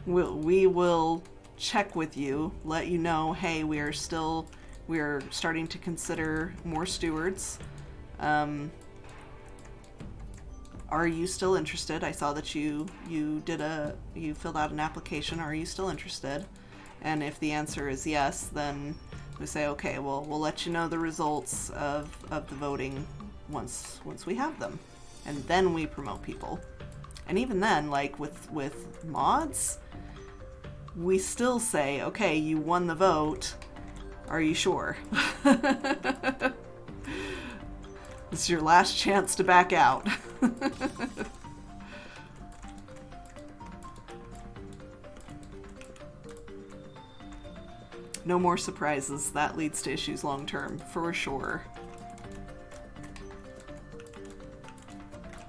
We will check with you, let you know, hey, we're starting to consider more stewards. Are you still interested? I saw that you filled out an application. Are you still interested? And if the answer is yes, then we say, okay, well, we'll let you know the results of the voting once we have them. And then we promote people. And even then, like with mods, we still say, okay, you won the vote. Are you sure? This is your last chance to back out. No more surprises. That leads to issues long term, for sure.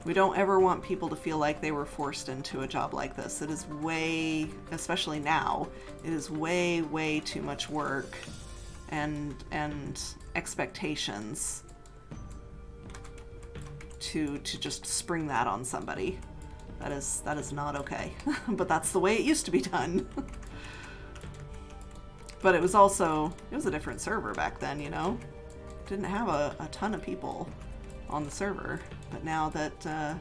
We don't ever want people to feel like they were forced into a job like this. It is way, especially now, it is way, way too much work and expectations to just spring that on somebody. That is not okay. But that's the way it used to be done. But it was a different server back then, you know? Didn't have a ton of people on the server. But now that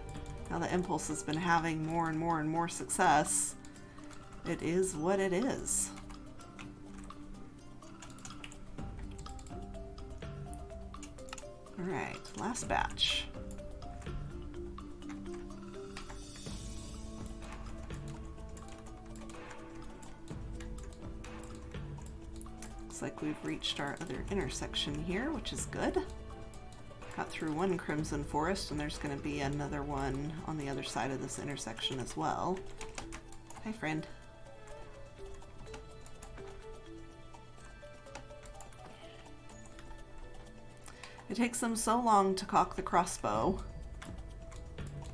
Impulse has been having more and more and more success, it is what it is. Alright, last batch. Looks like we've reached our other intersection here, which is good. Got through one crimson forest, and there's going to be another one on the other side of this intersection as well. Hi, friend. It takes them so long to cock the crossbow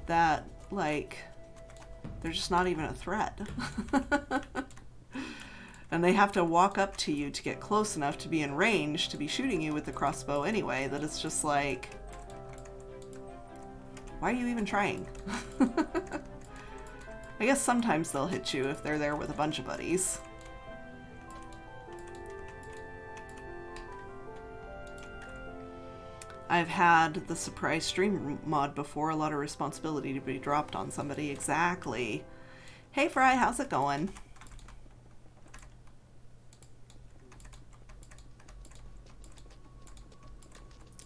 that, like, they're just not even a threat. And they have to walk up to you to get close enough to be in range to be shooting you with the crossbow anyway, that it's just like, why are you even trying? I guess sometimes they'll hit you if they're there with a bunch of buddies. I've had the surprise stream mod before, a lot of responsibility to be dropped on somebody. Exactly. Hey Fry, how's it going?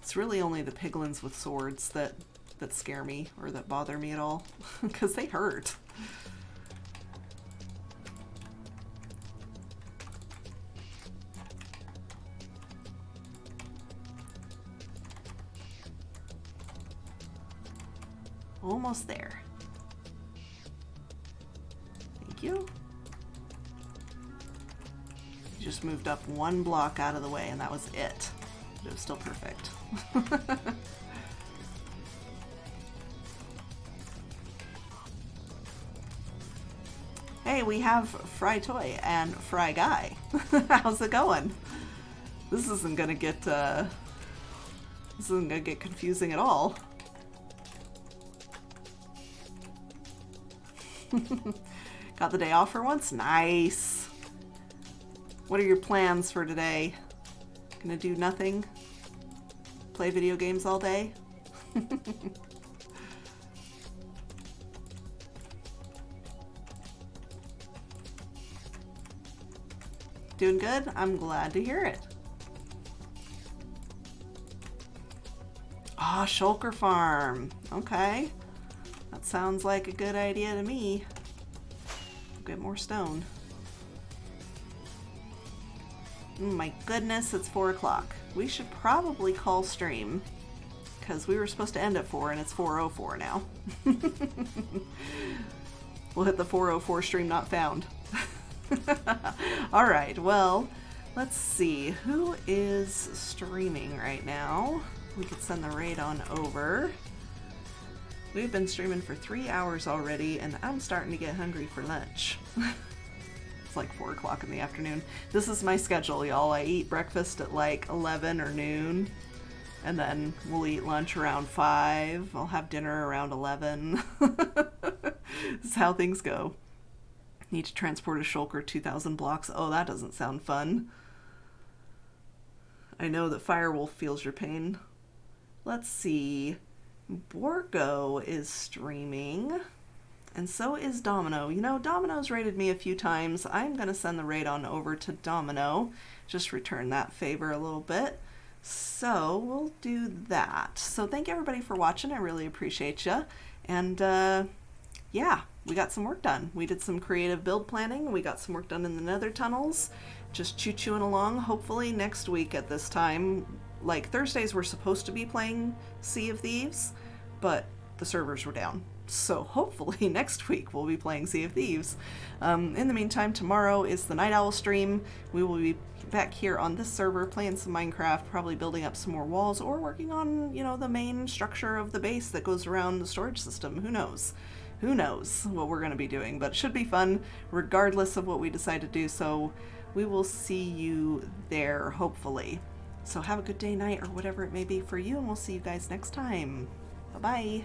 It's really only the piglins with swords that scare me or that bother me at all, because they hurt. Almost there. Thank you. Just moved up one block out of the way and that was it. But it was still perfect. Hey, we have Fry Toy and Fry Guy. How's it going? This isn't gonna get confusing at all. Got the day off for once? Nice. What are your plans for today? Gonna do nothing? Play video games all day? Doing good? I'm glad to hear it. Ah, Shulker Farm. Okay. That sounds like a good idea to me. Get more stone. My goodness, it's 4 o'clock. We should probably call stream, because we were supposed to end at 4 and it's 4:04 now. We'll hit the 4:04 stream not found. Alright, well, let's see. Who is streaming right now? We could send the raid on over. We've been streaming for 3 hours already, and I'm starting to get hungry for lunch. It's like 4 o'clock in the afternoon. This is my schedule, y'all. I eat breakfast at like 11 or noon, and then we'll eat lunch around 5. I'll have dinner around 11. This is how things go. Need to transport a shulker 2,000 blocks. Oh, that doesn't sound fun. I know that Firewolf feels your pain. Let's see. Borgo is streaming, and so is Domino. You know, Domino's raided me a few times. I'm going to send the raid on over to Domino. Just return that favor a little bit. So we'll do that. So thank everybody for watching. I really appreciate you. And yeah, we got some work done. We did some creative build planning. We got some work done in the nether tunnels. Just choo-chooing along. Hopefully next week at this time, like Thursdays we're supposed to be playing Sea of Thieves, but the servers were down. So hopefully next week we'll be playing Sea of Thieves. In the meantime, tomorrow is the Night Owl stream. We will be back here on this server playing some Minecraft, probably building up some more walls or working on, you know, the main structure of the base that goes around the storage system. Who knows? Who knows what we're going to be doing, but it should be fun regardless of what we decide to do. So we will see you there, hopefully. So have a good day, night, or whatever it may be for you, and we'll see you guys next time. Bye-bye.